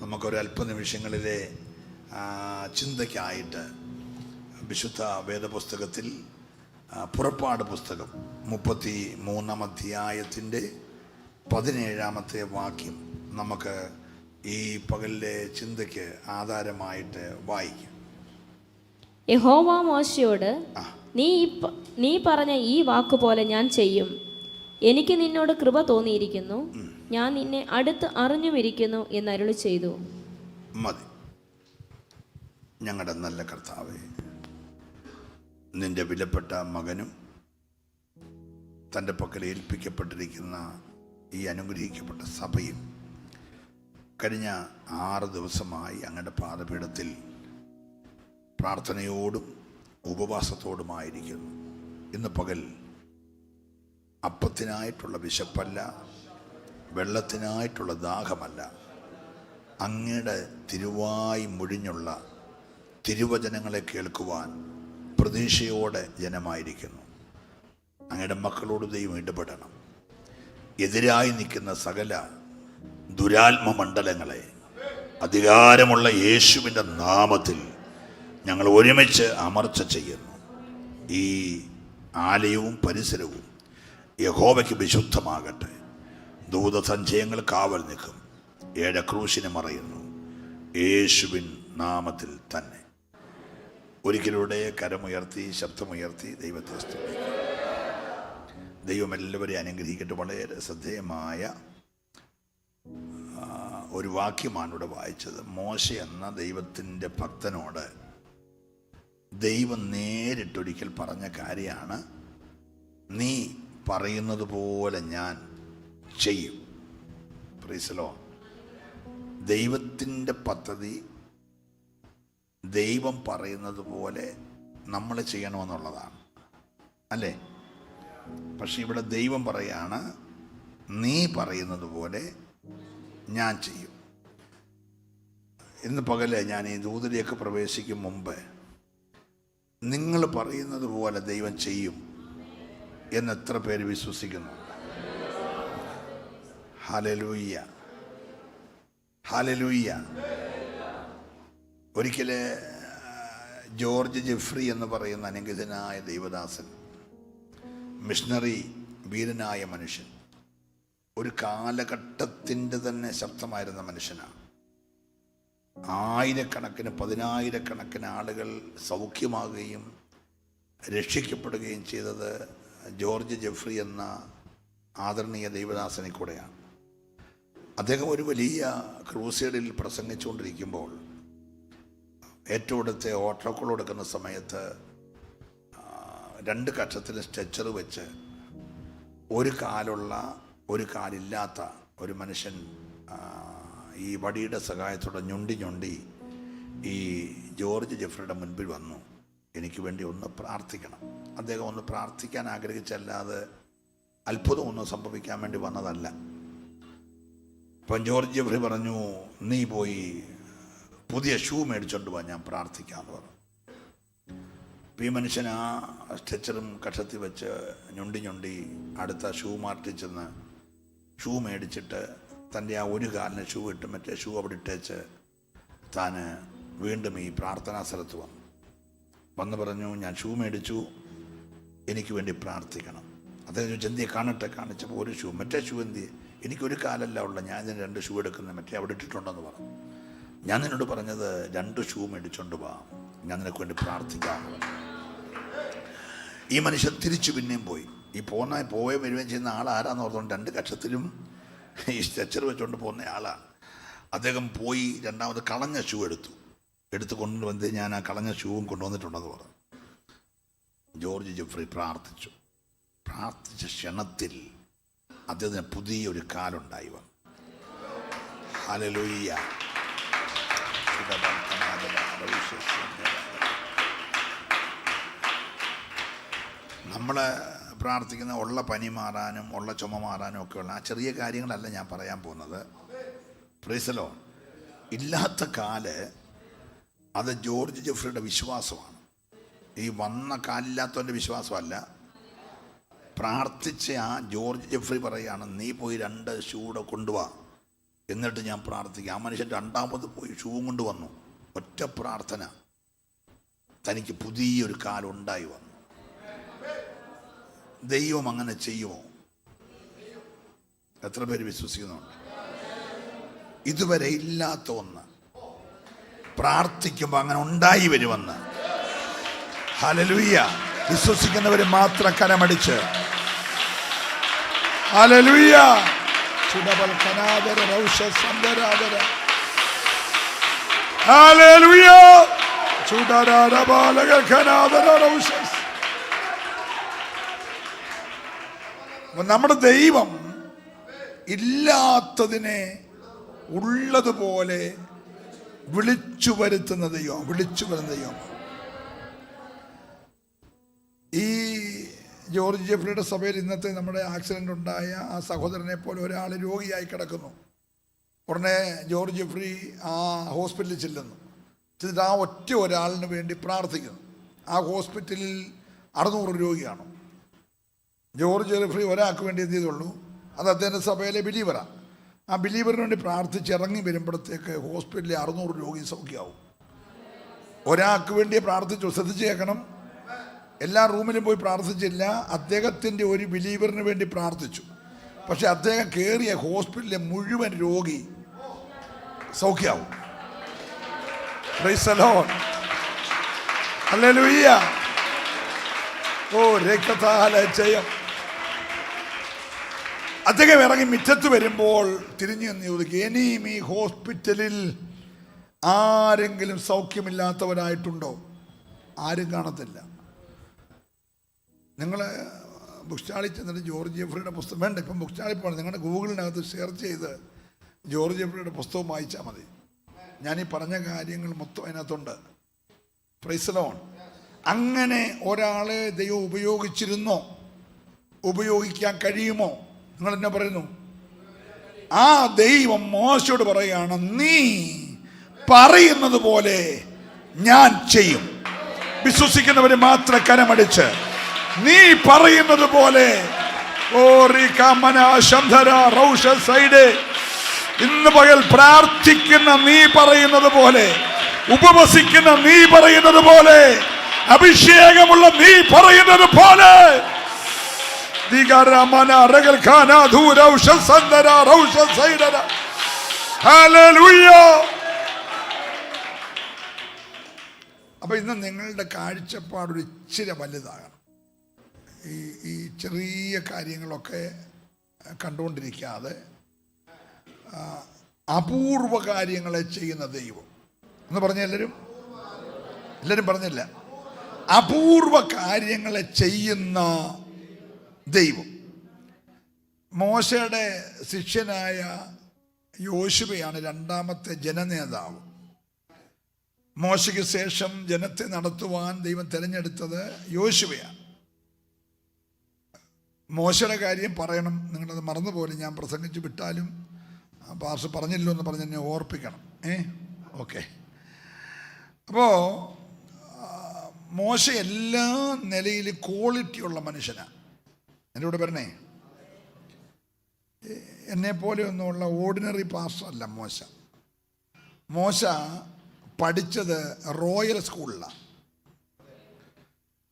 നമുക്കൊരു അല്പനിമിഷങ്ങളിലെ ചിന്തയ്ക്കായിട്ട് വിശുദ്ധ വേദപുസ്തകത്തിൽ പുറപ്പാട് പുസ്തകം 33-ാം അധ്യായത്തിൻ്റെ 17-ാമത്തെ വാക്യം നമുക്ക് ഈ പകലിലെ ചിന്തയ്ക്ക് ആധാരമായിട്ട് വായിക്കാം. യഹോവ മോശയോട്, നീ പറഞ്ഞ ഈ വാക്കുപോലെ ഞാൻ ചെയ്യും. എനിക്ക് നിന്നോട് കൃപ തോന്നിയിരിക്കുന്നു, ഞാൻ നിന്നെ അടുത്ത് അറിഞ്ഞുമിരിക്കുന്നു എന്നരുളി ചെയ്തു. മതി. ഞങ്ങളുടെ നല്ല കർത്താവേ, നിന്റെ വിലപ്പെട്ട മകനും തൻ്റെ പക്കൽ ഏൽപ്പിക്കപ്പെട്ടിരിക്കുന്ന ഈ അനുഗ്രഹിക്കപ്പെട്ട സഭയും കഴിഞ്ഞ 6 ദിവസമായി അങ്ങയുടെ പാദപീഠത്തിൽ പ്രാർത്ഥനയോടും ഉപവാസത്തോടുമായിരിക്കുന്നു. ഇന്ന് പകൽ അപ്പത്തിനായിട്ടുള്ള വിശപ്പല്ല, വെള്ളത്തിനായിട്ടുള്ള ദാഹമല്ല, അങ്ങയുടെ തിരുവായി മുഴിഞ്ഞുള്ള തിരുവചനങ്ങളെ കേൾക്കുവാൻ പ്രതീക്ഷയോടെ ജനമായിരിക്കുന്നു. അങ്ങയുടെ മക്കളോട് ദൈവം ഇടപെടണം. എതിരായി നിൽക്കുന്ന സകല ദുരാത്മമണ്ഡലങ്ങളെ അധികാരമുള്ള യേശുവിൻ്റെ നാമത്തിൽ ഞങ്ങൾ ഒരുമിച്ച് അമർച്ച ചെയ്യുന്നു. ഈ ആലയവും പരിസരവും യഹോവയ്ക്ക് വിശുദ്ധമാകട്ടെ. ദൂതസഞ്ചയങ്ങൾ കാവൽ നിൽക്കും. 7 ക്രൂശിനെ മറയുന്നു യേശുവിൻ നാമത്തിൽ തന്നെ. ഒരിക്കലൂടെ കരമുയർത്തി ശബ്ദമുയർത്തി ദൈവത്തെ സ്തുതിക്കും. ദൈവം എല്ലാവരെയും അനുഗ്രഹിക്കട്ടെ. വളരെ ശ്രദ്ധേയമായ ഒരു വാക്യമാണ് ഇവിടെ വായിച്ചത്. മോശ എന്ന ദൈവത്തിൻ്റെ ഭക്തനോട് ദൈവം നേരിട്ടൊരിക്കൽ പറഞ്ഞ കാര്യമാണ്, നീ പറയുന്നത് പോലെ ഞാൻ ചെയ്യും. Price the Lord. ദൈവത്തിൻ്റെ പദ്ധതി ദൈവം പറയുന്നത് പോലെ നമ്മൾ ചെയ്യണമെന്നുള്ളതാണ്, അല്ലേ? പക്ഷെ ഇവിടെ ദൈവം പറയാണ്, നീ പറയുന്നത് പോലെ ഞാൻ ചെയ്യും. ഇന്ന് പകല് ഞാൻ ഈ ദൂതിലേക്ക് പ്രവേശിക്കും മുമ്പ് നിങ്ങൾ പറയുന്നത് പോലെ ദൈവം ചെയ്യും എന്ന് എത്ര പേര് വിശ്വസിക്കുന്നു? Hallelujah, hallelujah. ഒരിക്കൽ ജോർജ് ജെഫ്രി എന്ന് പറയുന്ന അനുഗ്രഹീതനായ ദൈവദാസൻ, മിഷണറി വീരനായ മനുഷ്യൻ, ഒരു കാലഘട്ടത്തിൻ്റെ തന്നെ ശബ്ദമായിരുന്ന മനുഷ്യനാണ്. 1000കണക്കിന് 10000കണക്കിന് ആളുകൾ സൗഖ്യമാകുകയും രക്ഷിക്കപ്പെടുകയും ചെയ്തത് ജോർജ് ജെഫ്രി എന്ന ആദരണീയ ദൈവദാസനെ കൂടെയാണ്. അദ്ദേഹം ഒരു വലിയ ക്രൂസൈഡിൽ പ്രസംഗിച്ചുകൊണ്ടിരിക്കുമ്പോൾ ഏറ്റവും അടുത്ത ഓട്ടോക്കോൾ കൊടുക്കുന്ന സമയത്ത് 2 കക്ഷത്തിന് സ്ട്രെച്ചർ വെച്ച് ഒരു കാലുള്ള ഒരു കാലില്ലാത്ത ഒരു മനുഷ്യൻ ഈ വടിയുടെ സഹായത്തോടെ ഞൊണ്ടി ഈ ജോർജ് ജെഫ്രിയുടെ മുൻപിൽ വന്നു. എനിക്ക് വേണ്ടി ഒന്ന് പ്രാർത്ഥിക്കണം. അദ്ദേഹം ഒന്ന് പ്രാർത്ഥിക്കാൻ ആഗ്രഹിച്ചല്ലാതെ അത്ഭുതമൊന്നും സംഭവിക്കാൻ വേണ്ടി വന്നതല്ല. അപ്പം ജോർജ് ജെഫ്രി പറഞ്ഞു, നീ പോയി പുതിയ ഷൂ മേടിച്ചോണ്ട് പോവാൻ, ഞാൻ പ്രാർത്ഥിക്കാമെന്ന് പറഞ്ഞു. അപ്പം ഈ മനുഷ്യൻ ആ സ്ട്രെച്ചറും കഷത്തിൽ വെച്ച് ഞൊണ്ടി അടുത്ത ഷൂ മാർട്ടിൽ ചെന്ന് ഷൂ മേടിച്ചിട്ട് തൻ്റെ ആ ഒരു കാലിന് ഷൂ ഇട്ട് മറ്റേ ഷൂ അവിടെ ഇട്ടേച്ച് താൻ വീണ്ടും ഈ പ്രാർത്ഥനാ സ്ഥലത്ത് വന്ന് പറഞ്ഞു, ഞാൻ ഷൂ മേടിച്ചു, എനിക്ക് വേണ്ടി പ്രാർത്ഥിക്കണം. അദ്ദേഹം ചോദിച്ചു, എന്തിയെ കാണട്ടെ. കാണിച്ചപ്പോൾ ഒരു ഷൂ, മറ്റേ ഷൂ എന്തിയെ? എനിക്കൊരു കാലല്ല ഉള്ള, ഞാൻ ഇതിന് 2 ഷൂ എടുക്കുന്നത്, മറ്റേ അവിടെ ഇട്ടിട്ടുണ്ടെന്ന് പറഞ്ഞു. ഞാൻ നിന്നോട് പറഞ്ഞത് 2 ഷൂ മേടിച്ചോണ്ട് പോവാം, ഞാൻ നിനക്ക് വേണ്ടി പ്രാർത്ഥിക്കാമെന്ന് പറഞ്ഞു. ഈ മനുഷ്യൻ തിരിച്ചു പിന്നെയും പോയി. ഈ പോവുകയും വരികയും ചെയ്യുന്ന ആളാരാന്ന് ഓർത്തുകൊണ്ട് 2 കക്ഷത്തിലും ഈ സ്ട്രെച്ചർ വെച്ചുകൊണ്ട് പോകുന്ന ആളാണ്. അദ്ദേഹം പോയി 2ാമത് കളഞ്ഞ ഷൂ എടുത്ത് കൊണ്ടുവന്ന് ഞാൻ ആ കളഞ്ഞ ഷൂവും കൊണ്ടുവന്നിട്ടുണ്ടെന്ന് പറഞ്ഞു. ജോർജ് ജെഫ്രി പ്രാർത്ഥിച്ച ക്ഷണത്തിൽ അദ്ദേഹത്തിന് പുതിയൊരു കാലുണ്ടായി വന്നു. ഹല്ലേലൂയ. നമ്മൾ പ്രാർത്ഥിക്കുന്ന ഉള്ള പനി മാറാനും ഉള്ള ചുമ മാറാനും ഒക്കെയുള്ള ആ ചെറിയ കാര്യങ്ങളല്ല ഞാൻ പറയാൻ പോകുന്നത്. Price the Lord. ഇല്ലാത്ത കാല് അത് ജോർജ് ജെഫ്രിയുടെ വിശ്വാസമാണ്. ഈ വന്ന കാലില്ലാത്തവൻ്റെ വിശ്വാസമല്ല. പ്രാർത്ഥിച്ച ആ ജോർജ് ജെഫ്രി പറയുകയാണ്, നീ പോയി 2 ഷൂടെ കൊണ്ടുപോവാ, എന്നിട്ട് ഞാൻ പ്രാർത്ഥിക്കും. ആ മനുഷ്യൻ രണ്ടാമത് പോയി ഷൂവും കൊണ്ട് വന്നു. ഒറ്റ പ്രാർത്ഥന, തനിക്ക് പുതിയൊരു കാലുണ്ടായി വന്നു. ദൈവം അങ്ങനെ ചെയ്യുമോ? എത്ര പേര് വിശ്വസിക്കുന്നുണ്ട്? ഇതുവരെ ഇല്ലാത്ത ഒന്ന് പ്രാർത്ഥിക്കുമ്പോൾ അങ്ങനെ ഉണ്ടായി വരുമെന്ന്. ഹല്ലേലൂയ. വിശ്വസിക്കുന്നവർ മാത്രം കരമടിച്ച് ഹല്ലേലൂയ. ഹല്ലേലൂയ. നമ്മുടെ ദൈവം ഇല്ലാത്തതിനെ ഉള്ളതുപോലെ വിളിച്ചു വരുത്തുന്ന ദൈവം, വിളിച്ചു വരുന്ന ദൈവം. ഈ ജോർജ് ജെഫ്രിയുടെ സഭയിൽ ഇന്നത്തെ നമ്മുടെ ആക്സിഡൻ്റ് ഉണ്ടായ ആ സഹോദരനെ പോലെ ഒരാൾ രോഗിയായി കിടക്കുന്നു. ഉടനെ ജോർജ് ജെഫ്രി ആ ഹോസ്പിറ്റലിൽ ചെല്ലുന്നു. എന്നിട്ട് ആ ഒറ്റ ഒരാളിന് വേണ്ടി പ്രാർത്ഥിക്കുന്നു. ആ ഹോസ്പിറ്റലിൽ 600 രോഗിയാണ്. ജോർജ് ജെഫ്രി ഒരാൾക്ക് വേണ്ടി എന്ത് ചെയ്തുള്ളൂ? അത് അദ്ദേഹത്തിൻ്റെ സഭയിലെ ബിലീവറാണ്. ആ ബിലീവറിന് വേണ്ടി പ്രാർത്ഥിച്ച് ഇറങ്ങി വരുമ്പോഴത്തേക്ക് ഹോസ്പിറ്റലിൽ 600 രോഗി സൗഖ്യമാവും. ഒരാൾക്ക് വേണ്ടി പ്രാർത്ഥിച്ചു. ശ്രദ്ധിച്ച് കേൾക്കണം. എല്ലാ റൂമിലും പോയി പ്രാർത്ഥിച്ചില്ല. അദ്ദേഹത്തിൻ്റെ ഒരു ബിലീവറിന് വേണ്ടി പ്രാർത്ഥിച്ചു. പക്ഷെ അദ്ദേഹം കയറിയ ഹോസ്പിറ്റലിലെ മുഴുവൻ രോഗി സൗഖ്യമാവും. Praise the Lord. ഹല്ലേലൂയ. ഓ രക്തത്താൽ ജയം. അദ്ദേഹം ഇറങ്ങി മുറ്റത്ത് വരുമ്പോൾ തിരിഞ്ഞു നിന്ന് ചോദിക്കും, ഇനിയും ഈ ഹോസ്പിറ്റലിൽ ആരെങ്കിലും സൗഖ്യമില്ലാത്തവരായിട്ടുണ്ടോ? ആരും കാണത്തില്ല. നിങ്ങൾ ബുക്ക് സ്റ്റാളിൽ ചെന്നിട്ട് ജോർജ് ജെഫ്രിയുടെ പുസ്തകം വേണ്ട, ഇപ്പം ബുക്ക് സ്റ്റാളിൽ പോകണം. നിങ്ങളുടെ ഗൂഗിളിനകത്ത് സെർച്ച് ചെയ്ത് ജോർജ് ജെഫ്രിയുടെ പുസ്തകം വായിച്ചാൽ മതി. ഞാനീ പറഞ്ഞ കാര്യങ്ങൾ മൊത്തം അതിനകത്തുണ്ട്. Price the Lord. അങ്ങനെ ഒരാളെ ദൈവം ഉപയോഗിച്ചിരുന്നോ? ഉപയോഗിക്കാൻ കഴിയുമോ? നിങ്ങൾ എന്നെ പറയുന്നു. ആ ദൈവം മോശയോട് പറയുകയാണ്, നീ പറയുന്നത് പോലെ ഞാൻ ചെയ്യും. വിശ്വസിക്കുന്നവര് മാത്രം കരമടിച്ച് നീ പറയുന്നത് പോലെ. ഇന്ന് പകൽ പ്രാർത്ഥിക്കുന്ന നീ പറയുന്നത് പോലെ, ഉപവസിക്കുന്ന നീ പറയുന്നത് പോലെ, അഭിഷേകമുള്ള നീ പറയുന്നത് പോലെ. അപ്പൊ ഇന്ന് നിങ്ങളുടെ കാഴ്ചപ്പാടൊരു ഇച്ചിരി വലുതാകണം. ഈ ചെറിയ കാര്യങ്ങളൊക്കെ കണ്ടുകൊണ്ടിരിക്കാതെ അപൂർവ കാര്യങ്ങളെ ചെയ്യുന്ന ദൈവം എന്ന് പറഞ്ഞ എല്ലാവരും പറഞ്ഞില്ല. അപൂർവ കാര്യങ്ങളെ ചെയ്യുന്ന ദൈവം. മോശയുടെ ശിഷ്യനായ യോശുവയാണ് രണ്ടാമത്തെ ജനനേതാവ്. മോശയ്ക്ക് ശേഷം ജനത്തെ നടത്തുവാൻ ദൈവം തിരഞ്ഞെടുത്തത് യോശുവയാണ്. മോശയുടെ കാര്യം പറയണം, നിങ്ങളത് മറന്നുപോലെ ഞാൻ പ്രസംഗിച്ച് വിട്ടാലും പാർശ്വ പറഞ്ഞില്ലോ എന്ന് പറഞ്ഞ് എന്നെ ഓർപ്പിക്കണം. ഓക്കെ. അപ്പോൾ മോശ എല്ലാ നിലയിലും ക്വാളിറ്റിയുള്ള മനുഷ്യനാണ്. എൻ്റെ കൂടെ പറഞ്ഞേ, എന്നെപ്പോലെ ഒന്നുമുള്ള ഓർഡിനറി പാസ്റ്റർ അല്ല മോശ. മോശ പഠിച്ചത് റോയൽ സ്കൂളിലാണ്.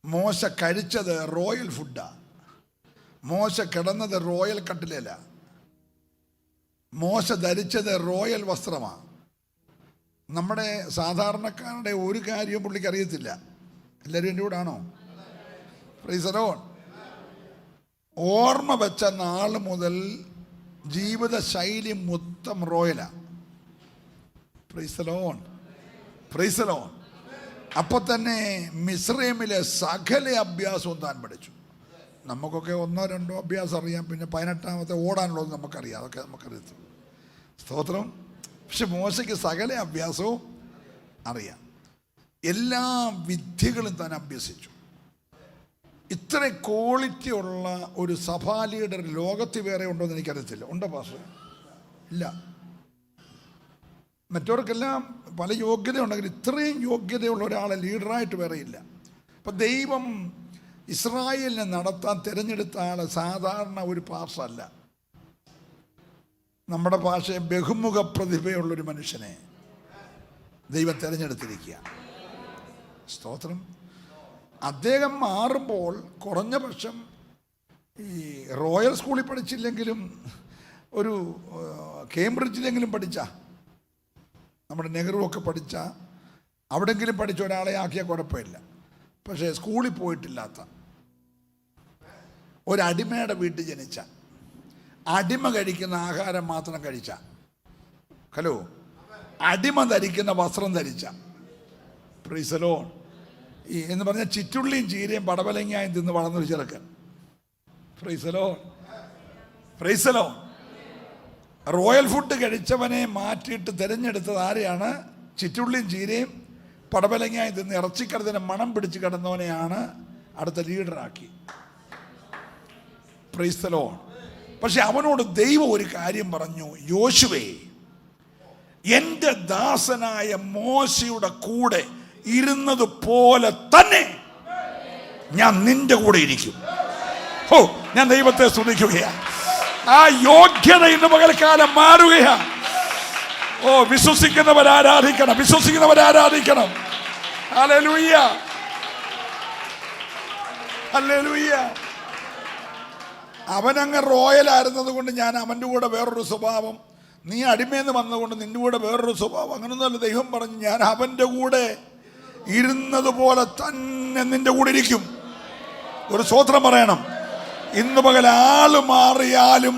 മോശ കഴിച്ചത് റോയൽ ഫുഡാണ്. മോശ കിടന്നത് റോയൽ കട്ടിലയിലാണ്. മോശ ധരിച്ചത് റോയൽ വസ്ത്രമാണ്. നമ്മുടെ സാധാരണക്കാരുടെ ഒരു കാര്യവും പുള്ളിക്ക് അറിയത്തില്ല. എല്ലാവരും എൻ്റെ കൂടെ ആണോ? Praise the Lord. ഓർമ്മ വെച്ച നാൾ മുതൽ ജീവിത ശൈലി മൊത്തം റോയലാണ്. Praise the Lord. Praise the Lord. അപ്പോൾ തന്നെ മിസ്രൈമിലെ സകല അഭ്യാസവും താൻ പഠിച്ചു. നമുക്കൊക്കെ 1-2 അഭ്യാസം അറിയാം, പിന്നെ 18ാമത്തെ ഓടാനുള്ളത് നമുക്കറിയാം, അതൊക്കെ നമുക്കറിയത്തുള്ളൂ. സ്തോത്രം. പക്ഷെ മോശയ്ക്ക് സകല അഭ്യാസവും അറിയാം. എല്ലാ വിദ്യകളും താൻ അഭ്യസിച്ചു. ഇത്ര ക്വാളിറ്റി ഉള്ള ഒരു സഭാ ലീഡർ ലോകത്തിൽ വേറെ ഉണ്ടോ എന്ന് എനിക്കറിയത്തില്ല. ഉണ്ടോ പാസ്റ്റർ? ഇല്ല. മറ്റവർക്കെല്ലാം പല യോഗ്യത ഉണ്ടെങ്കിൽ ഇത്രയും യോഗ്യതയുള്ള ഒരാളെ ലീഡറായിട്ട് വേറെ ഇല്ല. അപ്പം ദൈവം ഇസ്രായേലിനെ നടത്താൻ തിരഞ്ഞെടുത്ത ആൾ സാധാരണ ഒരു പാസ്റ്റർ അല്ല. നമ്മുടെ ഭാഷയെ ബഹുമുഖ പ്രതിഭയുള്ളൊരു മനുഷ്യനെ ദൈവം തിരഞ്ഞെടുത്തിരിക്കുക. സ്തോത്രം. അദ്ദേഹം മാറുമ്പോൾ കുറഞ്ഞ പക്ഷം ഈ റോയൽ സ്കൂളിൽ പഠിച്ചില്ലെങ്കിലും ഒരു കേംബ്രിഡ്ജിലെങ്കിലും പഠിച്ച, നമ്മുടെ നെഹ്റു ഒക്കെ പഠിച്ച, അവിടെങ്കിലും പഠിച്ച ഒരാളെ ആക്കിയ കുഴപ്പമില്ല. പക്ഷേ സ്കൂളിൽ പോയിട്ടില്ലാത്ത ഒരടിമയുടെ വീട്ടിൽ ജനിച്ച, അടിമ കഴിക്കുന്ന ആഹാരം മാത്രം കഴിച്ച, ഹലോ, അടിമ ധരിക്കുന്ന വസ്ത്രം ധരിച്ച, പ്രൈസ് ദി ലോർഡ്, ഈ എന്ന് പറഞ്ഞാൽ ചിറ്റുള്ളിയും ചീരയും പടവലങ്ങായും തിന്ന് വളർന്നൊരു ചെറുക്കൻ. Praise the Lord, praise the Lord. Royal food കഴിച്ചവനെ മാറ്റിയിട്ട് തിരഞ്ഞെടുത്തത് ആരെയാണ്? ചിറ്റുള്ളിയും ചീരയും പടവലങ്ങായും തിന്ന് ഇറച്ചിക്കടത്തിന് മണം പിടിച്ച് കിടന്നവനെയാണ് അടുത്ത ലീഡറാക്കി. Price the Lord. പക്ഷെ അവനോട് ദൈവം ഒരു കാര്യം പറഞ്ഞു, യോശുവേ, എൻ്റെ ദാസനായ മോശയുടെ കൂടെ ഇരുന്നത് പോലെ തന്നെ ഞാൻ നിന്റെ കൂടെ ഇരിക്കും. ഓ, ഞാൻ ദൈവത്തെ സ്തുതിക്കുകയാണ്. ആ യോഗ്യത ഇന്ന് പകൽക്കാലം മാറുകയാണ്. ഓ, വിശ്വസിക്കുന്നവർ ആരാധിക്കണം, വിശ്വസിക്കുന്നവർ ആരാധിക്കണം. Hallelujah, hallelujah. അവനങ്ങ് റോയലായിരുന്നത് കൊണ്ട് ഞാൻ അവൻ്റെ കൂടെ വേറൊരു സ്വഭാവം, നീ അടിമേന്ന് വന്നതുകൊണ്ട് നിന്റെ കൂടെ വേറൊരു സ്വഭാവം, അങ്ങനൊന്നുമല്ല. ദൈവം പറഞ്ഞു, ഞാൻ അവൻ്റെ കൂടെ ഇരുന്നത് പോലെ തന്നെ നിന്റെ കൂടെ ഇരിക്കും. ഒരു സ്തോത്രം പറയണം. ഇന്ന് പകൽ ആള് മാറിയാലും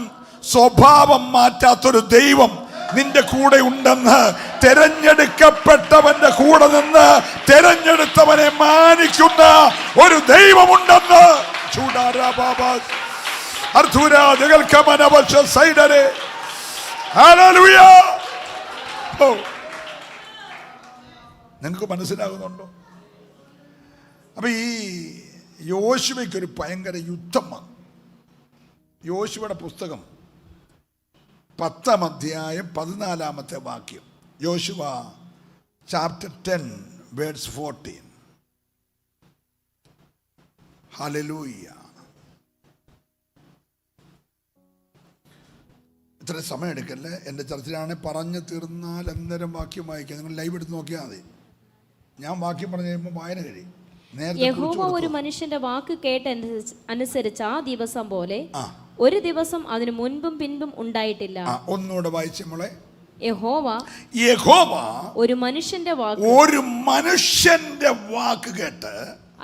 സ്വഭാവം മാറ്റാത്തൊരു ദൈവം നിന്റെ കൂടെ ഉണ്ടെന്ന്, തെരഞ്ഞെടുക്കപ്പെട്ടവന്റെ കൂടെ നിന്ന് തെരഞ്ഞെടുത്തവനെ മാനിക്കുന്ന ഒരു ദൈവമുണ്ടെന്ന്. നിങ്ങൾക്ക് മനസ്സിലാകുന്നുണ്ടോ? അപ്പൊ ഈ യോശുവയ്ക്കൊരു ഭയങ്കര യുദ്ധം വന്നു. യോശുവയുടെ പുസ്തകം 10-ാം അധ്യായം 14-ാമത്തെ വാക്യം. യോശുവ ചാപ്റ്റർ 10 വേഴ്സ് 14. ഹല്ലേലൂയ. ഇത്ര സമയം എടുക്കല്ലേ. എൻ്റെ ചർച്ചയിലാണെങ്കിൽ പറഞ്ഞു തീർന്നാൽ അന്നേരം വാക്യം വായിക്കുക. നിങ്ങൾ ലൈവ് എടുത്ത് നോക്കിയാൽ മതി. ഞാൻ വാക്യം പറഞ്ഞു കഴിയുമ്പോൾ വായന കഴിയും. യഹോവ ഒരു മനുഷ്യന്റെ വാക്ക് കേട്ട് അനുസരിച്ച് ആ ദിവസം പോലെ ഒരു ദിവസം അതിനു മുൻപും പിൻപും ഉണ്ടായിട്ടില്ല. ഒന്നുകൂടെ വായിച്ച മോളെ. യഹോവ ഒരു മനുഷ്യന്റെ വാക്ക് കേട്ട്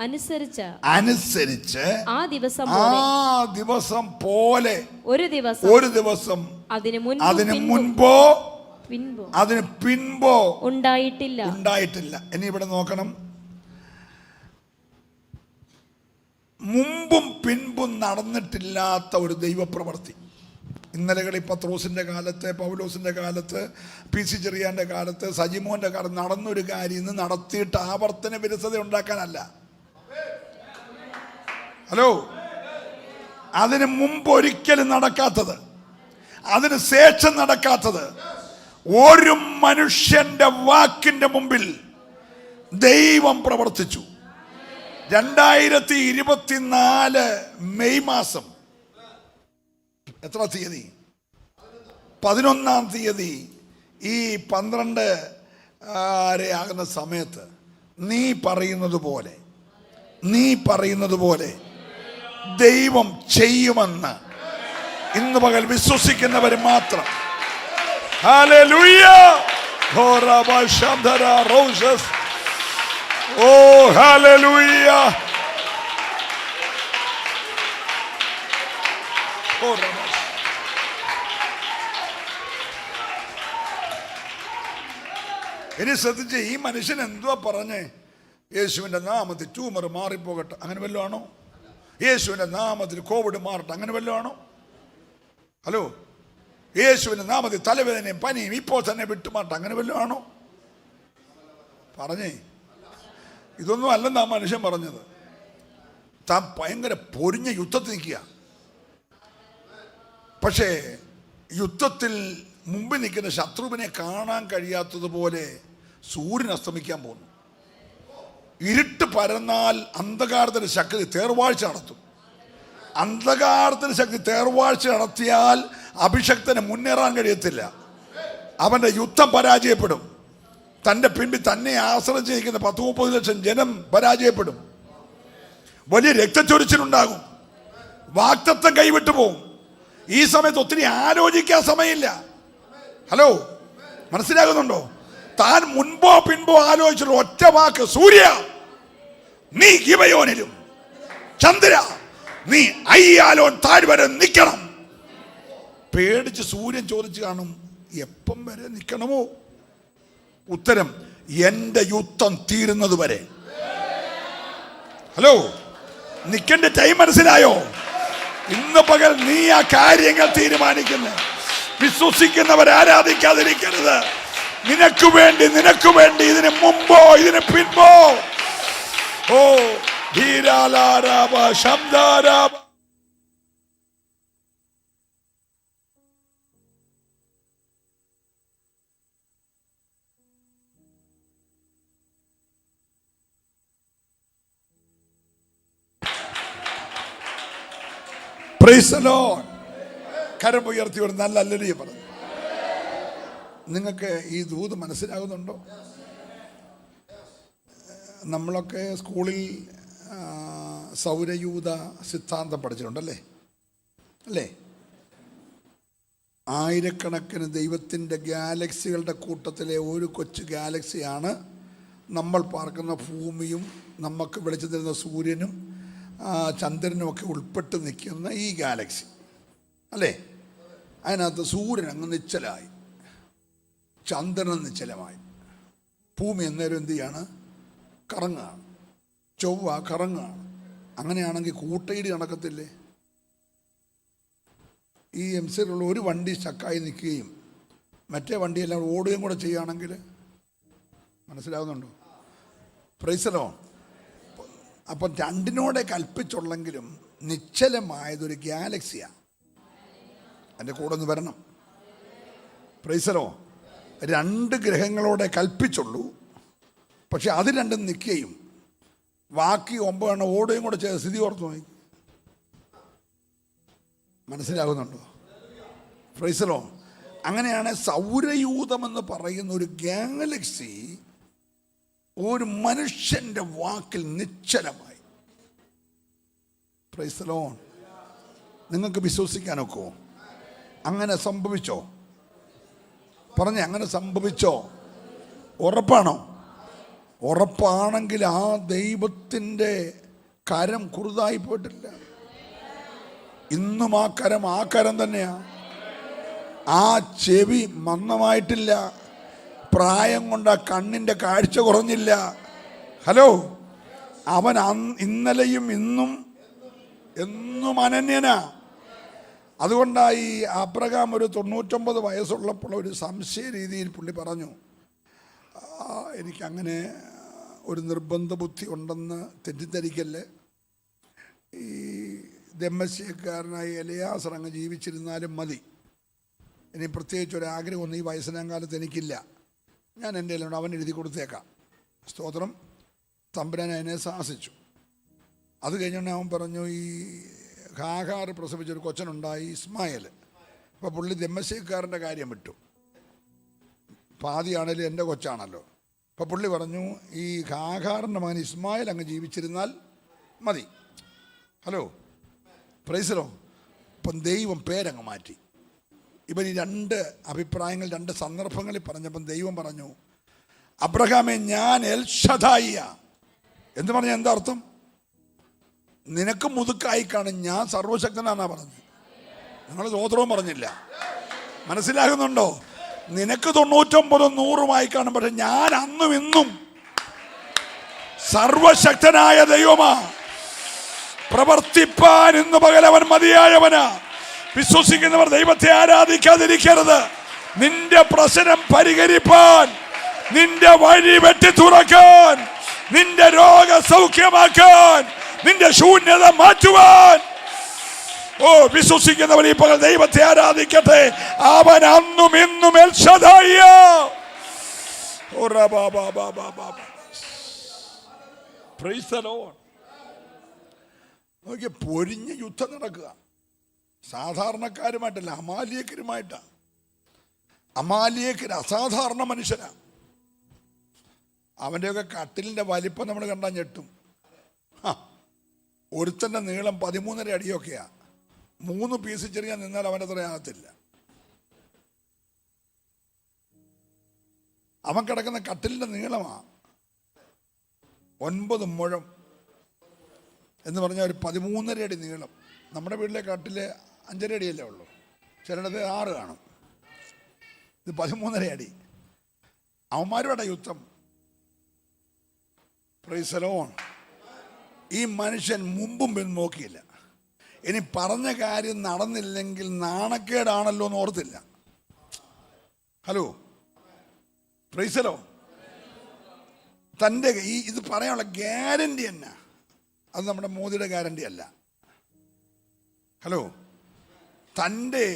അനുസരിച്ച് ആ ദിവസം പോലെ ഒരു ദിവസം അതിനു മുൻപോ അതിന് പിൻപോ ഉണ്ടായിട്ടില്ല. ഇനി ഇവിടെ നോക്കണം. മുമ്പും പിൻപും നടന്നിട്ടില്ലാത്ത ഒരു ദൈവപ്രവൃത്തി. ഇന്നലകളിൽ പത്രോസിന്റെ കാലത്ത്, പൗലോസിന്റെ കാലത്ത്, PC ചെറിയാന്റെ കാലത്ത്, സജിമോന്റെ കാലത്ത് നടന്നൊരു കാര്യം ഇന്ന് നടത്തിയിട്ട് ആവർത്തന വിരസത ഉണ്ടാക്കാനല്ല. ഹലോ, അതിന് മുമ്പ് ഒരിക്കലും നടക്കാത്തത്, അതിന് ശേഷം നടക്കാത്തത്, ഒരു മനുഷ്യന്റെ വാക്കിന്റെ മുമ്പിൽ ദൈവം പ്രവർത്തിച്ചു. 2024 മെയ് മാസം എത്ര തീയതി? 11-ാം തീയതി ഈ 12 ആകുന്ന സമയത്ത് നീ പറയുന്നത് പോലെ ദൈവം ചെയ്യുമെന്ന് ഇന്ന് പകൽ വിശ്വസിക്കുന്നവർ മാത്രം. ഹല്ലേലൂയ. ഓ ഹല്ലേലൂയ. ഇനി ശ്രദ്ധിച്ച്, ഈ മനുഷ്യൻ എന്തുവാ പറഞ്ഞേ? യേശുവിന്റെ നാമത്തിൽ ട്യൂമർ മാറിപ്പോകട്ടെ, അങ്ങനെ വല്ലതും ആണോ? യേശുവിന്റെ നാമത്തിൽ കോവിഡ് മാറട്ടെ, അങ്ങനെ വല്ലതും ആണോ? ഹലോ, യേശുവിന്റെ നാമത്തിൽ തലവേദനയും പനിയും ഇപ്പോൾ തന്നെ വിട്ടുമാട്ടെ, അങ്ങനെ വല്ലതും ആണോ? പറഞ്ഞേ, ഇതൊന്നും അല്ലെന്നാ മനുഷ്യൻ പറഞ്ഞത്. താൻ ഭയങ്കര പൊരിഞ്ഞ യുദ്ധത്തിൽ നിൽക്കുക. പക്ഷേ യുദ്ധത്തിൽ മുമ്പിൽ നിൽക്കുന്ന ശത്രുവിനെ കാണാൻ കഴിയാത്തതുപോലെ സൂര്യൻ അസ്തമിക്കാൻ പോകുന്നു. ഇരുട്ട് പരന്നാൽ അന്ധകാരത്തിന്റെ ശക്തി തേർവാഴ്ച നടത്തും. അന്ധകാരത്തിന് ശക്തി തേർവാഴ്ച നടത്തിയാൽ അഭിഷക്തന് മുന്നേറാൻ കഴിയത്തില്ല. അവന്റെ യുദ്ധം പരാജയപ്പെടും. തൻ്റെ പിൻപിൽ തന്നെ ആശ്രയിച്ചിരിക്കുന്ന 10-30 ലക്ഷം ജനം പരാജയപ്പെടും. വലിയ രക്തച്ചൊരിച്ചിലുണ്ടാകും. വാഗ്ദത്തം കൈവിട്ടു പോകും. ഈ സമയത്ത് ഒത്തിരി ആലോചിക്കാൻ സമയമില്ല. ഹലോ, മനസ്സിലാകുന്നുണ്ടോ? താൻ മുൻപോ പിൻപോ ആലോചിച്ചുള്ള ഒറ്റ വാക്ക്, സൂര്യ നീ ഗിബയോനിലും, ചന്ദ്ര നീ അയ്യാലോൻ താഴ്വരെ നിൽക്കണം. പേടിച്ച് സൂര്യൻ ചോദിച്ചു കാണും, എപ്പം വരെ നിൽക്കണമോ? ഉത്തരം, എന്റെ യുദ്ധം തീരുന്നത് വരെ. ഹലോ, നിൽക്കേണ്ട ടൈം മനസ്സിലായോ? ഇന്ന് പകൽ നീ ആ കാര്യങ്ങൾ തീരുമാനിക്കുന്നു. വിശ്വസിക്കുന്നവർ ആരാധിക്കാതിരിക്കരുത്. നിനക്ക് വേണ്ടി ഇതിന് മുമ്പോ ഇതിന് പിൻപോ. ഓ ധീരാലാരാപ ശബ്ദാരാപ. Praise the Lord. കരം ഉയർത്തി ഒരു നല്ല ഹല്ലേലൂയ പറഞ്ഞു. നിങ്ങൾക്ക് ഈ ദൂത് മനസ്സിലാകുന്നുണ്ടോ? നമ്മളൊക്കെ സ്കൂളിൽ സൗരയൂഥ സിദ്ധാന്തം പഠിച്ചിട്ടുണ്ടല്ലേ? അല്ലേ? ആയിരക്കണക്കിന് ദൈവത്തിൻ്റെ ഗാലക്സികളുടെ കൂട്ടത്തിലെ ഒരു കൊച്ചു ഗാലക്സിയാണ് നമ്മൾ പാർക്കുന്ന ഭൂമിയും നമുക്ക് വെളിച്ചം തരുന്ന സൂര്യനും ചന്ദ്രനുമൊക്കെ ഉൾപ്പെട്ട് നിൽക്കുന്ന ഈ ഗാലക്സി. അല്ലേ? അതിനകത്ത് സൂര്യൻ അങ്ങ് നിശ്ചലമായി, ചന്ദ്രൻ നിശ്ചലമായി, ഭൂമി അന്നേരം എന്ത് ചെയ്യാണ്? കറങ്ങുകയാണ്. ചൊവ്വ കറങ്ങുകയാണ്. അങ്ങനെയാണെങ്കിൽ കൂട്ടയിടി നടക്കത്തില്ലേ? ഈ എംസിലുള്ള ഒരു വണ്ടി സ്റ്റക്കായി നിൽക്കുകയും മറ്റേ വണ്ടിയെല്ലാം ഓടുകയും കൂടെ ചെയ്യുകയാണെങ്കിൽ മനസ്സിലാകുന്നുണ്ടോ? Praise the Lord. അപ്പം രണ്ടിനോടെ കൽപ്പിച്ചുള്ളെങ്കിലും നിശ്ചലമായതൊരു ഗാലക്സിയാണ്. എൻ്റെ കൂടെ ഒന്ന് വരണം. Price the Lord. 2 ഗ്രഹങ്ങളോടെ കൽപ്പിച്ചുള്ളൂ, പക്ഷെ അത് രണ്ടും നിൽക്കുകയും ബാക്കി 9 ഓടുകയും കൂടെ ചെയ്ത സ്ഥിതി ഓർത്ത് നോക്കി. മനസ്സിലാകുന്നുണ്ടോ? Praise the Lord. അങ്ങനെയാണ് സൗരയൂഥം എന്ന് പറയുന്ന ഒരു ഗാലക്സി ഒരു മനുഷ്യന്റെ വാക്കിൽ നിശ്ചലമായി. Price the Lord. നിങ്ങൾക്ക് വിശ്വസിക്കാനൊക്കെ അങ്ങനെ സംഭവിച്ചോ? പറഞ്ഞേ, അങ്ങനെ സംഭവിച്ചോ? ഉറപ്പാണോ? ഉറപ്പാണെങ്കിൽ ആ ദൈവത്തിൻ്റെ കരം കുറുതായി പോയിട്ടില്ല. ഇന്നും ആ കരം തന്നെയാ. ആ ചെവി മന്ദമായിട്ടില്ല. പ്രായം കൊണ്ട് ആ കണ്ണിൻ്റെ കാഴ്ച കുറഞ്ഞില്ല. ഹലോ, അവൻ ഇന്നലെയും ഇന്നും എന്നും അനന്യനാ. അതുകൊണ്ടാണ് ഈ അബ്രഹാം ഒരു 99 വയസ്സുള്ളപ്പോൾ ഒരു സംശയ രീതിയിൽ പുള്ളി പറഞ്ഞു, എനിക്കങ്ങനെ ഒരു നിർബന്ധ ബുദ്ധി ഉണ്ടെന്ന് തെറ്റിദ്ധരിക്കല്ലേ. ഈ ദമ്മശ്യക്കാരനായ എലിയാസർ അങ്ങ് ജീവിച്ചിരുന്നാലും മതി. ഇനി പ്രത്യേകിച്ച് ഒരു ആഗ്രഹമൊന്നും ഈ വയസ്സനാം കാലത്ത് എനിക്കില്ല. ഞാൻ എൻ്റെ എല്ലാം അവൻ എഴുതി കൊടുത്തേക്കാം. സ്തോത്രം. തമ്പുരാൻ അതിനെ ശാസിച്ചു. അത് കഴിഞ്ഞുകൊണ്ട് അവൻ പറഞ്ഞു, ഈ ഹാഗാർ പ്രസവിച്ചൊരു കൊച്ചനുണ്ടായി, ഇസ്മായേൽ. അപ്പോൾ പുള്ളി ദമ്മശ്യക്കാരൻ്റെ കാര്യം വിട്ടു. പാതിയാണേലും എൻ്റെ കൊച്ചാണല്ലോ. അപ്പോൾ പുള്ളി പറഞ്ഞു, ഈ ഹാഗാറിൻ്റെ മകൻ ഇസ്മായേൽ അങ്ങ് ജീവിച്ചിരുന്നാൽ മതി. Hello, praise the Lord. ഇപ്പം ദൈവം പേരങ്ങ് മാറ്റി. ഇവർ ഈ 2 അഭിപ്രായങ്ങൾ 2 സന്ദർഭങ്ങളിൽ പറഞ്ഞപ്പം ദൈവം പറഞ്ഞു, അബ്രഹാമേ ഞാൻ എൽ ഷദായിയ എന്ന് പറഞ്ഞാൽ എന്താ അർത്ഥം? നിനക്ക് മുതുക്കായി കാണും, ഞാൻ സർവശക്തനാന്നാ പറഞ്ഞത്. നിങ്ങൾ സ്തോത്രവും പറഞ്ഞില്ല. മനസ്സിലാകുന്നുണ്ടോ? നിനക്ക് 99 100 കാണും, പക്ഷെ ഞാൻ അന്നും ഇന്നും സർവശക്തനായ ദൈവമാ. പ്രവർത്തിപ്പാൻ ഇന്ന് പകൽ അവൻ മതിയായവനാ. വിശ്വസിക്കുന്നവർ ദൈവത്തെ ആരാധിക്കാതിരിക്കരുത്. നിന്റെ പ്രശ്നം പരിഹരിപ്പാൻ, നിന്റെ വഴി വെട്ടി തുറക്കാൻ, നിന്റെ രോഗ സൗഖ്യമാക്കാൻ, നിന്റെ ശൂന്യത മാറ്റുവാൻ. ഓ, വിശ്വസിക്കുന്നവർ ഈ പകൽ ദൈവത്തെ ആരാധിക്കട്ടെ. അവൻ അന്നും ഇന്നും El Shaddai. Praise the Lord. നോക്കിയ പൊരിഞ്ഞ യുദ്ധം നടക്കുക. സാധാരണക്കാരുമായിട്ടല്ല, അമാലിയക്കരുമായിട്ടാണ്. അമാലിയക്കർ അസാധാരണ മനുഷ്യനാണ്. അവൻ്റെയൊക്കെ കട്ടിലിൻ്റെ വലിപ്പം നമ്മൾ കണ്ടാൽ ഞെട്ടും. ഒരുത്തൻ്റെ നീളം 13.5 അടിയൊക്കെയാണ്. 3 പീസ് ചെറിയാൻ നിന്നാൽ അവൻ്റെ അത്ര ആകത്തില്ല. അവൻ കിടക്കുന്ന കട്ടിലിൻ്റെ നീളമാണ് 9 മുഴം എന്ന് പറഞ്ഞാൽ ഒരു 13.5 അടി നീളം. നമ്മുടെ വീട്ടിലെ കട്ടിൽ 5.5 അടിയല്ലേ ഉള്ളൂ, ചിലടത്ത് 6 കാണും. ഇത് 13.5 അടി. അവന്മാരുടെ യുദ്ധം. Price the Lord. ഈ മനുഷ്യൻ മുമ്പും പിന്നും നോക്കിയില്ല. ഇനി പറഞ്ഞ കാര്യം നടന്നില്ലെങ്കിൽ നാണക്കേടാണല്ലോ എന്ന് ഓർത്തില്ല. Hello, praise the Lord. തൻ്റെ ഇത് പറയാനുള്ള ഗ്യാരണ്ടി എന്നാ? അത് നമ്മുടെ മോദിയുടെ ഗ്യാരണ്ടി അല്ല. ഹലോ, തൻ്റെ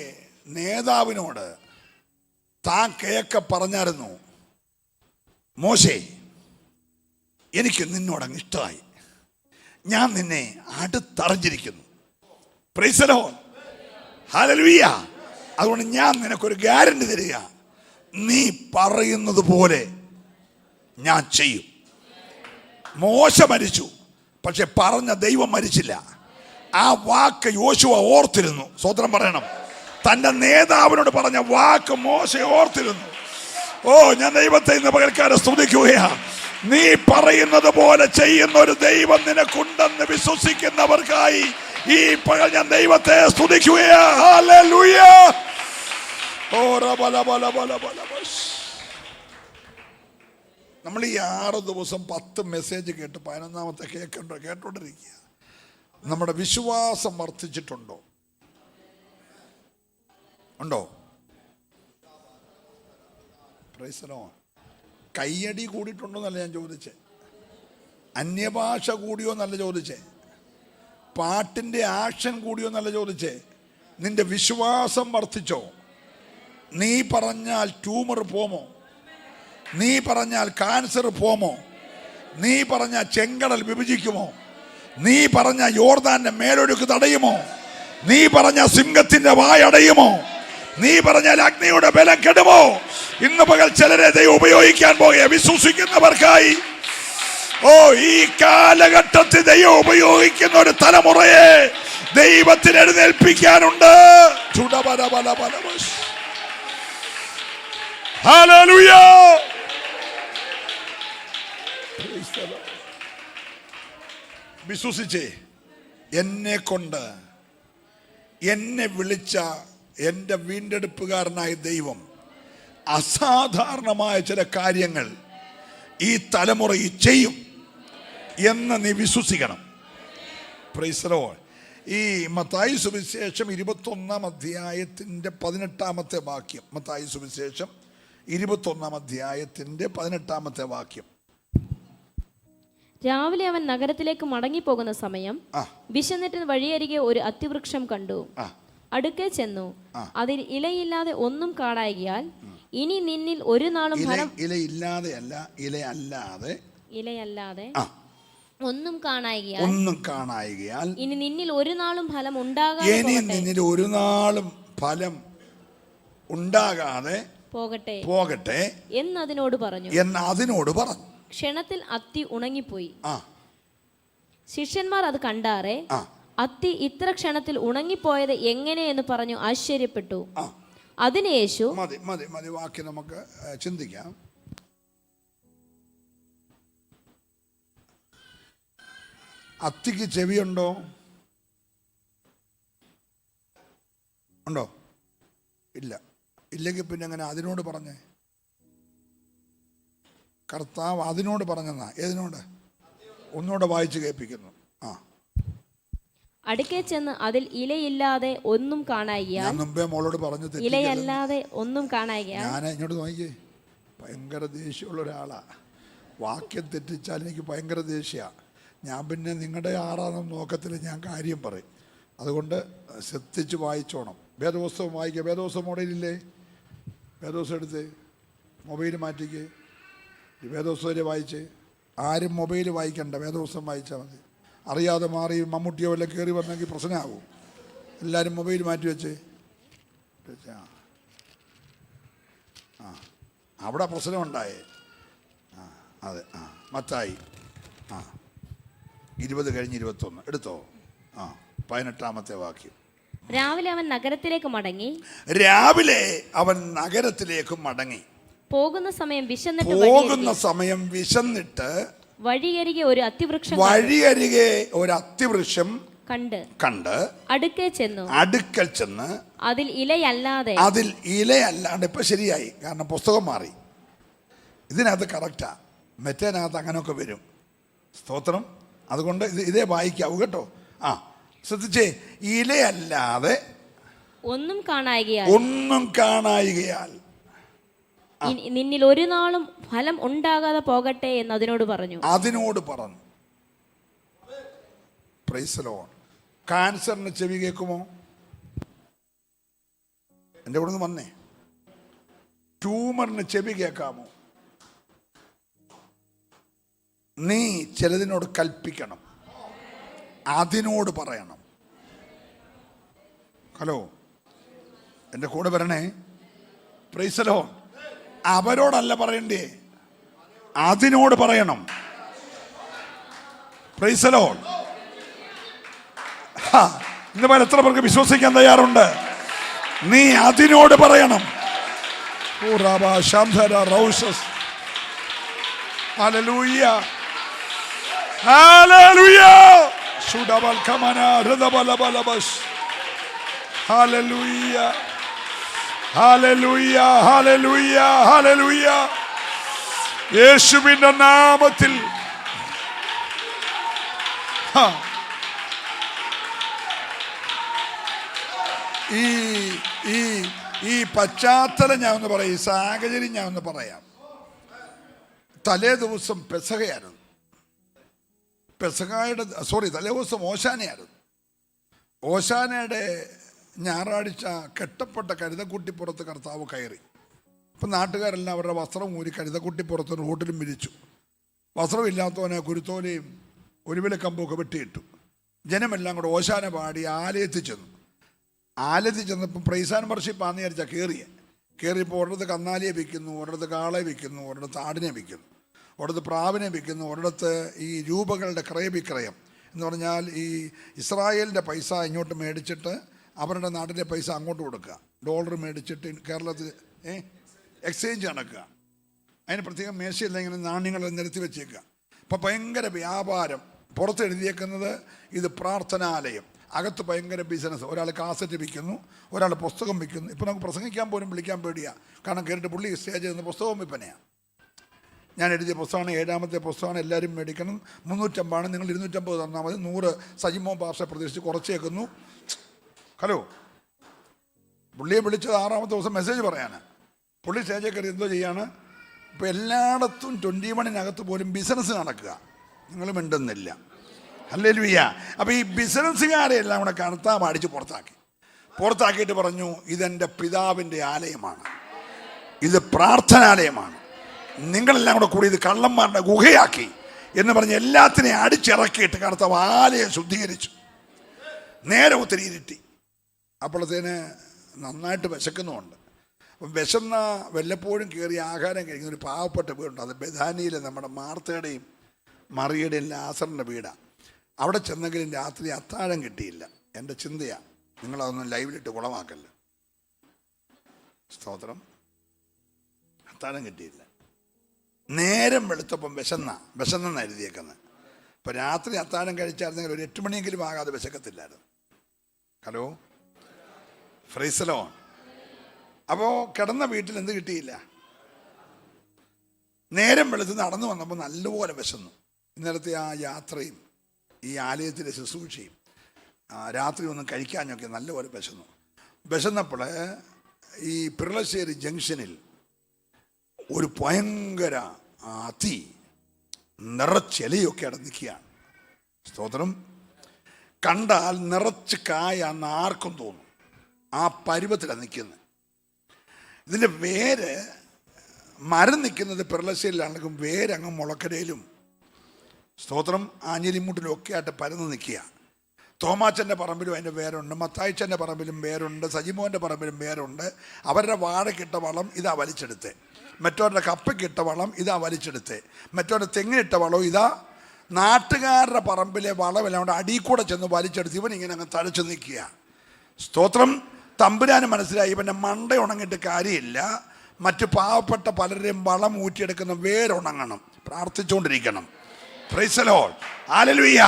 നേതാവിനോട് താൻ കേക്കെ പറഞ്ഞായിരുന്നു, മോശേ, എനിക്ക് നിന്നോടങ്ങ് ഇഷ്ടമായി, ഞാൻ നിന്നെ അടുത്തറിഞ്ഞിരിക്കുന്നു. Praise the Lord. ഹല്ലേലൂയ. അതുകൊണ്ട് ഞാൻ നിനക്കൊരു ഗ്യാരണ്ടി തരിക, നീ പറയുന്നത് പോലെ ഞാൻ ചെയ്യും. മോശ മരിച്ചു, പക്ഷെ പറഞ്ഞ ദൈവം മരിച്ചില്ല. ആ വാക്ക് യോശുവ ഓർത്തിരുന്നു. സ്വതന്ത്രം പറയണം. തൻ്റെ നേതാവിനോട് പറഞ്ഞ വാക്ക് മോശ ഓർത്തിരുന്നു. ഓ, ഞാൻ ദൈവത്തെ ഇന്ന് പകൽക്കാലം സ്തുതിക്കുകയാണ്. നീ പറയുന്നത് പോലെ ചെയ്യുന്ന ഒരു ദൈവം നിനക്കുണ്ടെന്ന് വിശ്വസിക്കുന്നവർക്കായി ഈ പകൽ ഞാൻ ദൈവത്തെ സ്തുതിക്കുകയാണ്. ഹല്ലേലൂയ. ഓ റബല ബല ബല ബല. നമ്മൾ ഈ 6 ദിവസം 10 മെസ്സേജ് കേട്ട് 11ാമത്തെ കേട്ടോണ്ടിരിക്കുക. നമ്മുടെ വിശ്വാസം വർദ്ധിച്ചിട്ടുണ്ടോ? ഉണ്ടോ? Price the Lord. കയ്യടി കൂടിയിട്ടുണ്ടോ എന്നല്ല ഞാൻ ചോദിച്ചേ. അന്യഭാഷ കൂടിയോ എന്നല്ല ചോദിച്ചേ. പാട്ടിൻ്റെ ആക്ഷൻ കൂടിയോ എന്നല്ല ചോദിച്ചേ. നിന്റെ വിശ്വാസം വർദ്ധിച്ചോ? നീ പറഞ്ഞാൽ ട്യൂമർ പോമോ? നീ പറഞ്ഞാൽ ക്യാൻസർ പോമോ? നീ പറഞ്ഞാൽ ചെങ്കടൽ വിഭജിക്കുമോ? നീ പറഞ്ഞ യോർദാന്റെ മേലൊഴുക്ക് തടയുമോ? നീ പറഞ്ഞ സിംഹത്തിന്റെ വായടയുമോ? നീ പറഞ്ഞാൽ അഗ്നിയുടെ ബലം കെടുമോ? ഇന്ന് പകൽ ചിലരെ ദൈവം ഉപയോഗിക്കാൻ പോകുക വിശ്വസിക്കുന്നവർക്കായി. ഓ, ഈ കാലഘട്ടത്തിൽ ദൈവം ഉപയോഗിക്കുന്ന ഒരു തലമുറയെ ദൈവത്തിന് എഴുന്നേൽപ്പിക്കാനുണ്ട്. ഹല്ലേലൂയ. വിശ്വസിച്ചേ, എന്നെ കൊണ്ട് എന്നെ വിളിച്ച എൻ്റെ വീണ്ടെടുപ്പുകാരനായ ദൈവം അസാധാരണമായ ചില കാര്യങ്ങൾ ഈ തലമുറയിൽ ചെയ്യും എന്ന് നീ വിശ്വസിക്കണം. Price the Lord. ഈ മത്തായി സുവിശേഷം 21-ാം അധ്യായത്തിൻ്റെ 18-ാമത്തെ വാക്യം. മത്തായി സുവിശേഷം 21-ാം അധ്യായത്തിൻ്റെ 18-ാമത്തെ വാക്യം. രാവിലെ അവൻ നഗരത്തിലേക്ക് മടങ്ങിപ്പോകുന്ന സമയം വിശന്നിട്ട് വഴിയരികെ ഒരു അത്തിവൃക്ഷം കണ്ടു. അടുക്കെ ചെന്നു, അതിൽ ഇലയില്ലാതെ ഒന്നും കാണായികയാൽ ഇനി നിന്നിൽ ഒരു നാളും ഫലം ഇലയല്ലാതെ ഒന്നും കാണായികയാൽ ഇനി നിന്നിൽ ഒരു നാളും ഫലം ഉണ്ടാകാതെ പോകട്ടെ എന്നതിനോട് പറഞ്ഞു. ക്ഷണത്തിൽ അത്തി ഉണങ്ങിപ്പോയി. ശിഷ്യന്മാർ അത് കണ്ടാറെ അത്തി ഇത്ര ക്ഷണത്തിൽ ഉണങ്ങിപ്പോയത് എങ്ങനെയെന്ന് പറഞ്ഞു ആശ്ചര്യപ്പെട്ടു. അതിന് യേശു, മതി വാക്യം നമുക്ക് ചിന്തിക്കാം. അത്തിക്ക് ചെവിയുണ്ടോ? ഉണ്ടോ? ഇല്ല. ഇല്ലെങ്കിൽ പിന്നെ അങ്ങനെ അതിനോട് പറഞ്ഞേ? കർത്താവ് അതിനോട് പറഞ്ഞെന്നാ. ഏതിനോട്? ഒന്നുകൂടെ വായിച്ചു കേൾപ്പിക്കുന്നു. അടുക്കെ ചെന്ന് അതിൽ ഇലയില്ലാതെ ഒന്നും കാണായികയാൽ. ഞാൻ മുമ്പേ മോളോട് പറഞ്ഞു, ഇലയല്ലാതെ ഒന്നും കാണായികയാൽ. ഞാൻ ഇങ്ങോട്ട് നോക്കിയേ, ഭയങ്കര ദേഷ്യമുള്ള ഒരാളാ. വാക്യം തെറ്റിച്ചാൽ എനിക്ക് ഭയങ്കര ദേഷ്യമാണ്. ഞാൻ പിന്നെ നിങ്ങളുടെ ആറാണെന്ന് നോക്കത്തില്ല, ഞാൻ കാര്യം പറയും. അതുകൊണ്ട് ശ്രദ്ധിച്ച് വായിച്ചോണം. വേദപുസ്തകം വായിക്കുക. വേദപുസ്തകം മൊബൈലില്ലേ? വേദപുസ്തകം എടുത്ത് മൊബൈൽ മാറ്റിക്ക്. വേദപുസ്തകം വായിച്ച്. ആരും മൊബൈൽ വായിക്കണ്ട, വേദപുസ്തകം വായിച്ചാൽ മതി. അറിയാതെ മാറി മമ്മൂട്ടിയോ വല്ല കയറി വന്നെങ്കിൽ പ്രശ്നമാകും. എല്ലാവരും മൊബൈൽ മാറ്റി വെച്ച് അവിടെ പ്രശ്നമുണ്ടായേ. അതെ. മത്തായി 20:21 എടുത്തോ. 18-ാമത്തെ വാക്യം. രാവിലെ അവൻ നഗരത്തിലേക്ക് മടങ്ങി പോകുന്ന സമയം വിശന്നിട്ട് വഴിയരികെ ഒരു അത്തിവൃക്ഷം കണ്ട് അടുക്കൽ ചെന്ന് അതിൽ ഇലയല്ലാതെ ഇപ്പൊ ശരിയായി, കാരണം പുസ്തകം മാറി. ഇതിനകത്ത് കറക്റ്റാ, മറ്റേനകത്ത് അങ്ങനെയൊക്കെ വരും. സ്തോത്രം. അതുകൊണ്ട് ഇതേ വായിക്കാവൂ കേട്ടോ. ശ്രദ്ധിച്ചേ, ഇലയല്ലാതെ ഒന്നും കാണായികയാൽ നിന്നിൽ ഒരു നാളും ഫലം ഉണ്ടാകാതെ പോകട്ടെ എന്ന് അതിനോട് പറഞ്ഞു. Price the Lord. ക്യാൻസറിന് ചെവി കേൾക്കുമോ? എൻ്റെ കൂടെ നിന്ന് വന്നേ. ട്യൂമറിന് ചെവി കേൾക്കാമോ? നീ ചിലതിനോട് കൽപ്പിക്കണം, അതിനോട് പറയണം. ഹലോ, എൻ്റെ കൂടെ വരണേ. Price the Lord. അവരോടല്ല പറയണ്ടേ, അതിനോട് പറയണം. Praise the Lord. ഇന്ന് പോലെ എത്ര പേർക്ക് വിശ്വസിക്കാൻ തയ്യാറുണ്ട്? നീ അതിനോട് പറയണം. Hallelujah, hallelujah. ശുഡബൽ കമന രദബലബലബസ്. Hallelujah, hallelujah, hallelujah, hallelujah. യേശുവിന്റെ നാമത്തിൽ ഈ പശ്ചാത്തലം ഞാൻ ഒന്ന് പറയാം, ഈ സാഹചര്യം ഞാൻ ഒന്ന് പറയാം. തലേ ദിവസം പെസഹയായിരുന്നു. തലേ ദിവസം ഓശാനയായിരുന്നു. ഓശാനയുടെ ഞായറാഴ്ച കെട്ടപ്പെട്ട കരുതക്കുട്ടിപ്പുറത്ത് കർത്താവ് കയറി. അപ്പം നാട്ടുകാരെല്ലാം അവരുടെ വസ്ത്രം ഊരി കരുതക്കുട്ടിപ്പുറത്ത് റോട്ടിലും വിരിച്ചു. വസ്ത്രമില്ലാത്തവനെ കുരുത്തോലയും ഒരുവില കമ്പൊക്കെ വെട്ടിയിട്ടു. ജനമെല്ലാം കൂടെ ഓശാന പാടി ആലയത്തിൽ ചെന്നപ്പോൾ പ്രൈസ് ആൻഡ് വർഷിപ്പ് ആണെന്ന് വിചാരിച്ചാൽ കയറിയപ്പോൾ ഒരിടത്ത് കന്നാലിയെ വിൽക്കുന്നു, ഒരിടത്ത് കാളയെ വിൽക്കുന്നു, ഒരിടത്ത് ആടിനെ വിൽക്കുന്നു, ഒരിടത്ത് പ്രാവിനെ വിൽക്കുന്നു, ഒരിടത്ത് ഈ രൂപകളുടെ ക്രയവിക്രയം എന്ന് പറഞ്ഞാൽ ഈ ഇസ്രായേലിൻ്റെ പൈസ ഇങ്ങോട്ട് മേടിച്ചിട്ട് അവരുടെ നാട്ടിലെ പൈസ അങ്ങോട്ട് കൊടുക്കുക. ഡോളർ മേടിച്ചിട്ട് കേരളത്തിൽ എക്സ്ചേഞ്ച് നടക്കുക. അതിന് പ്രത്യേകം മേശയില്ല, ഇങ്ങനെ നാണ്യങ്ങൾ നിരത്തി വെച്ചേക്കുക. അപ്പം ഭയങ്കര വ്യാപാരം. പുറത്ത് എഴുതിയേക്കുന്നത് ഇത് പ്രാർത്ഥനാലയം, അകത്ത് ഭയങ്കര ബിസിനസ്. ഒരാൾ കാസറ്റ് വിൽക്കുന്നു, ഒരാൾ പുസ്തകം വിൽക്കുന്നു. ഇപ്പം നമുക്ക് പ്രസംഗിക്കാൻ പോലും വിളിക്കാൻ പേടിയാണ്, കാരണം കേട്ടിട്ട് പുള്ളി സ്റ്റേജിൽ നിന്ന് പുസ്തകം വിൽപ്പനയാണ്. ഞാൻ എഴുതിയ പുസ്തകമാണ്, 7ാമത്തെ പുസ്തകമാണ്. എല്ലാവരും മേടിക്കണം. 350 നിങ്ങൾ 250 തന്നാൽ മതി. 100 സജിമോ ഭാഷ പ്രതീക്ഷിച്ച് കുറച്ചേക്കുന്നു. ഹലോ, പുള്ളിയെ വിളിച്ചത് 6ാമത്തെ ദിവസം മെസ്സേജ് പറയാനാണ്. പുള്ളി സ്റ്റേജിൽ കയറി എന്തോ ചെയ്യാണ്. ഇപ്പോൾ എല്ലായിടത്തും 21-നകത്ത് പോലും ബിസിനസ് നടക്കുക. നിങ്ങൾ മിണ്ടുന്നില്ല. ഹല്ലേലൂയ. അപ്പോൾ ഈ ബിസിനസ്സുകാരെ എല്ലാം കൂടെ കർത്താവ് അടിച്ച് പുറത്താക്കിയിട്ട് പറഞ്ഞു, ഇതെൻ്റെ പിതാവിൻ്റെ ആലയമാണ്, ഇത് പ്രാർത്ഥനാലയമാണ്. നിങ്ങളെല്ലാം കൂടെ ഇത് കള്ളന്മാരുടെ ഗുഹയാക്കി എന്ന് പറഞ്ഞ് എല്ലാത്തിനെയും അടിച്ചിറക്കിയിട്ട് കർത്താവ് ആലയം ശുദ്ധീകരിച്ചു. നേരെ ഒത്തിരി ഇരുട്ടി. അപ്പോഴത്തേന് നന്നായിട്ട് വിശക്കുന്നുമുണ്ട്. അപ്പം വിശന്ന വല്ലപ്പോഴും കയറി ആഹാരം കഴിക്കുന്ന ഒരു പാവപ്പെട്ട വീടുണ്ട്. അത് ബഥാനിയിൽ നമ്മുടെ മാർത്തയുടെയും മറിയുടെയും ലാസറിൻ്റെ വീടാണ്. അവിടെ ചെന്നെങ്കിലും രാത്രി അത്താഴം കിട്ടിയില്ല. എൻ്റെ ചിന്തയാണ്, നിങ്ങളതൊന്നും ലൈവിലിട്ട് കുളമാക്കല്ല. സ്തോത്രം. അത്താഴം കിട്ടിയില്ല. നേരം വെളുത്തപ്പം വിശന്നെന്ന് എഴുതിയേക്കുന്നത്. അപ്പോൾ രാത്രി അത്താഴം കഴിച്ചായിരുന്നെങ്കിൽ ഒരു 8 മണിയെങ്കിലും ആകാതെ വിശക്കത്തില്ലായിരുന്നു. Hello, praise the Lord. അപ്പോൾ കിടന്ന വീട്ടിൽ എന്ത് കിട്ടിയില്ല. നേരം വെളുത്ത് നടന്നു വന്നപ്പോൾ നല്ലപോലെ വിശന്നു. ഇന്നലത്തെ ആ യാത്രയും ഈ ആലയത്തിലെ ശുശ്രൂഷയും രാത്രി ഒന്നും കഴിക്കാനൊക്കെ നല്ലപോലെ വിശന്നപ്പോൾ ഈ പിള്ളശ്ശേരി ജംഗ്ഷനിൽ ഒരു ഭയങ്കര തീ നിറച്ചിലയൊക്കെ അവിടെ നിൽക്കുകയാണ്. സ്തോത്രം. കണ്ടാൽ നിറച്ച് കായാന്ന് ആർക്കും തോന്നും. ആ പരുവത്തിലാണ് നിൽക്കുന്നത്. ഇതിൻ്റെ വേര് മരം നിൽക്കുന്നത് പിള്ളശ്ശേരിയിലാണെങ്കിലും വേരങ്ങ് മുളക്കരയിലും സ്തോത്രം. ആഞ്ഞിലിമുട്ടിലും ഒക്കെ ആയിട്ട് പരന്ന് നിൽക്കുക. തോമാച്ചൻ്റെ പറമ്പിലും അതിൻ്റെ വേരുണ്ട്, മത്തായിച്ചൻ്റെ പറമ്പിലും വേരുണ്ട്, സജിമോൻ്റെ പറമ്പിലും വേരുണ്ട്. അവരുടെ വാഴക്കിട്ട വളം ഇതാ വലിച്ചെടുത്തേ, മറ്റവരുടെ കപ്പയ്ക്കിട്ട വളം ഇതാ വലിച്ചെടുത്തേ, മറ്റവരുടെ തെങ്ങിനിട്ട വളം ഇതാ. നാട്ടുകാരുടെ പറമ്പിലെ വളമെല്ലാം കൊണ്ട് അടിയിൽ കൂടെ ചെന്ന് വലിച്ചെടുത്ത് ഇവനിങ്ങനെ അങ്ങ് തഴച്ചു നിൽക്കുക. സ്തോത്രം. തമ്പുരാന് മനസ്സിലായി ഇവൻ്റെ മണ്ട ഉണങ്ങിയിട്ട് കാര്യമില്ല, മറ്റു പാവപ്പെട്ട പലരെയും വളം ഊറ്റിയെടുക്കുന്ന വേരുണങ്ങണം. പ്രാർത്ഥിച്ചുകൊണ്ടിരിക്കണം. Praise the Lord. ഹല്ലേലൂയ.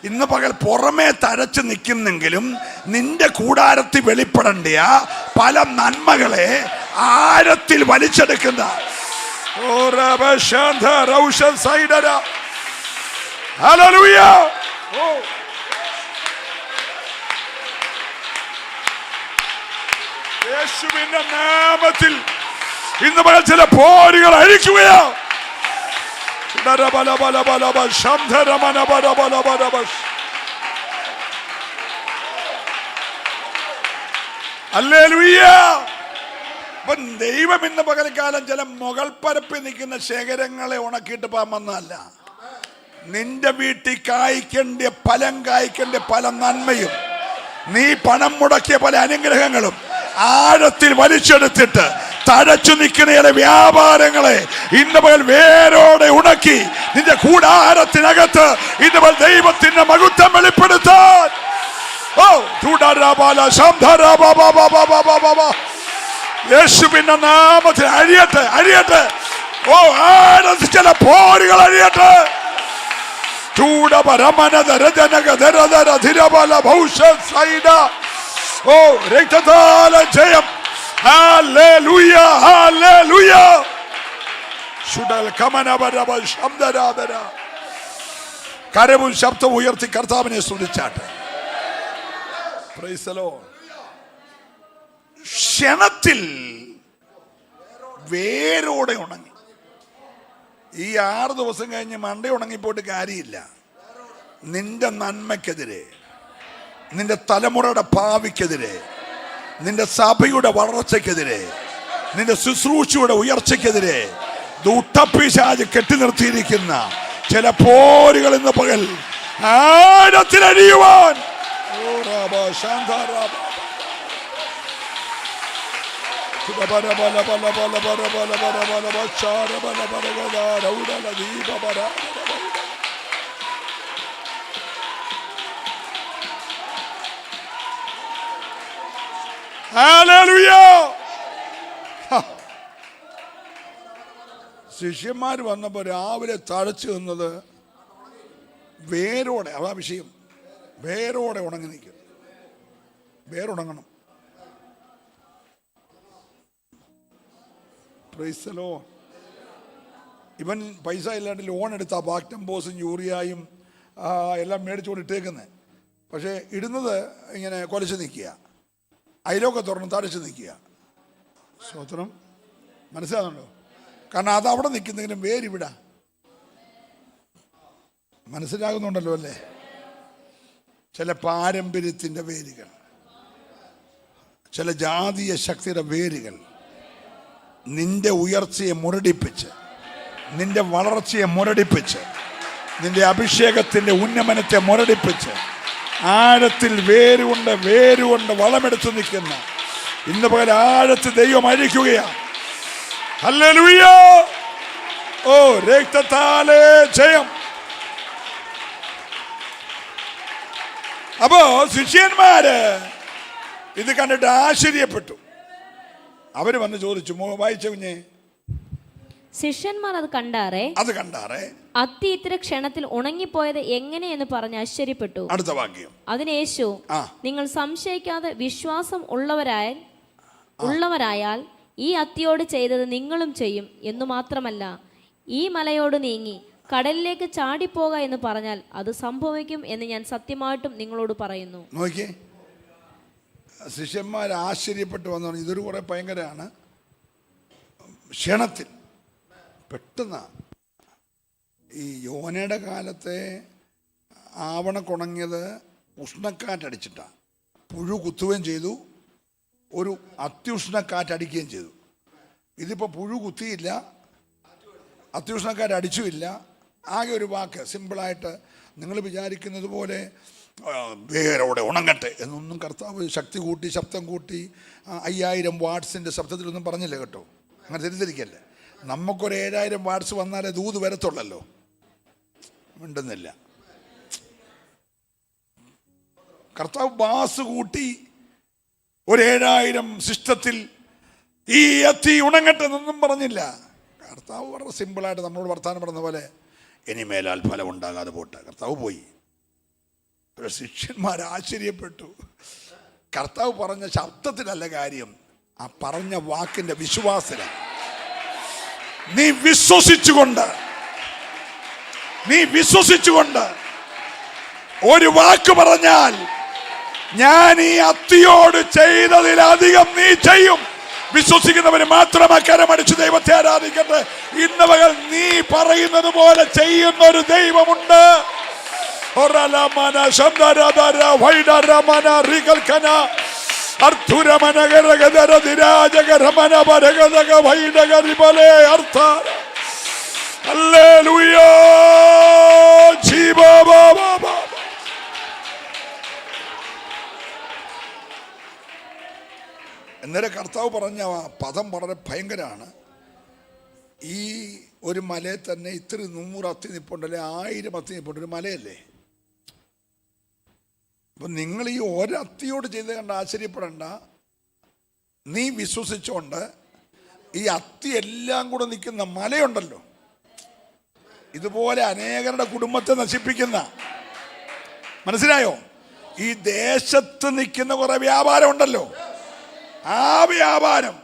ഇന്ന് പകൽ പുറമേ തഴച്ചു നിൽക്കുന്നെങ്കിലും നിന്റെ കൂടാരത്തിൽ വെളിപ്പെടേണ്ട പല നന്മകളെ ആഴത്തിൽ വലിച്ചെടുക്കുന്ന ഹല്ലേലൂയ. യേശുവിന്റെ നാമത്തിൽ ഇന്ന് പകൽ ചില പോരുകൾ അഴിക്കുകയാ. ദൈവം ഇന്ന് പകൽക്കാലം ചില മുകൾ പരപ്പിൽ നിൽക്കുന്ന ശേഖരങ്ങളെ ഉണക്കിയിട്ട് പാമെന്നല്ല, നിന്റെ വീട്ടിൽ കായ്ക്കേണ്ട ഫലം കായ്ക്കേണ്ട പല നന്മയും നീ പണം മുടക്കിയ പല അനുഗ്രഹങ്ങളും ആഴത്തിൽ വലിച്ചെടുത്തിട്ട് തഴച്ചു നിൽക്കുന്ന ചില വ്യാപാരങ്ങളെ ഇന്ന് പകൽ വേരോടെ ഉണക്കി നിന്റെ കൂടാരത്തിനകത്ത് ഇന്ന് പകൽ ദൈവത്തിന്റെ മഹത്വം വെളിപ്പെടുത്താൻ യേശുവിന്റെ നാമത്തിൽ അഴിയട്ടെ, അഴിയട്ടെ. ആഴത്തിൽ ചില പോരുകൾ അഴിയട്ടെ. ജയം. Hallelujah, hallelujah. കരവും ശബ്ദം ഉയർത്തി കർത്താവിനെ സ്തുതിച്ചാട്ടെ. Price the Lord. ക്ഷണത്തിൽ വേരോടെ ഉണങ്ങി. ഈ 6 ദിവസം കഴിഞ്ഞ് മണ്ട ഉണങ്ങിപ്പോയിട്ട് കാര്യമില്ല. നിന്റെ നന്മയ്ക്കെതിരെ, നിന്റെ തലമുറയുടെ ഭാവിക്കെതിരെ, നിന്റെ സഭയുടെ വളർച്ചയ്ക്കെതിരെ, നിന്റെ ശുശ്രൂഷയുടെ ഉയർച്ചയ്ക്കെതിരെ ദുഷ്ടപിശാച് കെട്ടി നിർത്തിയിരിക്കുന്ന ചില പോരുകൾ ഇന്ന് പകൽ ആഴത്തിലഴിയുവാൻ ശിഷ്യന്മാർ വന്നപ്പോൾ രാവിലെ തഴച്ചു നിന്നത് വേരോടെ. അതാ വിഷയം. വേരോടെ ഉണങ്ങി നിൽക്കും. വേരുണങ്ങണം. Praise the Lord. ഇവൻ പൈസ ഇല്ലാണ്ട് ലോൺ എടുത്താ ബാക്ടം ബോസും യൂറിയായും എല്ലാം മേടിച്ചുകൊണ്ട് ഇട്ടേക്കുന്നത്. പക്ഷേ ഇടുന്നത് ഇങ്ങനെ കൊലച്ച് നിൽക്കുക, അയലൊക്കെ തുറന്ന് തടച്ച് നിൽക്കുക. സ്തോത്രം. മനസ്സിലാകുന്നുണ്ടോ? കാരണം അത് അവിടെ നിൽക്കുന്നെങ്കിലും വേരിവിടാ. മനസ്സിലാകുന്നുണ്ടല്ലോ അല്ലേ? ചില പാരമ്പര്യത്തിൻ്റെ വേരുകൾ, ചില ജാതീയ ശക്തിയുടെ വേരുകൾ നിന്റെ ഉയർച്ചയെ മുരടിപ്പിച്ച്, നിന്റെ വളർച്ചയെ മുരടിപ്പിച്ച്, നിന്റെ അഭിഷേകത്തിൻ്റെ ഉന്നമനത്തെ മുരടിപ്പിച്ച് ആഴത്തിൽ വേരുകൊണ്ട് വളമെടുത്ത് നിൽക്കുന്ന ഇന്ന് പകൽ ആഴത്തിൽ ദൈവം അഴിക്കുകയാണ്. ഹല്ലേലൂയ. ഓ രക്തത്താലേ ജയം. അപ്പോ ശിഷ്യന്മാര് ഇത് കണ്ടിട്ട് ആശ്ചര്യപ്പെട്ടു. അവര് വന്ന് ചോദിച്ചു, വായിച്ച കുഞ്ഞെ. ശിഷ്യന്മാർ അത് കണ്ടാറേ അത്തി ഇത്ര ക്ഷണത്തിൽ ഉണങ്ങിപ്പോയത് എങ്ങനെയെന്ന് പറഞ്ഞ് ആശ്ചര്യപ്പെട്ടു. അടുത്ത വാക്യം. അതിന് യേശു, നിങ്ങൾ സംശയിക്കാതെ വിശ്വാസം ഉള്ളവരായാൽ ഈ അത്തിയോട് ചെയ്തത് നിങ്ങളും ചെയ്യും എന്നു മാത്രമല്ല, ഈ മലയോട് നീങ്ങി കടലിലേക്ക് ചാടിപ്പോക എന്ന് പറഞ്ഞാൽ അത് സംഭവിക്കും എന്ന് ഞാൻ സത്യമായിട്ടും നിങ്ങളോട് പറയുന്നു. നോക്കിയേ, ശിഷ്യന്മാർ ആശ്ചര്യപ്പെട്ടു വന്നു. ഇതൊരു കുറെ ഭയങ്കരമാണ്. ക്ഷണത്തിൽ പെട്ടെന്ന് ഈ യോനയുടെ കാലത്തെ ആവണക്കുണങ്ങിയത് ഉഷ്ണക്കാറ്റടിച്ചിട്ടാണ്. പുഴു കുത്തുകയും ചെയ്തു, ഒരു അത്യുഷ്ണക്കാറ്റടിക്കുകയും ചെയ്തു. ഇതിപ്പോൾ പുഴു കുത്തിയില്ല, അത്യുഷ്ണക്കാറ്റടിച്ചുമില്ല, ആകെ ഒരു വാക്ക് സിമ്പിളായിട്ട് നിങ്ങൾ വിചാരിക്കുന്നത് പോലെ വേരോടെ ഉണങ്ങട്ടെ എന്നൊന്നും കർത്താവ് ശക്തി കൂട്ടി ശബ്ദം കൂട്ടി 5000 വാട്ട്സിൻ്റെ ശബ്ദത്തിലൊന്നും പറഞ്ഞില്ല കേട്ടോ. അങ്ങനെ തെറ്റിദ്ധരിക്കല്ലേ. നമുക്കൊരു 7000 വാട്ട്സ് വന്നാലേ ദൂത് വരത്തുള്ളല്ലോ. മിണ്ടുന്നില്ല. കർത്താവ് ബാസ് കൂട്ടി ഒരു 7000 സിസ്റ്റത്തിൽ ഈ അത്തി ഉണങ്ങട്ടെ എന്നൊന്നും പറഞ്ഞില്ല. കർത്താവ് വളരെ സിമ്പിളായിട്ട് നമ്മളോട് വർത്താനം പറഞ്ഞ പോലെ ഇനിമേലാൽ ഫലം ഉണ്ടാകാതെ പോട്ടെ. കർത്താവ് പോയി. ശിഷ്യന്മാർ ആശ്ചര്യപ്പെട്ടു. കർത്താവ് പറഞ്ഞ ശബ്ദത്തിലല്ല കാര്യം, ആ പറഞ്ഞ വാക്കിന്റെ വിശ്വാസത്തിലാണ്. നീ വിശ്വസിച്ചുകൊണ്ട് ഒരു വാക്ക് പറഞ്ഞാൽ ഞാൻ ഈ അത്തിയോട് ചെയ്തതിലധികം നീ ചെയ്യും. വിശ്വസിക്കുന്നവര് മാത്രം കരമടിച്ച് ദൈവത്തെ ആരാധിക്കട്ടെ. ഇന്ന് പകൽ നീ പറയുന്നത് പോലെ ചെയ്യുന്ന ഒരു ദൈവമുണ്ട്. അന്നേരം കർത്താവ് പറഞ്ഞ പദം വളരെ ഭയങ്കരമാണ്. ഈ ഒരു മലയിൽ തന്നെ ഇത്ര 100 അത്തി നിപ്പുണ്ടല്ലേ, 1000 അത്തി നിപ്പുണ്ട്. ഒരു മലയല്ലേ. അപ്പം നിങ്ങൾ ഈ ഒരത്തിയോട് ചെയ്ത് കണ്ട് ആശ്ചര്യപ്പെടണ്ട. നീ വിശ്വസിച്ചോണ്ട് ഈ അത്തി എല്ലാം കൂടെ നിൽക്കുന്ന മലയുണ്ടല്ലോ, ഇതുപോലെ അനേകരുടെ കുടുംബത്തെ നശിപ്പിക്കുന്ന, മനസ്സിലായോ? ഈ ദേശത്ത് നിൽക്കുന്ന കുറെ വ്യാപാരം ഉണ്ടല്ലോ, ആ വ്യാപാരം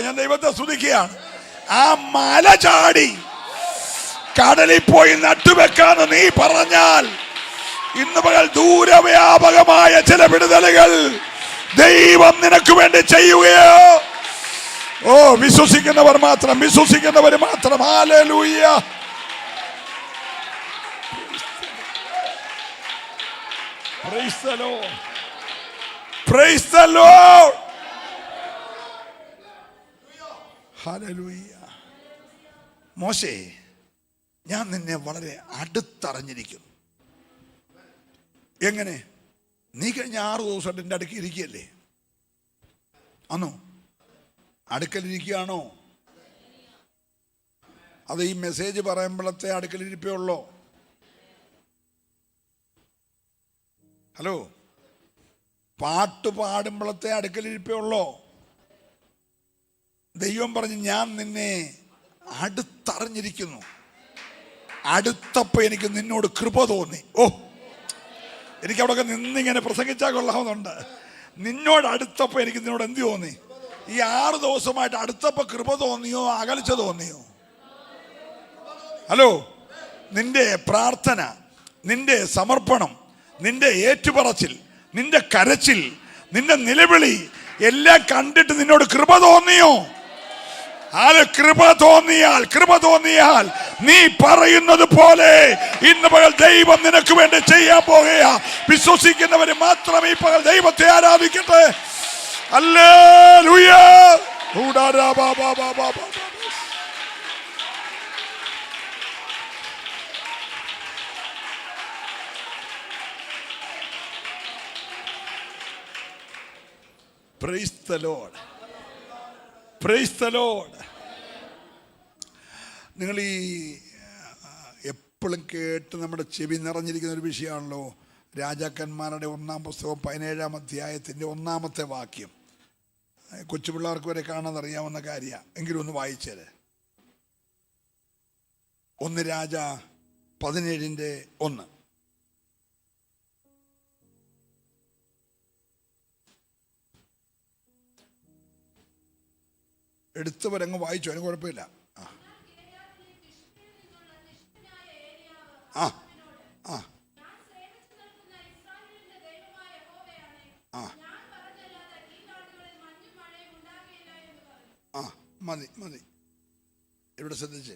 ഞാൻ ദൈവത്തെ സ്തുതിക്കുകയാണ്. ആ മല ചാടി കടലിൽ പോയി നട്ടുവെക്കാന്ന് നീ പറഞ്ഞാൽ ഇന്ന് പകൽ ദൂരവ്യാപകമായ ചില വിടുതലുകൾ ദൈവം നിനക്ക് വേണ്ടി ചെയ്യുകയോ. വിശ്വസിക്കുന്നവർ മാത്രം. Hallelujah. Praise the Lord. Praise the Lord. Hallelujah. മോശേ, ഞാൻ നിന്നെ വളരെ അടുത്തറിഞ്ഞിരിക്കുന്നു. എങ്ങനെ? നീ കഴിഞ്ഞ 6 ദിവസമായിട്ട് എൻ്റെ അടുക്കൽ ഇരിക്കുകയല്ലേ? ആണോ? അടുക്കലിരിക്കുകയാണോ? അത് ഈ മെസ്സേജ് പറയുമ്പോഴത്തെ അടുക്കലിരിപ്പേ ഉള്ളോ? ഹലോ, പാട്ട് പാടുമ്പോഴത്തെ അടുക്കലിരിപ്പേ ഉള്ളോ? ദൈവം പറഞ്ഞു ഞാൻ നിന്നെ അടുത്തറിഞ്ഞിരിക്കുന്നു. അടുത്തപ്പോൾ എനിക്ക് നിന്നോട് കൃപ തോന്നി. എനിക്ക് അവിടെയൊക്കെ നിന്നിങ്ങനെ പ്രസംഗിച്ചാൽ കൊള്ളാവുന്നുണ്ട്. നിന്നോട് അടുത്തപ്പോൾ എനിക്ക് നിന്നോട് എന്ത് തോന്നി? ഈ 6 ദിവസമായിട്ട് അടുത്തപ്പോൾ കൃപ തോന്നിയോ അകൽച്ച തോന്നിയോ? ഹലോ, നിന്റെ പ്രാർത്ഥന, നിന്റെ സമർപ്പണം, നിന്റെ ഏറ്റുപറച്ചിൽ, നിന്റെ കരച്ചിൽ, നിന്റെ നിലവിളി എല്ലാം കണ്ടിട്ട് നിന്നോട് കൃപ തോന്നിയോ? കൃപ തോന്നിയാൽ നീ പറയുന്നത് പോലെ ഇന്ന് പകൽ ദൈവം നിനക്ക് വേണ്ടി ചെയ്യാൻ പോകുകയാ. വിശ്വസിക്കുന്നവര് മാത്രം ഈ പകൽ ദൈവത്തെ ആരാധിക്കട്ടെ. Hallelujah. Praise the Lord. Praise the Lord. നിങ്ങൾ ഈ എപ്പോഴും കേട്ട് നമ്മുടെ ചെവി നിറഞ്ഞിരിക്കുന്ന ഒരു വിഷയമാണല്ലോ രാജാക്കന്മാരുടെ 1-ാം പുസ്തകം 17-ാം അധ്യായത്തിൻ്റെ 1-ാമത്തെ വാക്യം. കൊച്ചു പിള്ളേർക്ക് വരെ കാണാതറിയാവുന്ന കാര്യമാണ്, എങ്കിലും ഒന്ന് വായിച്ചേരെ. 1 രാജ 17:1. എടുത്തവരങ്ങ് വായിച്ചു, അതിന് കുഴപ്പമില്ല. മതി. ഇവിടെ ശ്രദ്ധിച്ച്,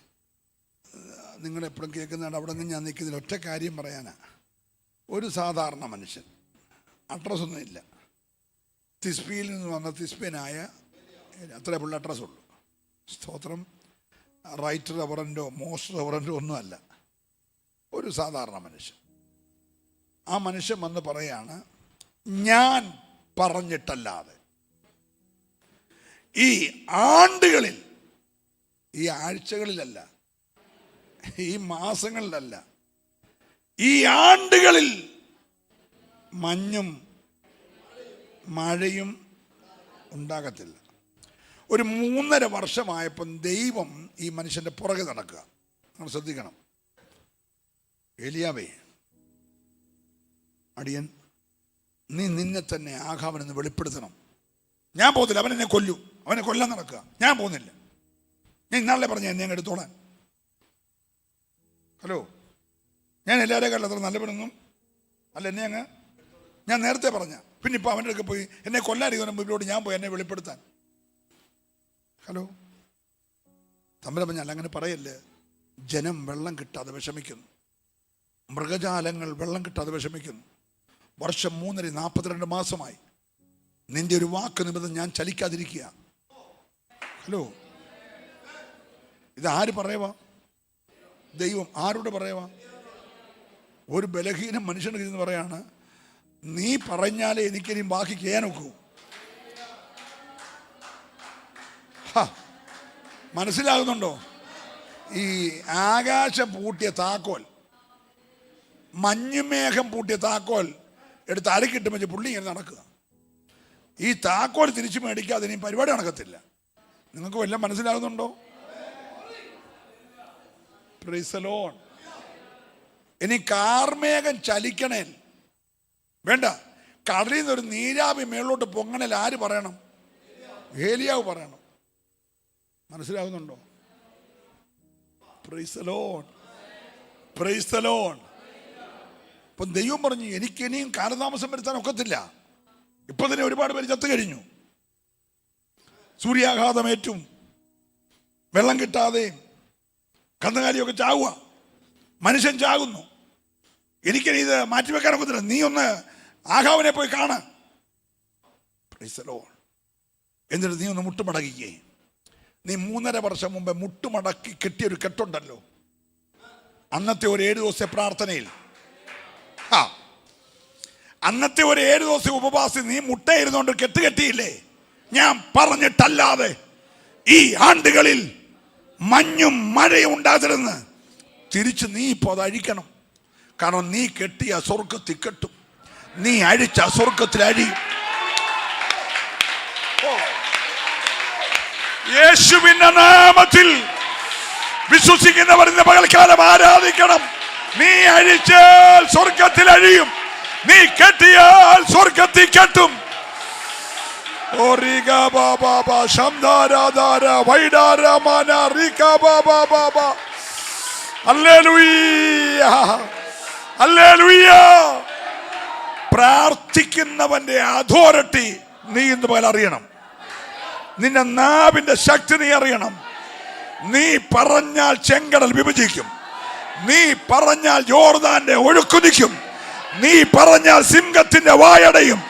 നിങ്ങളെപ്പോഴും കേൾക്കുന്നതാണ്. അവിടെ നിന്ന് ഞാൻ നിൽക്കുന്നതിൽ ഒറ്റ കാര്യം പറയാനാ. ഒരു സാധാരണ മനുഷ്യൻ, അഡ്രസ്സൊന്നും ഇല്ല, തിസ്ബിയിൽ നിന്ന് വന്ന തിസ്ബിനായ അത്രേ പുള്ള അഡ്രസ്സുള്ളൂ. സ്തോത്രം. റൈറ്റ് റവറൻറ്റോ മോസ്റ്റ് റവറൻറ്റോ ഒന്നുമല്ല. ഒരു സാധാരണ മനുഷ്യൻ. ആ മനുഷ്യൻ വന്ന് പറയാണ്, ഞാൻ പറഞ്ഞിട്ടല്ലാതെ ഈ ആണ്ടുകളിൽ, ഈ ആഴ്ചകളിലല്ല, ഈ മാസങ്ങളിലല്ല, ഈ ആണ്ടുകളിൽ മഞ്ഞും മഴയും ഉണ്ടാകത്തില്ല. ഒരു 3.5 വർഷമായപ്പം ദൈവം ഈ മനുഷ്യൻ്റെ പുറകെ നടക്കുക. നിങ്ങൾ ശ്രദ്ധിക്കണം. ഏലിയാവേ, അടിയൻ, നീ നിന്നെ തന്നെ ആഹാബിനെന്ന് വെളിപ്പെടുത്തണം. ഞാൻ പോകുന്നില്ല, അവൻ എന്നെ കൊല്ലും, അവനെ കൊല്ലാൻ നടക്കുക, ഞാൻ പോകുന്നില്ല. ഞാൻ ഇന്നാളെ പറഞ്ഞ എന്നെ അങ്ങ് എടുത്തോളാൻ. ഹലോ, ഞാൻ എല്ലാവരെയും കണ്ട അത്ര നല്ലവനൊന്നും അല്ല, എന്നെ അങ്ങ് ഞാൻ നേരത്തെ പറഞ്ഞ. പിന്നെ ഇപ്പോൾ അവൻ്റെ അടുക്കെ പോയി എന്നെ കൊല്ലാതിരിക്കുന്ന മുമ്പിലോട്ട് ഞാൻ പോയി എന്നെ വെളിപ്പെടുത്താൻ. ഹലോ, തമ്മിൽ പറഞ്ഞാൽ അങ്ങനെ പറയല്ലേ. ജനം വെള്ളം കിട്ടാതെ വിഷമിക്കുന്നു, മൃഗജാലങ്ങൾ വെള്ളം കിട്ടാതെ വിഷമിക്കുന്നു. വർഷം 3 42 മാസമായി നിന്റെ ഒരു വാക്ക് നിമിത്തം ഞാൻ ചലിക്കാതിരിക്കുക. ഹലോ, ഇത് ആര് പറയുവാ? ദൈവം. ആരോട് പറയുവാ? ഒരു ബലഹീന മനുഷ്യൻ്റെ ഇരുന്ന് പറയാണ്, നീ പറഞ്ഞാലേ എനിക്കിനിയും ബാക്കി ചെയ്യാൻ ഒക്കൂ. മനസ്സിലാകുന്നുണ്ടോ? ഈ ആകാശം പൂട്ടിയ താക്കോൽ, മഞ്ഞുമേഘം പൂട്ടിയ താക്കോൽ എടുത്ത് അരക്കിട്ട് വെച്ച് പുള്ളി ഇങ്ങനെ നടക്കുക. ഈ താക്കോൽ തിരിച്ചു മേടിക്കാതെ ഇനി പരിപാടി നടക്കത്തില്ല. നിങ്ങൾക്ക് വല്ലതും മനസ്സിലാകുന്നുണ്ടോ? Praise the Lord. ഇനി കാർമേഘം ചലിക്കണേ വേണ്ട, കടലിൽ നിന്നൊരു നീരാവി മേളിലോട്ട് പൊങ്ങണേൽ ആര് പറയണം? ഏലിയാവ് പറയണം. മനസ്സിലാകുന്നുണ്ടോ? Praise the Lord, praise the Lord. അപ്പം ദൈവം പറഞ്ഞു, എനിക്കിനിയും കാലതാമസം വരുത്താൻ ഒക്കത്തില്ല. ഇപ്പൊ തന്നെ ഒരുപാട് പേര് ചത്തു കഴിഞ്ഞു. സൂര്യാഘാതമേറ്റും വെള്ളം കിട്ടാതെയും കന്നുകാലിയൊക്കെ ചാവുക, മനുഷ്യൻ ചാകുന്നു. എനിക്കിനി ഇത് മാറ്റിവെക്കാൻ ഒക്കത്തില്ല. നീ ഒന്ന് ആഹാബിനെ പോയി കാണ്. Price the Lord. എന്നിട്ട് നീ ഒന്ന് മുട്ടുമടക്കിക്കേ. നീ 3.5 വർഷം മുമ്പ് മുട്ടുമടക്കി കെട്ടിയൊരു കെട്ടുണ്ടല്ലോ, അന്നത്തെ ഒരു 7 ദിവസത്തെ പ്രാർത്ഥനയിൽ, അന്നത്തെ ഒരു 7 ദിവസം ഉപവാസം നീ മുട്ടയിരുന്നോണ്ട് കെട്ട് കെട്ടിയില്ലേ? ഞാൻ പറഞ്ഞിട്ടല്ലാതെ ഈ ആണ്ടുകളിൽ മഞ്ഞും മഴയും ഉണ്ടാകരുതെന്ന് തിരിച്ച് നീ ഇപ്പോൾ അത് അഴിക്കണം. കാരണം നീ കെട്ടിയ സ്വർഗത്തിൽ കെട്ടും, നീ അഴിച്ച സ്വർഗത്തിൽ അഴിയും. യേശുവിന്റെ നാമത്തിൽ വിശ്വസിക്കുന്നവർ ഇന്ന് പകൽക്കാലം ആരാധിക്കണം. നീ അഴിച്ചാൽ സ്വർഗത്തിൽ അഴിയും, നീ കെട്ടിയാൽ സ്വർഗത്തിൽ കെട്ടും. പ്രാർത്ഥിക്കുന്നവന്റെ അതോറിറ്റി നീ ഇന്ന് പകൽ അറിയണം. നിന്റെ നാവിന്റെ ശക്തി നീ അറിയണം. നീ പറഞ്ഞാൽ ചെങ്കടൽ വിഭജിക്കും, നീ പറഞ്ഞാൽ യോർദാന്റെ ഒഴുക്കുതിക്കും, നീ പറഞ്ഞാൽ സിംഹത്തിന്റെ വായടയും,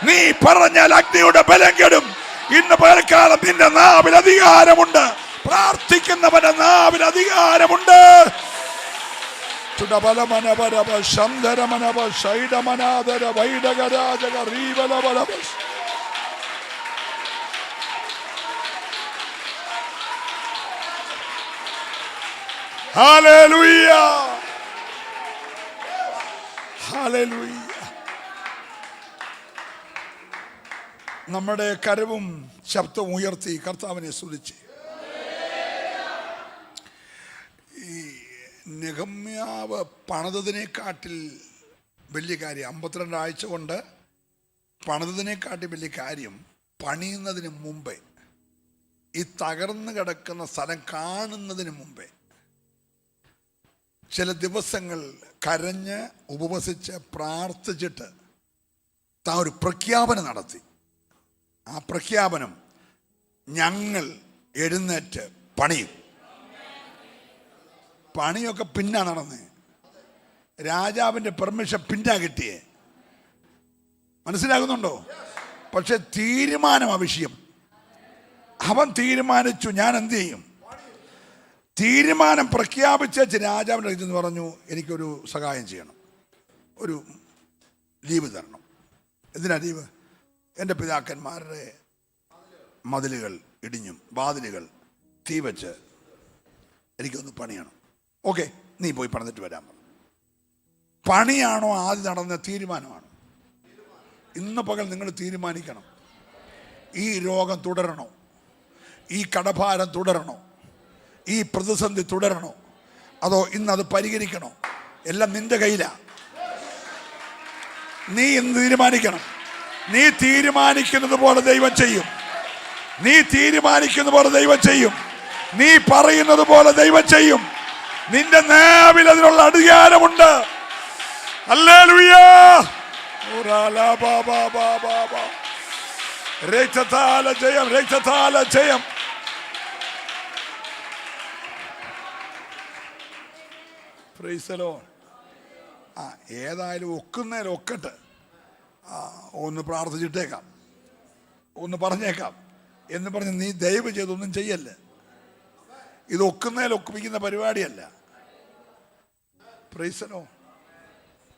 നീ പറഞ്ഞാൽ അഗ്നിയുടെ ബലം കെടും. ഇന്ന് പകൽക്കാലം നിന്റെ നാവിൽ അധികാരമുണ്ട്. പ്രാർത്ഥിക്കുന്നവന്റെ നാവിൽ അധികാരമുണ്ട്. Hallelujah, hallelujah. നമ്മുടെ കരവും ശബ്ദവും ഉയർത്തി കർത്താവിനെ സ്തുതിച്ച് ഈ നെഹമ്യാവ് പണിതതിനെക്കാട്ടിൽ വലിയ കാര്യം, 52 ആഴ്ച കൊണ്ട് പണിതതിനെക്കാട്ടിൽ വലിയ കാര്യം പണിയുന്നതിന് മുമ്പേ, ഈ തകർന്നു കിടക്കുന്ന സ്ഥലം കാണുന്നതിന് മുമ്പേ ചില ദിവസങ്ങൾ കരഞ്ഞ് ഉപവസിച്ച് പ്രാർത്ഥിച്ചിട്ട് താൻ ഒരു പ്രഖ്യാപനം നടത്തി. ആ പ്രഖ്യാപനം, ഞങ്ങൾ എഴുന്നേറ്റ് പണിയും. പണിയൊക്കെ പിന്നാ നടന്നേ, രാജാവിൻ്റെ പെർമിഷൻ പിന്നാ കിട്ടിയേ. മനസ്സിലാകുന്നുണ്ടോ? പക്ഷെ തീരുമാനം ആ വിഷയം. അവൻ തീരുമാനിച്ചു, ഞാൻ എന്ത് ചെയ്യും? തീരുമാനം പ്രഖ്യാപിച്ച രാജാവിൻ്റെ ഇതെന്ന് പറഞ്ഞു, എനിക്കൊരു സഹായം ചെയ്യണം, ഒരു ലീവ് തരണം. എന്തിനാ ലീവ്? എൻ്റെ പിതാക്കന്മാരുടെ മതിലുകൾ ഇടിഞ്ഞും വാതിലുകൾ തീ വെച്ച് എനിക്കൊന്ന് പണിയണം. ഓക്കെ, നീ പോയി പണിതിട്ട് വരാൻ പറഞ്ഞു. പണിയാണോ ആദ്യം നടന്ന തീരുമാനമാണ്? ഇന്ന് പകൽ നിങ്ങൾ തീരുമാനിക്കണം, ഈ രോഗം തുടരണോ, ഈ കടഭാരം തുടരണോ, ഈ പ്രതിസന്ധി തുടരണോ, അതോ ഇന്നത് പരിഹരിക്കണോ? എല്ലാം നിന്റെ കയ്യിലാണ്. നീ ഇന്ന് തീരുമാനിക്കണം. നീ തീരുമാനിക്കുന്നത് പോലെ ദൈവം ചെയ്യും. നീ തീരുമാനിക്കുന്ന പോലെ ദൈവം ചെയ്യും. നീ പറയുന്നത് പോലെ ദൈവം ചെയ്യും. നിന്റെ നാവിൽ അതിനുള്ള അധികാരമുണ്ട്. ഹല്ലേലൂയ. ജയം, രക്തത്താല ജയം. ഏതായാലും ഒക്കുന്നേലും ഒക്കട്ടെ, ഒന്ന് പ്രാർത്ഥിച്ചിട്ടേക്കാം, ഒന്ന് പറഞ്ഞേക്കാം എന്ന് പറഞ്ഞ് നീ ദയവ് ചെയ്തൊന്നും ചെയ്യല്ലേ. ഇത് ഒക്കുന്നേൽ ഒപ്പിക്കുന്ന പരിപാടിയല്ല. പ്രൈസലോ.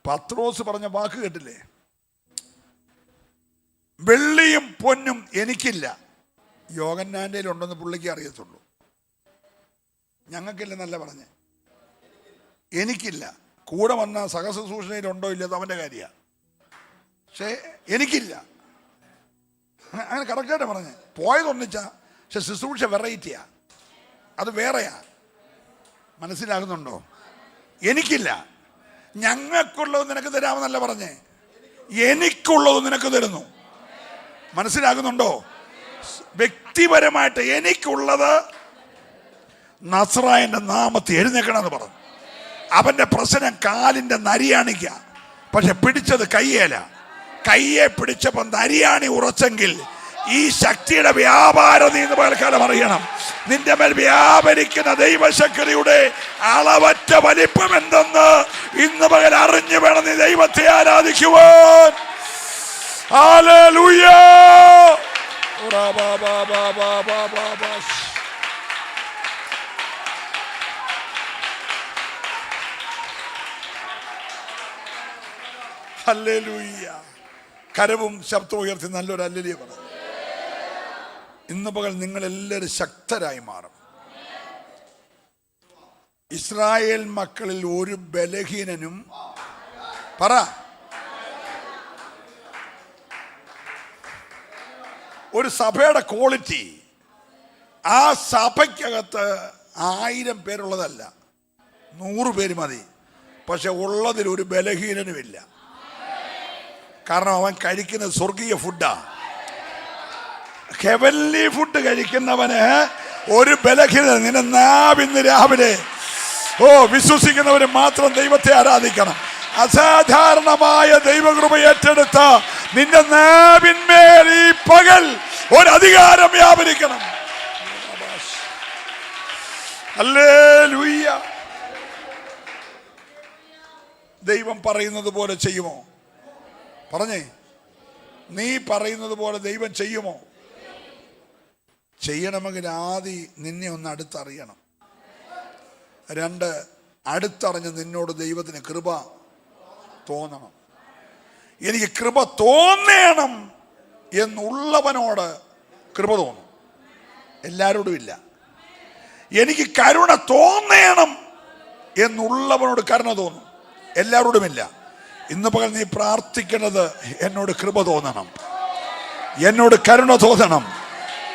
പത്രോസ് പറഞ്ഞ വാക്ക് കേട്ടില്ലേ? വെള്ളിയും പൊന്നും എനിക്കില്ല. യോഹന്നാൻ്റെ ഉണ്ടെന്ന് പുള്ളിക്ക് അറിയത്തുള്ളൂ, ഞങ്ങൾക്കില്ലെന്നല്ല പറഞ്ഞേ. എനിക്കില്ല. കൂടെ വന്ന സഹശുശ്രൂഷയിലുണ്ടോ ഇല്ലത് അവൻ്റെ കാര്യമാണ്. പക്ഷേ എനിക്കില്ല. അങ്ങനെ കറക്റ്റായിട്ട് പറഞ്ഞേ. പോയതൊന്നിച്ചാ, പക്ഷെ ശുശ്രൂഷ വെറൈറ്റിയാ, അത് വേറെയാ. മനസ്സിലാകുന്നുണ്ടോ? എനിക്കില്ല. ഞങ്ങൾക്കുള്ളത് നിനക്ക് തരാമെന്നല്ല പറഞ്ഞേ, എനിക്കുള്ളത് നിനക്ക് തരുന്നു. മനസ്സിലാകുന്നുണ്ടോ? വ്യക്തിപരമായിട്ട് എനിക്കുള്ളത് നസ്രായന്റെ നാമത്തിൽ എഴുന്നേക്കണമെന്ന് പറഞ്ഞു. അവന്റെ പ്രശ്നം കാലിന്റെ നരിയാണിക്ക, പക്ഷെ പിടിച്ചത് കയ്യേല. കയ്യെ പിടിച്ചപ്പോൾ നരിയാണി ഉറച്ചെങ്കിൽ ഈ ശക്തിയുടെ വ്യാപാരം നീ ഇന്ന് പകൽക്കാലം അറിയണം. നിന്റെ മേൽ വ്യാപരിക്കുന്ന ദൈവശക്തിയുടെ അളവറ്റ വലിപ്പം എന്തെന്ന് ഇന്ന് പകൽ അറിഞ്ഞു വേണം നീ ദൈവത്തെ ആരാധിക്കുവാൻ. ഹല്ലേലൂയ. ഹല്ലേലൂയ. കരവും ശബ്ദവും ഉയർത്തി നല്ലൊരു ഹല്ലേലൂയ പറ. ഇന്ന് പകൽ നിങ്ങളെല്ലാവരും ശക്തരായി മാറും. ഇസ്രായേൽ മക്കളിൽ ഒരു ബലഹീനനും പറ ഒരു സഭയുടെ ക്വാളിറ്റി ആ സഭയ്ക്കകത്ത് 1000 പേരുള്ളതല്ല, 100 പേര് മതി. പക്ഷെ ഉള്ളതിൽ ഒരു ബലഹീനനുമില്ല. കാരണം അവൻ കഴിക്കുന്നത് സ്വർഗീയ ഫുഡാ. ഹെവൻലി ഫുഡ് കഴിക്കുന്നവന് ഒരു ബലഹീനത. നിന്റെ നാവിന്ന് രാവിലെ വിശ്വസിക്കുന്നവര് മാത്രം ദൈവത്തെ ആരാധിക്കണം. അസാധാരണമായ ദൈവകൃപ ഏറ്റെടുത്ത നിന്റെ നാവിന്മേൽ ഈ പകൽ ഒരധികാരം വ്യാപരിക്കണം. ഹല്ലേലൂയ. ദൈവം പറയുന്നത് പോലെ ചെയ്യുമോ? പറഞ്ഞേ, നീ പറയുന്നത് പോലെ ദൈവം ചെയ്യുമോ? ചെയ്യണമെങ്കിൽ ആദ്യം നിന്നെ ഒന്ന് അടുത്തറിയണം. 2, അടുത്തറിഞ്ഞ് നിന്നോട് ദൈവത്തിന് കൃപ തോന്നണം. എനിക്ക് കൃപ തോന്നണം എന്നുള്ളവനോട് കൃപ തോന്നും. എല്ലാവരോടും ഇല്ല. എനിക്ക് കരുണ തോന്നണം എന്നുള്ളവനോട് കരുണ തോന്നും. എല്ലാവരോടുമില്ല. ഇന്ന് പകൽ നീ പ്രാർത്ഥിക്കുന്നത്, എന്നോട് കൃപ തോന്നണം, എന്നോട് കരുണ തോന്നണം.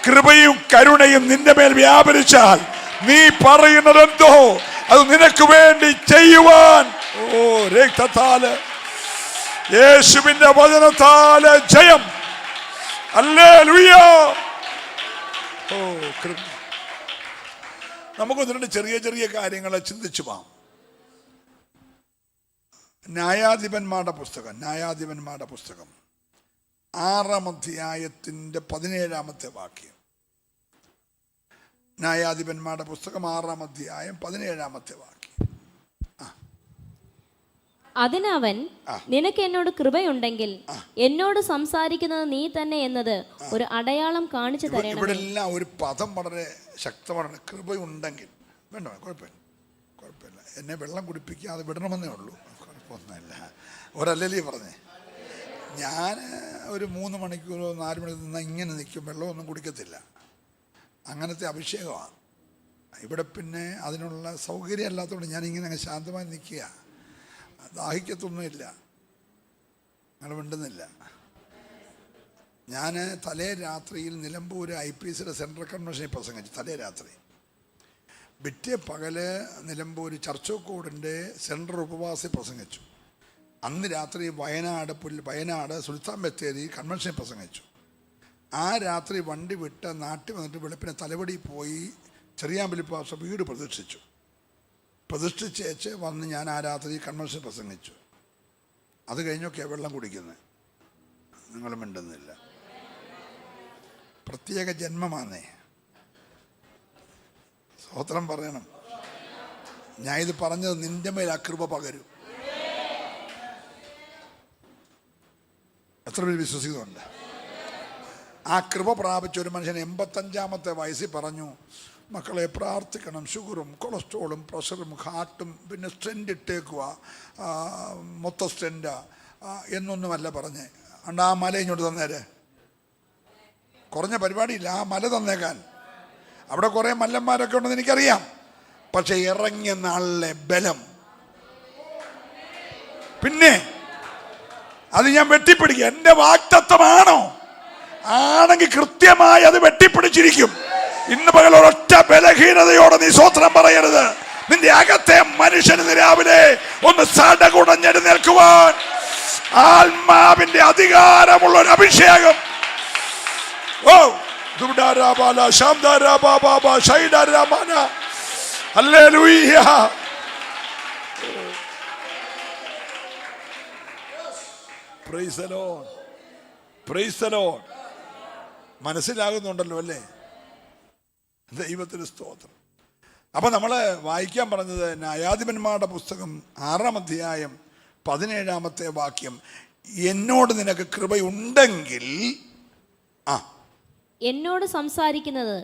കൃപയും കരുണയും നിന്റെ മേൽ വ്യാപരിച്ചാൽ നീ പറയുന്നത് എന്തോ അത് നിനക്ക് വേണ്ടി ചെയ്യുവാൻ രക്തത്താല് യേശുവിന്റെ വചനത്താല് ജയം. ഹല്ലേലൂയ. നമുക്ക് 2 ചെറിയ ചെറിയ കാര്യങ്ങളെ ചിന്തിച്ചു പോകാം. ന്യായാധിപന്മാരുടെ പുസ്തകം 6-ാം അധ്യായത്തിന്റെ 17-ാമത്തെ വാക്യം. ന്യായാധിപന്മാരുടെ പുസ്തകം 6-ാം അധ്യായം 17-ാമത്തെ വാക്യം. അതിനവൻ, നിനക്ക് എന്നോട് കൃപയുണ്ടെങ്കിൽ എന്നോട് സംസാരിക്കുന്നത് നീ തന്നെ എന്നത് ഒരു അടയാളം കാണിച്ചു തരണം. ഇവിടെ എല്ലാം ഒരു പദം വളരെ ശക്തമാണ്, കൃപയുണ്ടെങ്കിൽ. വേണ്ട, കുഴപ്പമില്ല. എന്നെ വെള്ളം കുടിപ്പിക്കാതെ വിടണമെന്നേ ഉള്ളൂ, കുഴപ്പമൊന്നുമില്ല. ഒരല്ലേ പറഞ്ഞേ. ഞാൻ ഒരു 3 മണിക്കൂറോ 4 മണിക്കൂർ നിന്നാൽ ഇങ്ങനെ നിൽക്കും, വെള്ളമൊന്നും കുടിക്കത്തില്ല. അങ്ങനത്തെ അഭിഷേകമാണ് ഇവിടെ. പിന്നെ അതിനുള്ള സൗകര്യം അല്ലാത്തതുകൊണ്ട് ഞാനിങ്ങനെ അങ്ങ് ശാന്തമായി നിൽക്കുക. ദാഹിക്കത്തൊന്നുമില്ല, അങ്ങനെ മിണ്ടുന്നില്ല. ഞാൻ തലേ രാത്രിയിൽ നിലമ്പൂർ IPCയുടെ സെൻട്രൽ കൺവെൻഷനിൽ പ്രസംഗിച്ചു. തലേ രാത്രി പിറ്റേ പകല് നിലമ്പൂർ ചർച്ചോക്കോടിൻ്റെ സെൻട്രൽ ഉപവാസി പ്രസംഗിച്ചു. അന്ന് രാത്രി വയനാട് സുൽത്താൻ ബത്തേരി കൺവെൻഷനിൽ പ്രസംഗിച്ചു. ആ രാത്രി വണ്ടി വിട്ട് നാട്ടിൽ വന്നിട്ട് വെളുപ്പിനെ തലവടി പോയി ചെറിയാമ്പലി പാഷ വീട് പ്രതിഷ്ഠിച്ചേച്ച് വന്ന് ഞാൻ ആ രാത്രി കൺവെൻഷൻ പ്രസംഗിച്ചു. അത് കഴിഞ്ഞൊക്കെ വെള്ളം കുടിക്കുന്നത്. നിങ്ങൾ മിണ്ടുന്നില്ല. പ്രത്യേക ജന്മമാണേ. സ്തോത്രം പറയണം. ഞാൻ ഇത് പറഞ്ഞത് നിന്റെ മേൽ ആ കൃപ പകരും. എത്ര പേര് വിശ്വസിക്കുന്നുണ്ട്? ആ കൃപ പ്രാപിച്ച ഒരു മനുഷ്യൻ 85-ാമത്തെ വയസ്സിൽ പറഞ്ഞു, മക്കളെ പ്രാർത്ഥിക്കണം, ഷുഗറും കൊളസ്ട്രോളും പ്രഷറും ഹാർട്ടും പിന്നെ സ്ട്രെൻഡ് ഇട്ടേക്കുക, മൊത്തം സ്ട്രെൻഡാ എന്നൊന്നുമല്ല പറഞ്ഞേ. അണ്ട് ആ മല ഇങ്ങോട്ട് തന്നേരെ. കുറഞ്ഞ പരിപാടിയില്ല, ആ മല തന്നേക്കാൻ. അവിടെ കുറേ മല്ലന്മാരൊക്കെ ഉണ്ടെന്ന് എനിക്കറിയാം. പക്ഷെ ഇറങ്ങിയ നാളിലെ ബലം പിന്നെ അത് ഞാൻ വെട്ടിപ്പിടിക്കുക. എൻ്റെ വാഗ്ദത്തമാണോ? ആണെങ്കിൽ കൃത്യമായി അത് വെട്ടിപ്പിടിച്ചിരിക്കും. ഇന്ന് പകൽ ഒരൊറ്റ ബലഹീനതയോടെ നീ സ്വോത്രം പറയരുത്. നിന്റെ അകത്തെ മനുഷ്യന് രാവിലെ ഒന്ന് സടകുടഞ്ഞെഴുന്നേൽക്കുവാൻ ആത്മാവിന്റെ അധികാരമുള്ള ഒരു അഭിഷേകം. ഓ മനസ്സിലാകുന്നുണ്ടല്ലോ അല്ലേ? ദൈവത്തിന് സ്തോത്രം. അപ്പൊ നമ്മള് വായിക്കാൻ പറഞ്ഞത് ന്യായാധിപന്മാരുടെ പുസ്തകം 6-ാം അധ്യായം 17-ാമത്തെ വാക്യം. എന്നോട് നിനക്ക് കൃപയുണ്ടെങ്കിൽ എന്നോട് സംസാരിക്കുന്നത്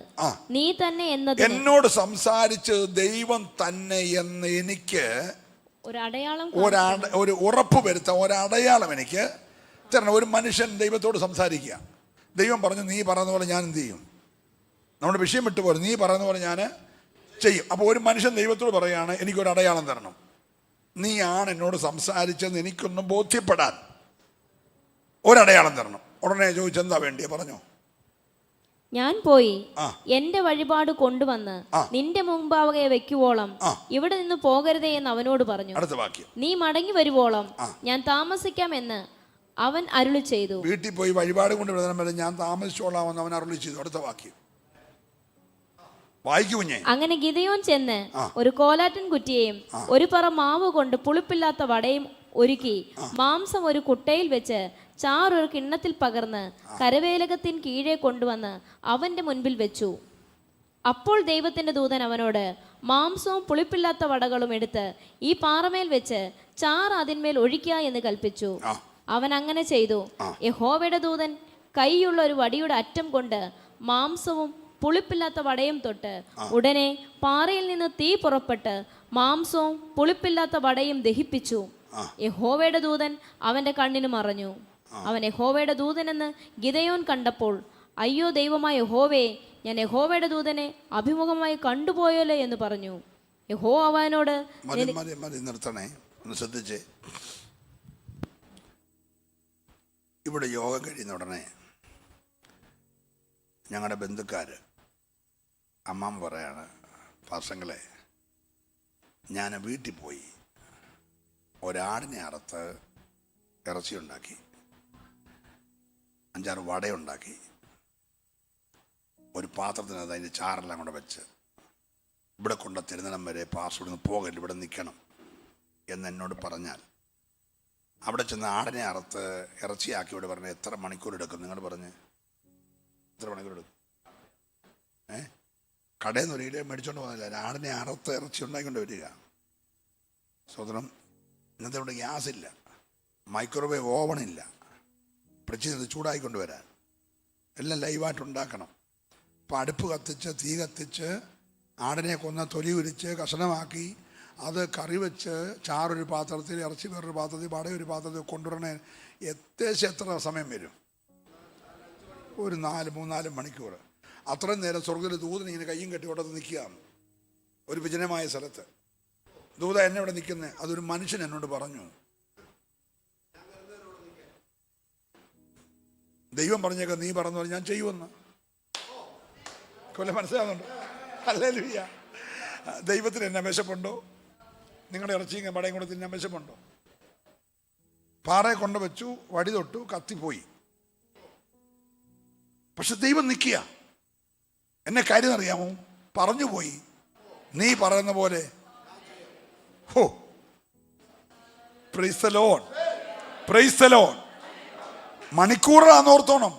നീ തന്നെ എന്നത്. എന്നോട് സംസാരിച്ചത് ദൈവം തന്നെ എന്ന് എനിക്ക് ഒരു ഉറപ്പ് വരുത്താം, ഒരടയാളം എനിക്ക് തരണം. ഒരു മനുഷ്യൻ ദൈവത്തോട് സംസാരിക്കുക. ദൈവം പറഞ്ഞു നീ പറയുന്ന പോലെ ഞാൻ എന്ത് ചെയ്യും? നമ്മുടെ വിഷയം വിട്ടുപോലെ നീ പറയുന്ന പോലെ ഞാൻ ചെയ്യും. അപ്പോൾ ഒരു മനുഷ്യൻ ദൈവത്തോട് പറയുകയാണ് എനിക്കൊരു അടയാളം തരണം, നീയാണ് എന്നോട് സംസാരിച്ചെന്ന് എനിക്കൊന്ന് ബോധ്യപ്പെടാൻ ഒരടയാളം തരണം. ഉടനെ ചോദിച്ചെന്താ വേണ്ടിയ പറഞ്ഞോ. ഞാൻ പോയി എന്റെ വഴിപാട് കൊണ്ടുവന്ന് നിന്റെ മുമ്പാകെ വെക്കുവോളം ഇവിടെ നിന്ന് പോകരുതേ എന്ന് അവനോട് പറഞ്ഞു. അടുത്ത വാക്യം, നീ മടങ്ങി വരുവോളം ഞാൻ താമസിക്കാമെന്ന് അവൻ അരുളി ചെയ്തു. വീട്ടിൽ പോയി വഴിപാട് കൊണ്ടുവരുന്ന വരെ ഞാൻ താമസിച്ചോളാമെന്ന് അവൻ അരുളി ചെയ്തു. അടുത്ത വാക്യം വായിക്കുഞ്ഞേ. അങ്ങനെ ഗിദെയോൻ ചെന്ന് ഒരു കോലാട്ടൻ കുറ്റിയെയും ഒരു പറ മാവ് കൊണ്ട് പുളിപ്പില്ലാത്ത വടയും ഒരുക്കി മാംസം ഒരു കുട്ടയിൽ വെച്ച് ചാറൊരു കിണ്ണത്തിൽ പകർന്ന് കരവേലകത്തിൻ കീഴെ കൊണ്ടുവന്ന് അവന്റെ മുൻപിൽ വെച്ചു. അപ്പോൾ ദൈവത്തിന്റെ ദൂതൻ അവനോട് മാംസവും പുളിപ്പില്ലാത്ത വടകളും എടുത്ത് ഈ പാറമേൽ വെച്ച് ചാറ് അതിന്മേൽ ഒഴിക്കുക എന്ന് കൽപ്പിച്ചു. അവൻ അങ്ങനെ ചെയ്തു. യഹോവയുടെ ദൂതൻ കൈയുള്ള ഒരു വടിയുടെ അറ്റം കൊണ്ട് മാംസവും പുളിപ്പില്ലാത്ത വടയും തൊട്ട് ഉടനെ പാറയിൽ നിന്ന് തീ പുറപ്പെട്ട് മാംസവും പുളിപ്പില്ലാത്ത വടയും ദഹിപ്പിച്ചു. യഹോവയുടെ ദൂതൻ അവന്റെ കണ്ണിന് മറഞ്ഞു. അവൻ യഹോവയുടെ ദൂതനെന്ന് ഗിദെയോൻ കണ്ടപ്പോൾ അയ്യോ ദൈവമായ യഹോവേ, ഞാൻ യഹോവയുടെ ദൂതനെ അഭിമുഖമായി കണ്ടുപോയല്ലോ എന്ന് പറഞ്ഞു. യഹോവ അവനോട് നിർത്തണേ, ഒന്ന് ശ്രദ്ധിച്ചേ. ഇവിടെ യോഗം കഴിയുന്ന ഉടനെ ഞങ്ങളുടെ ബന്ധുക്കാര് അമ്മാമ്മ പറയാണ്, പാർശ്വങ്ങളെ ഞാൻ വീട്ടിൽ പോയി ഒരാടിനെ അറുത്ത് ഇറച്ചി ഉണ്ടാക്കി, 5-6 വടയുണ്ടാക്കി, ഒരു പാത്രത്തിനകത്ത് അതിൻ്റെ ചാറെല്ലാം കൂടെ വെച്ച് ഇവിടെ കൊണ്ട് തിരുനടം വരെ പാർശ്വ പോകരുത്, ഇവിടെ നിൽക്കണം എന്നോട് പറഞ്ഞാൽ അവിടെ ചെന്ന് ആടിനെ അറുത്ത് ഇറച്ചിയാക്കി ഇവിടെ പറഞ്ഞ എത്ര മണിക്കൂർ എടുക്കും? നിങ്ങൾ പറഞ്ഞ് എത്ര മണിക്കൂർ എടുക്കും? കടയിൽ നിന്ന് ഒരു ഇടയെ മേടിച്ചോണ്ട് പോകുന്നില്ല, ആടിനെ അറുത്ത് ഇറച്ചി ഉണ്ടാക്കിക്കൊണ്ട് വരിക. സ്വതന്ത്രം. ഇന്നത്തെ ഇവിടെ ഗ്യാസ് ഇല്ല, മൈക്രോവേവ് ഓവണില്ല, ഫ്രിഡ്ജിൽ ചൂടായിക്കൊണ്ട് വരാൻ എല്ലാം ലൈവായിട്ട് ഉണ്ടാക്കണം. അപ്പോൾ അടുപ്പ് കത്തിച്ച് തീ കത്തിച്ച് ആടിനെ കൊന്ന തൊലി ഉരിച്ച് കഷണമാക്കി അത് കറി വെച്ച് ചാറൊരു പാത്രത്തിൽ, ഇറച്ചി വേറൊരു പാത്രത്തിൽ, വട ഒരു പാത്രത്തിൽ കൊണ്ടുവരണേ എത്ര സമയം വരും? ഒരു 3-4 മണിക്കൂർ. അത്രയും നേരം സ്വർഗ്ഗത്തിൽ ദൂതൻ ഇങ്ങനെ കയ്യും കെട്ടി അവിടെ നിൽക്കുകയാണ് ഒരു വിജനമായ സ്ഥലത്ത്. ദൂത എന്നെ ഇവിടെ നിൽക്കുന്നത്, അതൊരു മനുഷ്യൻ എന്നോട് പറഞ്ഞു. ദൈവം പറഞ്ഞേക്കാം നീ പറഞ്ഞു ഞാൻ ചെയ്യുമെന്ന്. കൊല്ലം മനസ്സിലാവുന്നുണ്ടോ? ഹല്ലേലൂയ. ദൈവത്തിന് എന്നെ വിശപ്പുണ്ടോ? നിങ്ങളുടെ ഇറച്ചിയും വടയും കൂടെ തിന്നാൻ വിശപ്പുണ്ടോ? പാറയെ കൊണ്ട് വെച്ചു, വടി തൊട്ടു, കത്തിപ്പോയി. പക്ഷെ ദൈവം നിൽക്കുക. എന്നെ കാര്യം അറിയാമോ? പറഞ്ഞു പോയി നീ പറയുന്ന പോലെ. ഹോ, praise the Lord, praise the Lord. മണിക്കൂറാന്ന് ഓർത്തോണം.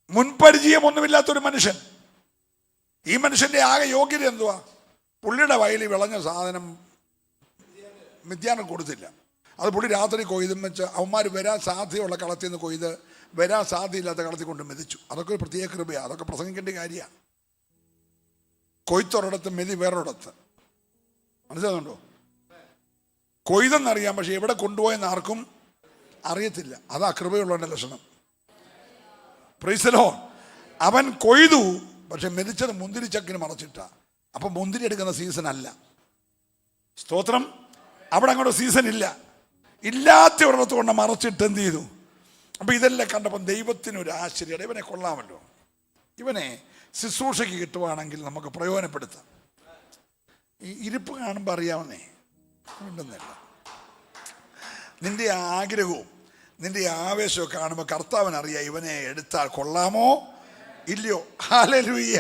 മുൻപരിചയമൊന്നുമില്ലാത്തൊരു മനുഷ്യൻ. ഈ മനുഷ്യന്റെ ആകെ യോഗ്യത എന്തുവാ? പുള്ളിയുടെ വയലിൽ വിളഞ്ഞ സാധനം മിദ്യാനം കൊടുത്തില്ല. അത് പുള്ളി രാത്രി കൊയ്തും വെച്ച് അവന്മാർ വരാൻ സാധ്യതയുള്ള കളത്തിൽ നിന്ന് കൊയ്ത് വരാൻ സാധ്യതയില്ലാത്ത കളത്തിൽ കൊണ്ട് മെതിച്ചു. അതൊക്കെ ഒരു പ്രത്യേക കൃപയാണ്. അതൊക്കെ പ്രസംഗിക്കേണ്ട കാര്യമാണ്. കൊയ്ത്തൊരിടത്ത് മെതി വേറൊരിടത്ത്. മനസ്സിലാകുന്നുണ്ടോ? കൊയ്തെന്നറിയാം, പക്ഷെ എവിടെ കൊണ്ടുപോയെന്ന് ആർക്കും അറിയത്തില്ല. അതാ കൃപയുള്ളവൻ്റെ ലക്ഷണം. Price the Lord. അവൻ കൊയ്തു, പക്ഷെ മെതിച്ചത് മുന്തിരിച്ചക്കിന് മറച്ചിട്ട. അപ്പം മുന്തിരി എടുക്കുന്ന സീസൺ അല്ല. സ്തോത്രം. അവിടെ അങ്ങോട്ട് സീസൺ ഇല്ല. ഇല്ലാത്ത ഒരിടത്ത് കൊണ്ട് മറച്ചിട്ട് എന്ത് ചെയ്തു? അപ്പം ഇതെല്ലാം കണ്ടപ്പം ദൈവത്തിനൊരു ആശ്ചര്യം. ഇവനെ കൊള്ളാമല്ലോ, ഇവനെ ശുശ്രൂഷയ്ക്ക് കിട്ടുവാണെങ്കിൽ നമുക്ക് പ്രയോജനപ്പെടുത്താം. ഈ ഇരിപ്പ് കാണുമ്പോൾ അറിയാവുന്നേ ഉണ്ടെന്നില്ല. നിന്റെ ആഗ്രഹവും നിന്റെ ആവേശവും കാണുമ്പോൾ കർത്താവിനറിയാം ഇവനെ എടുത്താൽ കൊള്ളാമോ ഇല്ലയോ. ഹല്ലേലൂയ.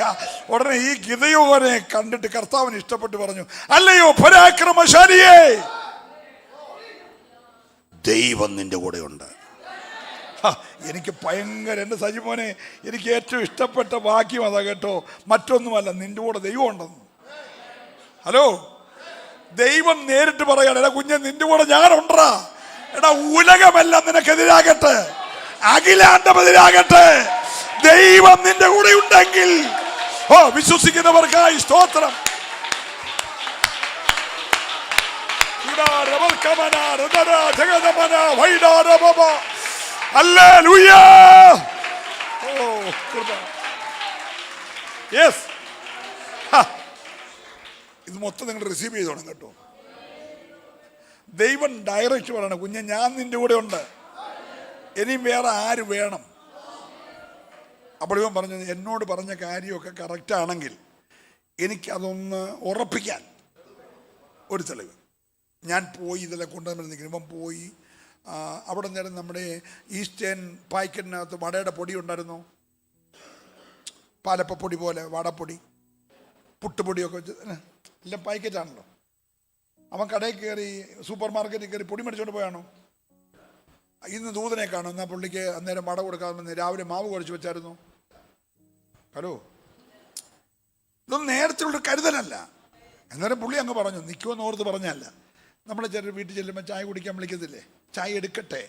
ഉടനെ ഈ ഗിദെയോനെ കണ്ടിട്ട് കർത്താവിന് ഇഷ്ടപ്പെട്ട് പറഞ്ഞു, അല്ലയോ പരാക്രമശാലിയേ, ദൈവം നിന്റെ കൂടെ ഉണ്ട്. എനിക്ക് ഭയങ്കര, എൻ്റെ സജിമോനെ, എനിക്ക് ഏറ്റവും ഇഷ്ടപ്പെട്ട വാക്യം അതാ കേട്ടോ. മറ്റൊന്നുമല്ല, നിന്റെ കൂടെ ദൈവം ഉണ്ടെന്ന്. ഹലോ, ദൈവം നേരിട്ട് പറയാണ്, എടാ കുഞ്ഞെ നിന്റെ കൂടെ ഞാനുണ്ടാ. എടാ ഉലകമെല്ലാം നിനക്കെതിരാകട്ടെ, അഖിലാണ്ടമെതിരാകട്ടെ, ദൈവം നിന്റെ കൂടെ ഉണ്ടെങ്കിൽ വിശ്വസിക്കുന്നവർക്കായി സ്തോത്രം. ഇത് മൊത്തം നിങ്ങൾ റിസീവ് ചെയ്തോണം കേട്ടോ. ദൈവം ഡയറക്റ്റ് പറയണം, കുഞ്ഞെ ഞാൻ നിന്റെ കൂടെ ഉണ്ട്, ഇനിയും വേറെ ആര് വേണം? അപ്പോൾ ഇവൻ പറഞ്ഞു, എന്നോട് പറഞ്ഞ കാര്യമൊക്കെ കറക്റ്റാണെങ്കിൽ എനിക്കതൊന്ന് ഉറപ്പിക്കാൻ ഒരു തെളിവ്. ഞാൻ പോയി ഇതെല്ലാം കൊണ്ടുവന്ന് നിൽക്കുന്നു. ഇവൻ പോയി അവിടെ നേരം നമ്മുടെ ഈസ്റ്റേൺ പായ്ക്കറ്റിനകത്ത് വടയുടെ പൊടി ഉണ്ടായിരുന്നു, പാലപ്പപ്പൊടി പോലെ വടപ്പൊടി, പുട്ടുപൊടിയൊക്കെ വെച്ച് എല്ലാം പായ്ക്കറ്റാണല്ലോ. അവൻ കടയിൽ കയറി, സൂപ്പർ മാർക്കറ്റിൽ കയറി പൊടി മേടിച്ചുകൊണ്ട് പോയാണോ? ഇന്ന് ദൂതനെ കാണും. എന്നാൽ പുള്ളിക്ക് അന്നേരം വട കൊടുക്കാമെന്ന് രാവിലെ മാവ് കുഴച്ച് വെച്ചായിരുന്നു. ഹലോ, ഇതൊന്നും നേരത്തിലുള്ള കരുതലല്ല. അന്നേരം പുള്ളി അങ്ങ് പറഞ്ഞു, നിൽക്കുമെന്ന് ഓർത്ത് പറഞ്ഞല്ല. നമ്മളെ ചിലർ വീട്ടിൽ ചെല്ലുമ്പോൾ ചായ കുടിക്കാൻ വിളിക്കത്തില്ലേ? ചായ എടുക്കട്ടെ,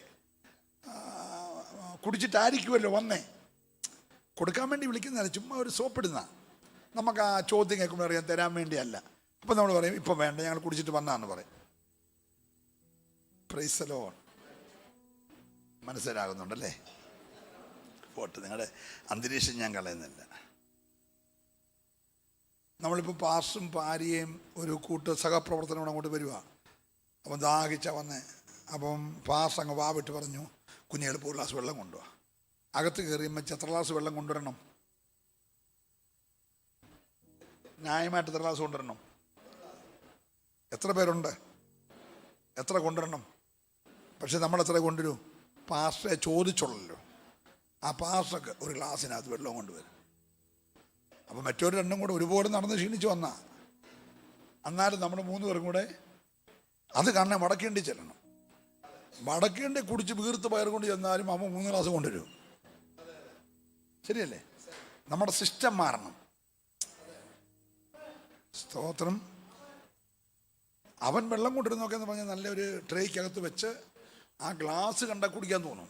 കുടിച്ചിട്ടായിരിക്കുമല്ലോ വന്നേ. കൊടുക്കാൻ വേണ്ടി വിളിക്കുന്നതല്ല, ചുമ്മാ ഒരു സോപ്പിടുന്ന. നമുക്ക് ആ ചോദ്യം കേൾക്കുമ്പോൾ അറിയാൻ തരാൻ വേണ്ടിയല്ല. അപ്പം നമ്മൾ പറയും, ഇപ്പം വേണ്ട, ഞങ്ങൾ കുടിച്ചിട്ട് വന്നാന്ന് പറയും. Praise the Lord. മനസ്സിലാകുന്നുണ്ടല്ലേ? പോട്ട്, നിങ്ങളുടെ അന്തരീക്ഷം ഞാൻ കളയുന്നില്ല. നമ്മളിപ്പോൾ പാർസും ഭാര്യയും ഒരു കൂട്ട് സഹപ്രവർത്തനം അങ്ങോട്ട് വരിക. അപ്പം ദാഹിച്ച വന്നേ. അപ്പം പാർസ് അങ്ങ് വാവിട്ട് പറഞ്ഞു, കുഞ്ഞുങ്ങൾ ഒരു ഗ്ലാസ് വെള്ളം കൊണ്ടുപോവാ. അകത്ത് കയറിയുമ്പോൾ എത്ര ഗ്ലാസ് വെള്ളം കൊണ്ടുവരണം? ന്യായമായിട്ട് എത്ര ഗ്ലാസ് കൊണ്ടുവരണം? എത്ര പേരുണ്ട്? എത്ര കൊണ്ടുവരണം? പക്ഷെ നമ്മളെത്ര കൊണ്ടുവരൂ? പാസ്റ്ററെ ചോദിച്ചുള്ളല്ലോ. ആ പാസ്റ്റർക്ക് ഒരു ഗ്ലാസ്സിനകത്ത് വെള്ളം കൊണ്ടുവരും. അപ്പം മറ്റൊരു രണ്ടും കൂടെ ഒരുപോലെ നടന്ന് ക്ഷീണിച്ച് വന്നാ, എന്നാലും നമ്മൾ 3 പേരും കൂടെ അത് കാണാൻ വടക്കേണ്ടി ചെല്ലണം. വടക്കേണ്ടി കുടിച്ച് വീർത്ത് പയർ കൊണ്ട് ചെന്നാലും അവൻ 3 ഗ്ലാസ് കൊണ്ടുവരും. ശരിയല്ലേ? നമ്മുടെ സിസ്റ്റം മാറണം. സ്തോത്രം. അവൻ വെള്ളം കൊണ്ടിരുന്നൊക്കെ എന്ന് പറഞ്ഞാൽ നല്ലൊരു ട്രേക്കകത്ത് വെച്ച് ആ ഗ്ലാസ് കണ്ടാൽ കുടിക്കാൻ തോന്നും.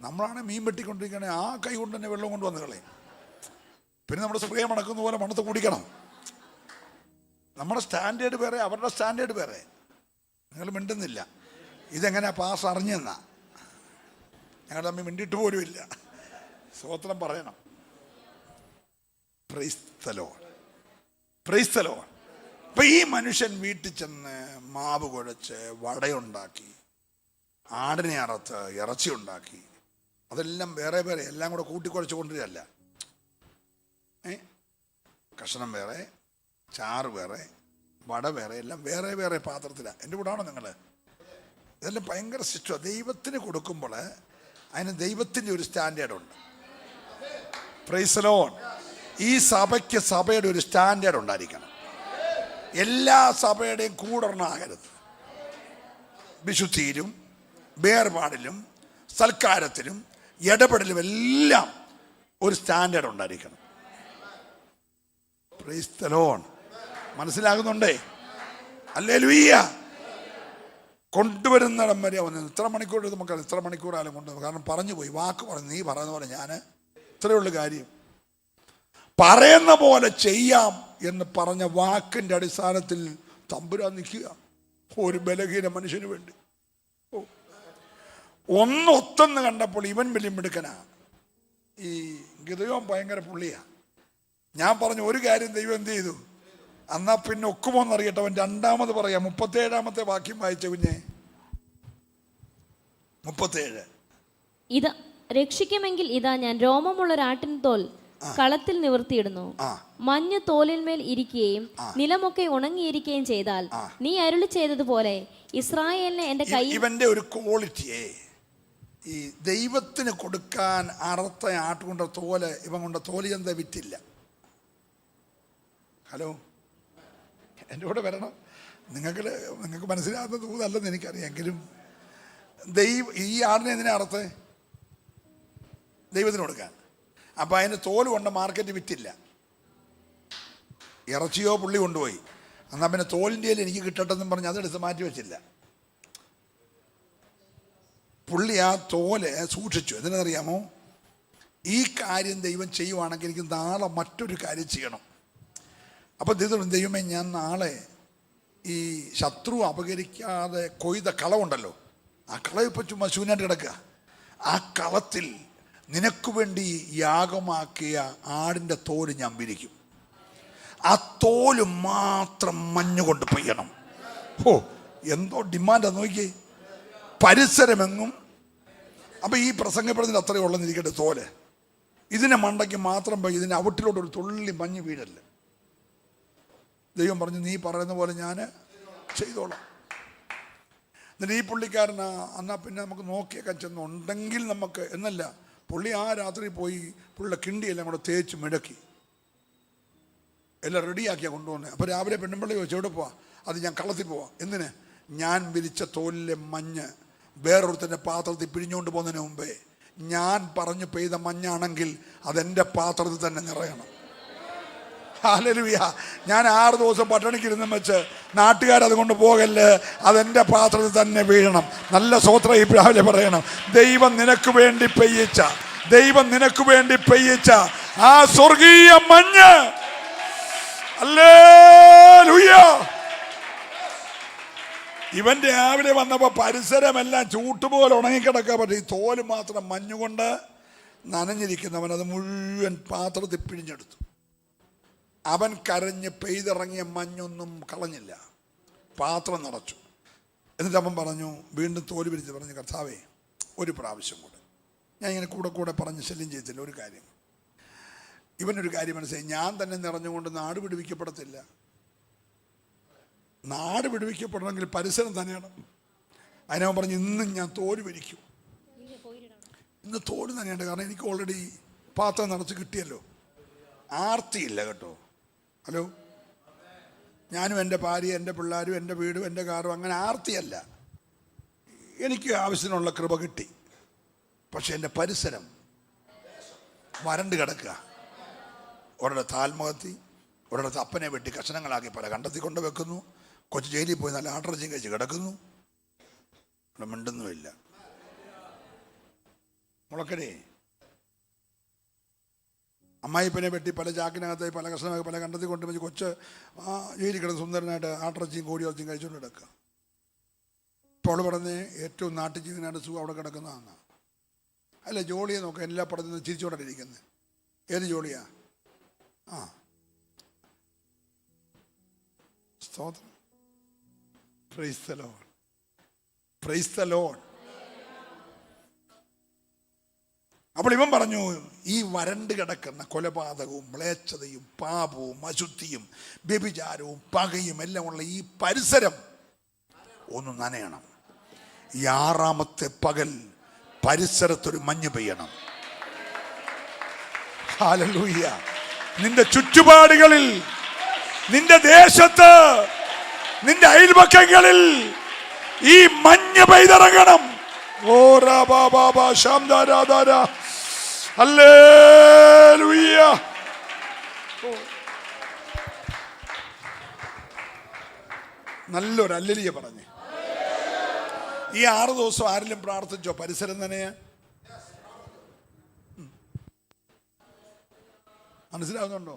നമ്മളാണ് മീൻ വെട്ടിക്കൊണ്ടിരിക്കുകയാണെങ്കിൽ ആ കൈ കൊണ്ട് തന്നെ വെള്ളം കൊണ്ടുവന്ന് കളയും. പിന്നെ നമ്മുടെ സ്പ്രേ മണക്കുന്ന പോലെ മണത്ത് കുടിക്കണം. നമ്മുടെ സ്റ്റാൻഡേർഡ് വേറെ, അവരുടെ സ്റ്റാൻഡേർഡ് വേറെ. നിങ്ങൾ മിണ്ടുന്നില്ല. ഇതെങ്ങനെ പാസ് അറിഞ്ഞെന്നാ? ഞങ്ങൾ തമ്മിൽ മിണ്ടിയിട്ട് പോലും ഇല്ല. സ്തോത്രം പറയണം. Praise the Lord, praise the Lord. അപ്പൊ ഈ മനുഷ്യൻ വീട്ടിൽ ചെന്ന് മാവ് കുഴച്ച് വടയുണ്ടാക്കി, ആടിനെ അറുത്ത് ഇറച്ചി ഉണ്ടാക്കി, അതെല്ലാം വേറെ വേറെ എല്ലാം കൂടെ കൂട്ടിക്കുഴച്ച് കൊണ്ടുവരികയല്ല. കഷ്ണം വേറെ, ചാറ് വേറെ, വട വേറെ, എല്ലാം വേറെ വേറെ പാത്രത്തിലാണ്. എൻ്റെ കൂടാണോ നിങ്ങൾ? ഇതെല്ലാം ഭയങ്കര സിസ്റ്റമാണ്. ദൈവത്തിന് കൊടുക്കുമ്പോൾ അതിന് ദൈവത്തിൻ്റെ ഒരു സ്റ്റാൻഡേർഡ് ഉണ്ട്. Price the Lord. ഈ സഭയ്ക്ക് സഭയുടെ ഒരു സ്റ്റാൻഡേർഡ് ഉണ്ടായിരിക്കണം. എല്ലാ സഭയുടെയും കൂടൊന്നാകരുത്. വിശുദ്ധിയിലും വേർപാടിലും സൽക്കാരത്തിലും ഇടപെടലും എല്ലാം ഒരു സ്റ്റാൻഡേർഡ് ഉണ്ടായിരിക്കണം. Praise the Lord. മനസ്സിലാകുന്നുണ്ടേ? ഹല്ലേലൂയ. കൊണ്ടുവരുന്നിടം വരെ വന്ന് ഇത്ര മണിക്കൂർ നമുക്ക് ഇത്ര മണിക്കൂറായാലും കൊണ്ടുവരും. കാരണം പറഞ്ഞു പോയി, വാക്ക് പറഞ്ഞു. നീ പറയുന്ന പോലെ ഞാൻ ഇത്രയുള്ള കാര്യം പറയുന്ന പോലെ ചെയ്യാം എന്ന് പറഞ്ഞ വാക്കിൻ്റെ അടിസ്ഥാനത്തിൽ തമ്പുരാൻ നിൽക്കുക ഒരു ബലഹീന മനുഷ്യന് വേണ്ടി. ഒന്നൊത്തെന്ന് കണ്ടപ്പോൾ ഇവൻ വലിയ മിടുക്കനാ. ഈ ഗിദെയോൻ ഭയങ്കര പുള്ളിയാ. ഞാൻ പറഞ്ഞു ഒരു കാര്യം ദൈവം എന്ത് ചെയ്തു, എന്നാ പിന്നെ ഒക്കുമോന്നറിയട്ടെ. അവൻ രണ്ടാമത് പറയാം. 37 വാക്യം വായിച്ച കുഞ്ഞെ. 37. ഇത് രക്ഷിക്കുമെങ്കിൽ ഇതാ ഞാൻ രോമമുള്ളൊരാട്ടിൻ തോൽ കളത്തിൽ നിവർത്തിയിടുന്നു. മഞ്ഞ് തോലിന്മേൽ ഇരിക്കുകയും നിലമൊക്കെ ഉണങ്ങിയിരിക്കുകയും ചെയ്താൽ നീ അരുളി ചെയ്തതുപോലെ ഇസ്രായേലിനെ എന്റെ കൈ. ഇവന്റെ ഒരു ക്വാളിറ്റിയെ ഈ ദൈവത്തിന് കൊടുക്കാൻ അറുത്ത ആട്ടുകൊണ്ട തോല് ഇവൻ കൊണ്ട തോല് എന്താ വിറ്റില്ല. ഹലോ, എൻ്റെ കൂടെ വരണം. നിങ്ങൾക്ക് മനസ്സിലാകുന്ന തോന്നല്ലെന്ന് എനിക്കറിയാമെങ്കിലും ഈ ആടിനെ എന്തിനാ അറുത്ത്? ദൈവത്തിന് കൊടുക്കാൻ. അപ്പം അതിന് തോല് കൊണ്ട് മാർക്കറ്റ് വിറ്റില്ല. ഇറച്ചിയോ പുള്ളി കൊണ്ടുപോയി. എന്നാൽ പിന്നെ തോലിൻ്റെ എനിക്ക് കിട്ടട്ടെന്നും പറഞ്ഞ് അതെടുത്ത് മാറ്റി വെച്ചില്ല. പുള്ളി ആ തോല് സൂക്ഷിച്ചു. എന്തിനറിയാമോ? ഈ കാര്യം ദൈവം ചെയ്യുവാണെങ്കിൽ എനിക്ക് നാളെ മറ്റൊരു കാര്യം ചെയ്യണം. അപ്പം ദൈവമേ, ഞാൻ നാളെ ഈ ശത്രു അപകരിക്കാതെ കൊയ്ത കളവുണ്ടല്ലോ, ആ കള ഇപ്പം ചുമ്മാ ശൂന്യായിട്ട് കിടക്കുക. ആ കളത്തിൽ നിനക്ക് വേണ്ടി യാഗമാക്കിയ ആടിൻ്റെ തോല് ഞാൻ വിരിക്കും. ആ തോല് മാത്രം മഞ്ഞുകൊണ്ട് പെയ്യണം. ഓ, എന്തോ ഡിമാൻഡാ നോക്കിയേ. പരിസരമെങ്ങും. അപ്പം ഈ പ്രസംഗപ്പെടുന്നതിന് അത്രയേ ഉള്ളെന്നിരിക്കട്ടെ തോല്. ഇതിനെ മണ്ടയ്ക്ക് മാത്രം പോയി ഇതിൻ്റെ ഔട്ടിലോട്ട് ഒരു തുള്ളി മഞ്ഞ് വീഴല്ല. ദൈവം പറഞ്ഞു, നീ പറയുന്ന പോലെ ഞാൻ ചെയ്തോളാം. എന്നിട്ട് ഈ പുള്ളിക്കാരനാ എന്നാൽ പിന്നെ നമുക്ക് നോക്കിയേക്കാൻ ചെന്നുണ്ടെങ്കിൽ നമുക്ക് എന്നല്ല. പുള്ളി ആ രാത്രി പോയി പുള്ളിയുടെ കിണ്ടിയെല്ലാം കൂടെ തേച്ച് മിടക്കി എല്ലാം റെഡിയാക്കിയാണ് കൊണ്ടുവന്നത്. അപ്പോൾ രാവിലെ പെണ്ണുമ്പിള്ളി ചോദിച്ചു, എവിടെ പോവാ? അത് ഞാൻ കളത്തിൽ പോവാം. എന്തിന്? ഞാൻ വിരിച്ച തോലിലെ മഞ്ഞ് വേറൊരുത്തൻ്റെ പാത്രത്തിൽ പിഴിഞ്ഞുകൊണ്ട് പോകുന്നതിന് മുമ്പേ ഞാൻ പറഞ്ഞു പെയ്ത മഞ്ഞാണെങ്കിൽ അതെൻ്റെ പാത്രത്തിൽ തന്നെ നിറയണം. ഹല്ലേലൂയ. ഞാൻ 6 ദിവസം പട്ടിണിക്കിരുന്ന് വെച്ച് നാട്ടുകാരതുകൊണ്ട് പോകല്ലേ, അതെൻ്റെ പാത്രത്തിൽ തന്നെ വീഴണം. നല്ല സ്വോത്രം ഈ രാവിലെ പറയണം. ദൈവം നിനക്ക് വേണ്ടി പെയ്യിച്ച, ദൈവം നിനക്ക് വേണ്ടി പെയ്യിച്ച ആ സ്വർഗീയ മഞ്ഞ്. ഹല്ലേലൂയ. ഇവൻ രാവിലെ വന്നപ്പോൾ പരിസരമെല്ലാം ചൂട്ടുപോലെ ഉണങ്ങിക്കിടക്കാൻ പറ്റും. ഈ തോല് മാത്രം മഞ്ഞുകൊണ്ട് നനഞ്ഞിരിക്കുന്നവൻ അത് മുഴുവൻ പാത്രത്തിൽ പിഴിഞ്ഞെടുത്തു. അവൻ കരഞ്ഞ് പെയ്തിറങ്ങിയ മഞ്ഞൊന്നും കളഞ്ഞില്ല, പാത്രം നിറച്ചു. എന്നിട്ട് അവൻ പറഞ്ഞു, വീണ്ടും തോല് പിരിച്ച് പറഞ്ഞു, കർത്താവേ, ഒരു പ്രാവശ്യം കൂടെ. ഞാൻ ഇങ്ങനെ കൂടെ പറഞ്ഞ് ശല്യം ചെയ്തില്ല. ഒരു കാര്യം, ഇവനൊരു കാര്യം മനസ്സിലായി. ഞാൻ തന്നെ നിറഞ്ഞുകൊണ്ട് നാട് വിടുവിക്കപ്പെടത്തില്ല. നാട് വിടുവിക്കപ്പെടണമെങ്കിൽ പരിസരം തന്നെയാണ്. അതിനവൻ പറഞ്ഞു, ഇന്നും ഞാൻ തോല് പിരിക്കും. ഇന്ന് തോല് തന്നെയുണ്ട്. കാരണം എനിക്ക് ഓൾറെഡി പാത്രം നിറച്ച് കിട്ടിയല്ലോ. ആർത്തിയില്ല കേട്ടോ. ഹലോ, ഞാനും എൻ്റെ ഭാര്യ, എൻ്റെ പിള്ളേരും, എൻ്റെ വീടും, എൻ്റെ കാറും അങ്ങനെ ആർത്തിയല്ല. എനിക്ക് ആവശ്യത്തിനുള്ള കൃപ കിട്ടി. പക്ഷെ എൻ്റെ പരിസരം വരണ്ട് കിടക്കുക. ഒരിടത്ത് ആത്മഹത്യ, ഒരിടത്ത് അപ്പനെ വെട്ടി കഷണങ്ങളാക്കി പല കണ്ടെത്തി കൊണ്ട് വെക്കുന്നു. കൊച്ചു ജയിലിൽ പോയി നല്ല ആട്ടർച്ചയും കഴിച്ച് കിടക്കുന്നു. ഇവിടെ മിണ്ടുന്നുമില്ല. മുളക്കരേ, അമ്മായിപ്പനെ വെട്ടി പല ചാക്കിനകത്ത് പല കഷ്ണമായി പല കണ്ടത്തിൽ കൊണ്ടുവച്ച് കൊച്ച് ജയിലിൽ കിടന്ന് സുന്ദരനായിട്ട് ആട്ടിറച്ചിയും കോഴിയിറച്ചിയും കഴിച്ചുകൊണ്ട് കിടക്കുക. ഇപ്പോൾ അവൾ പറഞ്ഞ് ഏറ്റവും നാട്ടുജീവനായിട്ട് സുഖം അവിടെ കിടക്കുന്നതാണ്. അല്ല, ജോളിയെ നോക്കാം, എല്ലാ പടത്തിൽ ചിരിച്ചുകൊണ്ടിരിക്കുന്നത്. ഏത് ജോളിയാ? സ്തോത്രം. Price the Lord, praise the Lord. അപ്പോൾ ഇവൻ പറഞ്ഞു, ഈ വരണ്ട് കിടക്കുന്ന കൊലപാതകവും മ്ലേച്ഛതയും പാപവും അശുദ്ധിയും വ്യഭിചാരവും പകയും എല്ലാം ഉള്ള ഈ പരിസരം ഒന്ന് നനയണം. ഈ 6ാമത്തെ പകൽ പരിസരത്തൊരു മഞ്ഞ് പെയ്യണം. ഹല്ലേലൂയ. നിന്റെ ചുറ്റുപാടുകളിൽ, നിന്റെ ദേശത്ത്, നിന്റെ അയൽപക്കങ്ങളിൽ ഈ മഞ്ഞ് പെയ്തിറങ്ങണം. ഹല്ലേലൂയ. നല്ലൊരു ഹല്ലേലൂയ പറഞ്ഞേ. ഈ 6 ദിവസം ആരെങ്കിലും പ്രാർത്ഥിച്ചോ പരിസരം തന്നെയാ? മനസ്സിലാകുന്നുണ്ടോ?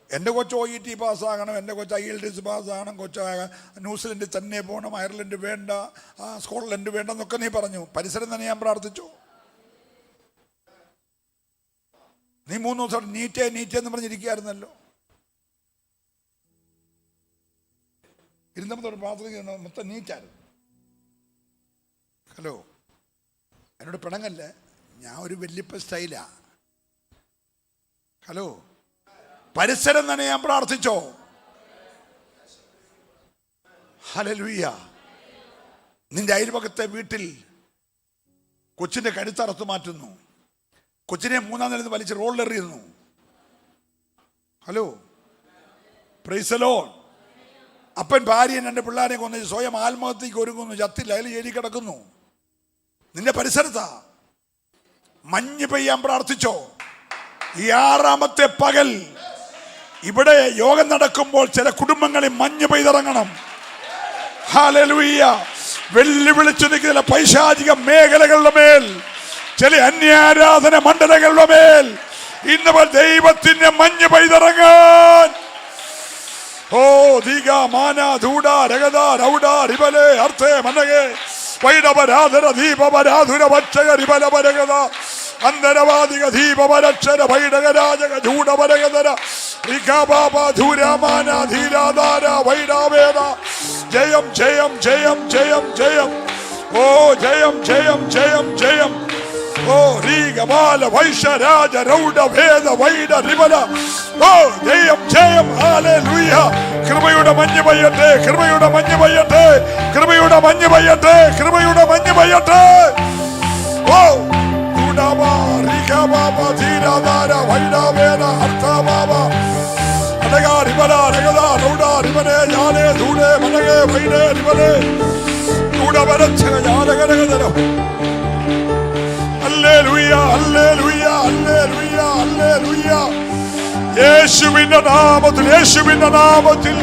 എൻ്റെ കൊച്ച് OET പാസ്സാകണം, എൻ്റെ കൊച്ച് IELTS പാസ്സാകണം, കൊച്ച് ന്യൂസിലൻഡ് തന്നെ പോകണം, അയർലൻഡ് വേണ്ട, സ്കോട്ട്ലൻഡ് വേണ്ട എന്നൊക്കെ നീ പറഞ്ഞു. പരിസരം തന്നെ ഞാൻ പ്രാർത്ഥിച്ചു. നീ 3 ദിവസം നീറ്റേ എന്ന് പറഞ്ഞിരിക്കുകയായിരുന്നല്ലോ. ഇരുന്നപ്പോൾ പ്രാർത്ഥന മൊത്തം നീറ്റായിരുന്നു. ഹലോ, എന്നോട് പിണങ്ങല്ലേ, ഞാൻ ഒരു വല്യപ്പ സ്റ്റൈലാ. ഹലോ, പരിസരം തന്നെ ഞാൻ പ്രാർത്ഥിച്ചോ? ഹല്ലേലൂയ. നിന്റെ അയൽപക്കത്തെ വീട്ടിൽ കൊച്ചിന്റെ കഴുത്തറുത്ത് മാറ്റുന്നു, കൊച്ചിനെ 3ാം നിലയിൽ വലിച്ച് റോളിലെറിയുന്നു. Hello, praise the Lord. അപ്പൻ ഭാര്യയും 2 പിള്ളേരെ കൊന്ന് സ്വയം ആത്മഹത്യക്ക് ഒരുങ്ങുന്നു, ചത്തില്ല, അതിൽ ജയിലിൽ കിടക്കുന്നു. നിന്റെ പരിസരത്താ. മഞ്ഞ് പെയ്യാൻ പ്രാർത്ഥിച്ചോ? ഈ 6ാമത്തെ പകൽ ഇവിടെ യോഗം നടക്കുമ്പോൾ ചില കുടുംബങ്ങളിൽ മഞ്ഞ് പെയ്തിറങ്ങണം. ഹല്ലേലൂയ. വെല്ലുവിളിച്ചു നിൽക്കുന്ന പൈശാചിക മേഖലകളുടെ മേൽ, ചില അന്യാരാധന മണ്ഡലങ്ങളുടെ മേൽ ഇന്ന് ദൈവത്തിന്റെ മഞ്ഞ് പെയ്തിറങ്ങാൻ. ഓ ദീഗ മാന ധൂട രഗദ രൗഡ റിബലേ അർത്ഥേ മനഗേ വൈഡപരാധര ദീപപരാധുര വക്ഷക റിബലപരഗദ അന്തരവാദിക ദീപപരക്ഷര വൈഡകരാജക ധൂടപരഗദര റിഖബാബ ധൂരമാന ധീരാധാര വൈഡാവേദ. ജയം ജയം ജയം ജയം ജയം. ഓ ജയം ജയം ജയം ജയം. ഓ രീഗമാല വൈശരാജ രൗഡ വേദ വൈഡ റിബല. ഓ ജയം ജയം. ഹല്ലേലൂയ. കൃപയുടെ മഞ്ഞ് പെയ്യട്ടെ, കൃപയുടെ മഞ്ഞ് പെയ്യട്ടെ, കൃപയുടെ മഞ്ഞ് പെയ്യട്ടെ, കൃപയുടെ മഞ്ഞ് പെയ്യട്ടെ. ഓ ദൂഡാബാ റിഖബാബ ധീരാധാര വൈഡാവേദ അർത്ഥബാബ അടഗാ റിബല രഗദ രൗഡ റിബലേ യാലേ ധൂടേ മനഗേ വൈഡേ റിബലേ ദൂഡപരക്ഷക യാലഗരഗദര. Hallelujah hallelujah hallelujah hallelujah. യേശുവിന്റെ നാമത്തിൽ, യേശുവിന്റെ നാമത്തിൽ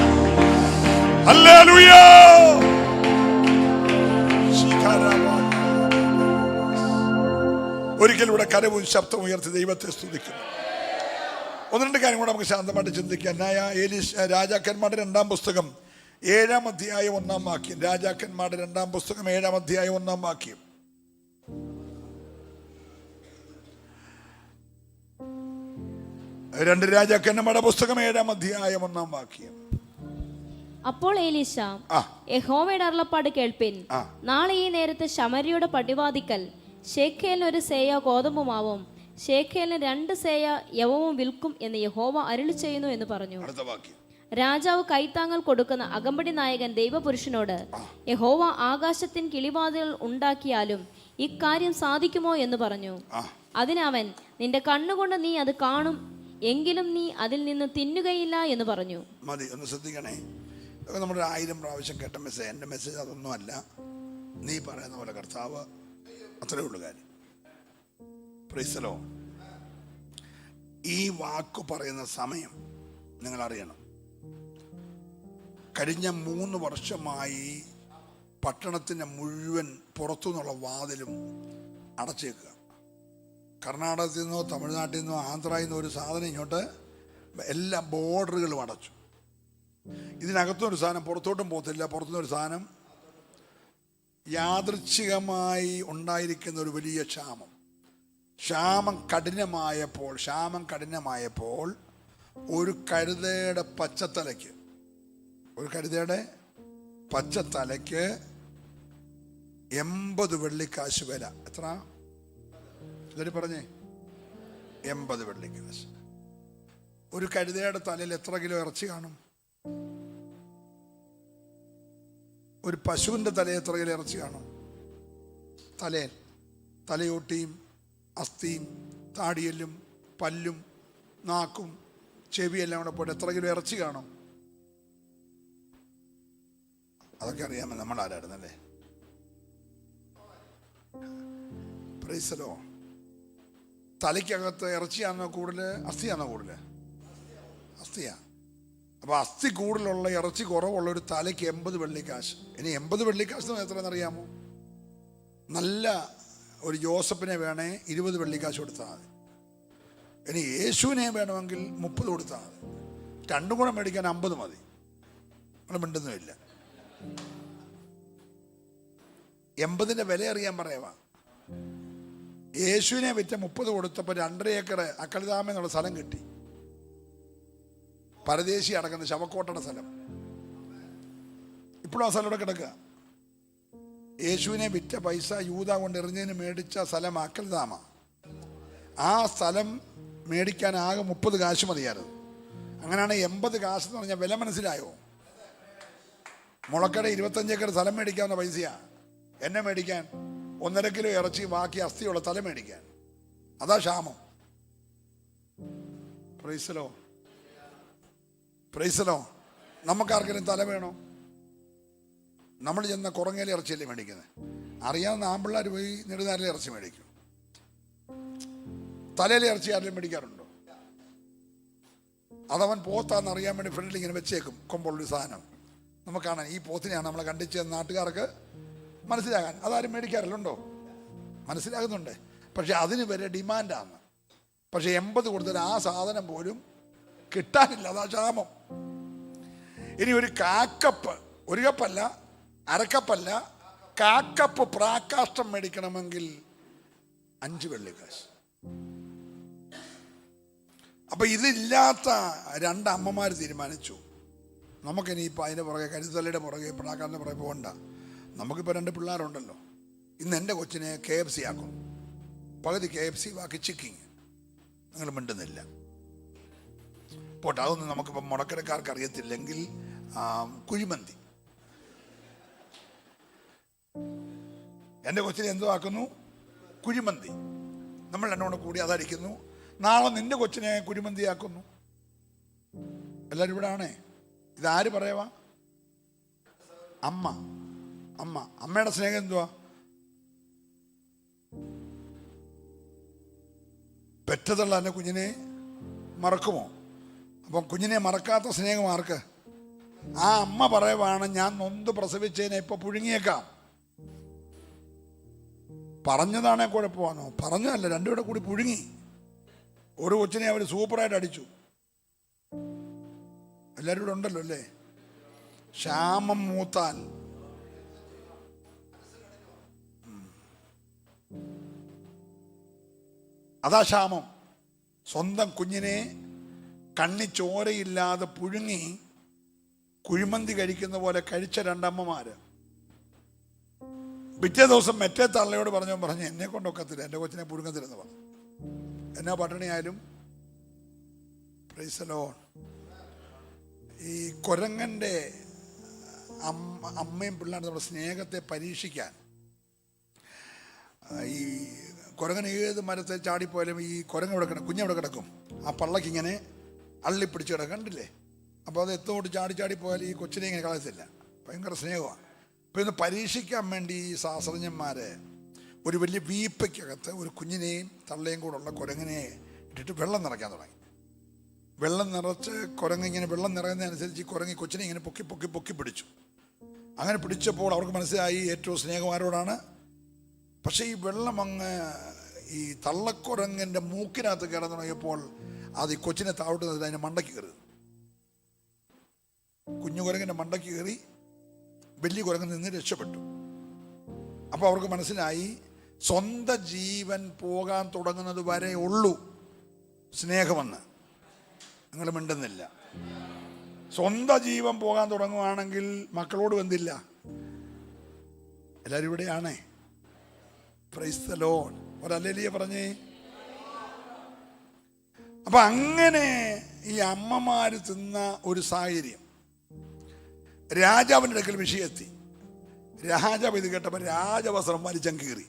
ഹല്ലേലൂയ. ഒരിക്കൽ ഇവിടെ കരവും ശബ്ദം ഉയർത്തി ദൈവത്തെ സ്തുതിക്കുന്നു. 1-2 കാര്യം കൂടെ നമുക്ക് ശാന്തമായിട്ട് ചിന്തിക്കാം. രാജാക്കന്മാരുടെ 2-ാം പുസ്തകം 7-ാം അധ്യായം 1-ാം വാക്യം. രാജാക്കന്മാരുടെ 2-ാം പുസ്തകം 7-ാം അധ്യായം 1-ാം വാക്യം. രാജാക്കന്മാരുടെ പുസ്തകം 7-ാം അധ്യായം 1-ാം വാക്യം. അപ്പോൾ എലീശ, യഹോവയുടെ അരുളപ്പാട് കേൾപ്പിൻ. നാളെ ഈ നേരത്ത് ശമര്യയുടെ പടിവാതിക്കൽ ശേഖേലിന് 1 സേയ ഗോതമ്പുമാവും ശേഖേലിന് 2 സേയ യവവും വിൽക്കും എന്ന് യഹോവ അരുളി ചെയ്യുന്നു എന്ന് പറഞ്ഞു. രാജാവ് കൈത്താങ്ങൽ കൊടുക്കുന്ന അകമ്പടി നായകൻ ദൈവപുരുഷനോട്, യഹോവ ആകാശത്തിൻ കിളിവാതിലുകൾ ഉണ്ടാക്കിയാലും ഇക്കാര്യം സാധിക്കുമോ എന്ന് പറഞ്ഞു. അതിനവൻ, നിന്റെ കണ്ണുകൊണ്ട് നീ അത് കാണും, എങ്കിലും നീ അതിൽ നിന്ന് തിന്നുകയില്ല എന്ന് പറഞ്ഞു. മതി, ഒന്ന് ശ്രദ്ധിക്കണേ. നമ്മുടെ 1000 പ്രാവശ്യം കേട്ട മെസ്സേജ്. എൻ്റെ മെസ്സേജ് അതൊന്നും അല്ല. നീ പറയുന്ന പോലെ കർത്താവ്, അത്രേ ഉള്ളു കാര്യം. Price the Lord. ഈ വാക്ക് പറയുന്ന സമയം നിങ്ങൾ അറിയണം. കഴിഞ്ഞ 3 വർഷമായി പട്ടണത്തിൻ്റെ മുഴുവൻ പുറത്തുനിന്നുള്ള വാതിലും അടച്ചേക്കുക. കർണാടകത്തിൽ നിന്നോ തമിഴ്നാട്ടിൽ നിന്നോ ആന്ധ്രയിൽ നിന്നോ ഒരു സാധനം ഇങ്ങോട്ട് എല്ലാ ബോർഡറുകളും അടച്ചു. ഇതിനകത്തൊരു സാധനം പുറത്തോട്ടും പോകത്തില്ല, പുറത്തുനിന്നൊരു സാധനം. യാദൃച്ഛികമായി ഉണ്ടായിരിക്കുന്ന ഒരു വലിയ ക്ഷാമം കഠിനമായപ്പോൾ ഒരു കഴുതയുടെ പച്ചത്തലയ്ക്ക് 80 വെള്ളിക്കാശ് വില. എത്ര? ഇതൊരു പറഞ്ഞേ, 80 വെള്ളിക്കാശ്. ഒരു കഴുതയുടെ തലയിൽ എത്ര കിലോ ഇറച്ചി കാണും? ഒരു പശുവിൻ്റെ തലയിൽ എത്ര കിലോ ഇറച്ചി കാണും? തലയോട്ടിയും അസ്ഥിയും താടിയെല്ലും പല്ലും നാക്കും ചെവിയെല്ലാം കൂടെ പോയിട്ട് എത്ര കിലോ ഇറച്ചി കാണും? അതൊക്കെ അറിയാമോ നമ്മൾ ആരായിരുന്നല്ലേ? പ്രൈസലോ. തലയ്ക്കകത്ത് ഇറച്ചിയാണോ കൂടുതൽ, അസ്ഥിയാണോ കൂടുതൽ? അസ്ഥിയാ. അപ്പോൾ അസ്ഥി കൂടുതലുള്ള ഇറച്ചി കുറവുള്ള ഒരു തലയ്ക്ക് 80 വെള്ളിക്കാശ്. ഇനി 80 വെള്ളിക്കാശ് എത്രയെന്ന് അറിയാമോ? നല്ല ഒരു ജോസഫിനെ വേണേ 20 വെള്ളിക്കാശ് കൊടുത്താൽ മതി. ഇനി യേശുവിനെ വേണമെങ്കിൽ 30 കൊടുത്താൽ മതി. രണ്ടും കൂടെ മേടിക്കാൻ 50 മതി. നമ്മൾ മിണ്ടുന്നുമില്ല. 80ൻ്റെ വില അറിയാൻ പറയുക. യേശുവിനെ വിറ്റ 30 കൊടുത്തപ്പോൾ 2.5 ഏക്കർ അക്കൽദാമ എന്നുള്ള സ്ഥലം കിട്ടി. പരദേശി അടക്കുന്ന ശവക്കോട്ടയുടെ സ്ഥലം. ഇപ്പോഴും ആ സ്ഥലം ഇവിടെ കിടക്കുക. യേശുവിനെ വിറ്റ പൈസ യൂദ കൊണ്ട് എറിഞ്ഞതിന് മേടിച്ച സ്ഥലം അക്കൽദാമ. ആ സ്ഥലം മേടിക്കാൻ ആകെ 30 കാശ് മതിയായിരുന്നു. അങ്ങനെയാണ് 80 കാശ് എന്ന് പറഞ്ഞാൽ വില മനസ്സിലായോ? മുളക്കട 25 ഏക്കർ സ്ഥലം മേടിക്കാവുന്ന പൈസയാ എന്നെ മേടിക്കാൻ. 1.5 കിലോ ഇറച്ചി ബാക്കി അസ്ഥിയുള്ള തല മേടിക്കാൻ. അതാ ക്ഷാമം. പ്രൈസലോ. നമുക്കാർക്കെങ്കിലും തല വേണോ? നമ്മൾ ചെന്ന കുറങ്ങേലി ഇറച്ചിയല്ലേ മേടിക്കുന്നത്. അറിയാവുന്ന ആമ്പിള്ളേർ പോയി നെടുനാരിലെ ഇറച്ചി മേടിക്കും. തലയിലെ ഇറച്ചി ആരെങ്കിലും മേടിക്കാറുണ്ടോ? അതവൻ പോത്താന്ന് അറിയാൻ വേണ്ടി ഫ്രണ്ടിൽ ഇങ്ങനെ വെച്ചേക്കും കൊമ്പുള്ളൊരു സാധനം. നമുക്ക് കാണാൻ ഈ പോത്തിനെയാണ് നമ്മളെ കണ്ടിച്ച് നാട്ടുകാർക്ക് മനസ്സിലാകാൻ. അതാരും മേടിക്കാറില്ലുണ്ടോ? മനസ്സിലാകുന്നുണ്ട്. പക്ഷെ അതിന് വരെ ഡിമാൻഡാണ്. പക്ഷെ 80 കൊടുത്താൽ ആ സാധനം പോലും കിട്ടാനില്ല. അതാ ക്ഷാമം. ഇനി ഒരു കാക്കപ്പ്, ഒരു കപ്പല്ല, അരക്കപ്പല്ല, കാക്കപ്പ് പ്രാകാഷ്ടം മേടിക്കണമെങ്കിൽ 5 വെള്ളിക്കാശ്. അപ്പൊ ഇതില്ലാത്ത 2 അമ്മമാർ തീരുമാനിച്ചു, നമുക്കിനിയിപ്പോൾ അതിൻ്റെ പുറകെ കരുതലയുടെ പുറകെ പ്രാകാരൻ്റെ പുറകെ പോകണ്ട. നമുക്കിപ്പോൾ 2 പിള്ളേരുണ്ടല്ലോ. ഇന്ന് എൻ്റെ കൊച്ചിനെ KFC ആക്കും. പകുതി KFC ബാക്കി ചിക്കിങ്. നിങ്ങൾ മിണ്ടുന്നില്ല. പോട്ടെ, അതൊന്നും നമുക്കിപ്പോൾ മുടക്കരക്കാർക്ക് അറിയത്തില്ലെങ്കിൽ കുഴിമന്തി. എൻ്റെ കൊച്ചിനെ എന്തോ ആക്കുന്നു? കുഴിമന്തി. നമ്മൾ രണ്ടോടെ കൂടി അതടിക്കുന്നു. നാളെ നിന്റെ കൊച്ചിനെ കുഴിമന്തി ആക്കുന്നു. എല്ലാവരും ഇവിടെ ആണേ. ഇതാര് പറയുവാ? അമ്മയുടെ സ്നേഹം എന്തുവാ? പെറ്റതുള്ള എൻ്റെ കുഞ്ഞിനെ മറക്കുമോ? അപ്പം കുഞ്ഞിനെ മറക്കാത്ത സ്നേഹം ആർക്ക്? ആ അമ്മ പറയുവാണ്, ഞാൻ നൊന്ത് പ്രസവിച്ചതിനെ ഇപ്പൊ പുഴുങ്ങിയേക്കാം. പറഞ്ഞതാണേ കുഴപ്പമാണോ? പറഞ്ഞതല്ല, രണ്ടുപേരുടെ കൂടി പുഴുങ്ങി. ഒരു കൊച്ചിനെ അവർ സൂപ്പറായിട്ട് അടിച്ചു. എല്ലാവരും ഇവിടെ ഉണ്ടല്ലോ അല്ലേ? ക്ഷാമം മൂത്താൽ അതാ ക്ഷാമം. സ്വന്തം കുഞ്ഞിനെ കണ്ണിച്ചോരയില്ലാതെ പുഴുങ്ങി കുഴിമന്തി കഴിക്കുന്ന പോലെ കഴിച്ച 2 അമ്മമാര്. പിറ്റേ ദിവസം മറ്റേ തള്ളയോട് പറഞ്ഞു, എന്നെ കൊണ്ടൊക്കത്തില്ല, എൻ്റെ കൊച്ചിനെ പുഴുങ്ങത്തില്ലെന്ന് പറഞ്ഞു. എന്നാ പട്ടിണിയായാലും. Price the Lord. ഈ കുരങ്ങൻ്റെ അമ്മയും പിള്ളേരും നമ്മുടെ സ്നേഹത്തെ പരീക്ഷിക്കാൻ, ഈ കുരങ്ങൻ ഏത് മരത്തെ ചാടിപ്പോയാലും ഈ കുരങ്ങ് ഇവിടെ കിടക്കും, കുഞ്ഞവിടെ കിടക്കും. ആ പള്ളക്ക് ഇങ്ങനെ അള്ളിപ്പിടിച്ച് കിടക്കും, കണ്ടില്ലേ? അപ്പോൾ അത് എത്തോട്ട് ചാടിപ്പോയാൽ ഈ കൊച്ചിനെ ഇങ്ങനെ കളയത്തില്ല. ഭയങ്കര സ്നേഹമാണ്. അപ്പോൾ ഇന്ന് പരീക്ഷിക്കാൻ വേണ്ടി ഈ ശാസ്ത്രജ്ഞന്മാർ ഒരു വലിയ വീപ്പയ്ക്കകത്ത് ഒരു കുഞ്ഞിനെയും തള്ളയും കൂടെയുള്ള കുരങ്ങിനെ ഇട്ടിട്ട് വെള്ളം നിറയ്ക്കാൻ തുടങ്ങി. വെള്ളം നിറച്ച് കുരങ്ങിങ്ങനെ വെള്ളം നിറയുന്നതനുസരിച്ച് ഈ കുരങ്ങി കൊച്ചിനെ ഇങ്ങനെ പൊക്കി പിടിച്ചു. അങ്ങനെ പിടിച്ചപ്പോൾ അവർക്ക് മനസ്സിലായി ഏറ്റവും സ്നേഹം ആരോടാണ്. പക്ഷേ ഈ വെള്ളം അങ്ങ് ഈ തള്ളക്കുരങ്ങൻ്റെ മൂക്കിനകത്ത് കയറാൻ തുടങ്ങിയപ്പോൾ അത് ഈ കൊച്ചിനെ താഴോട്ട് നിർത്തി അതിൻ്റെ മണ്ടയ്ക്ക് കയറി. കുഞ്ഞു കുരങ്ങൻ്റെ മണ്ടയ്ക്ക് കയറി വലിയ കുരങ്ങൻ നിന്ന് രക്ഷപ്പെട്ടു. അപ്പോൾ അവർക്ക് മനസ്സിലായി സ്വന്തം ജീവൻ പോകാൻ തുടങ്ങുന്നത് വരെ ഉള്ളൂ സ്നേഹമെന്ന്. നിങ്ങൾ മിണ്ടുന്നില്ല. സ്വന്തം ജീവൻ പോകാൻ തുടങ്ങുകയാണെങ്കിൽ മക്കളോട് ബന്ധില്ല. എല്ലാവരും ഇവിടെയാണേ. Praise the Lord. ഒരല്ലേലിയ പറഞ്ഞേ. അപ്പൊ അങ്ങനെ ഈ അമ്മമാര് തിന്ന ഒരു സാഹചര്യം രാജാവിൻ്റെ അടുക്കൽ വിഷയെത്തി. രാജാവ് ഇത് കേട്ടപ്പോൾ രാജവസ്ത്രം വലിച്ചം കീറി,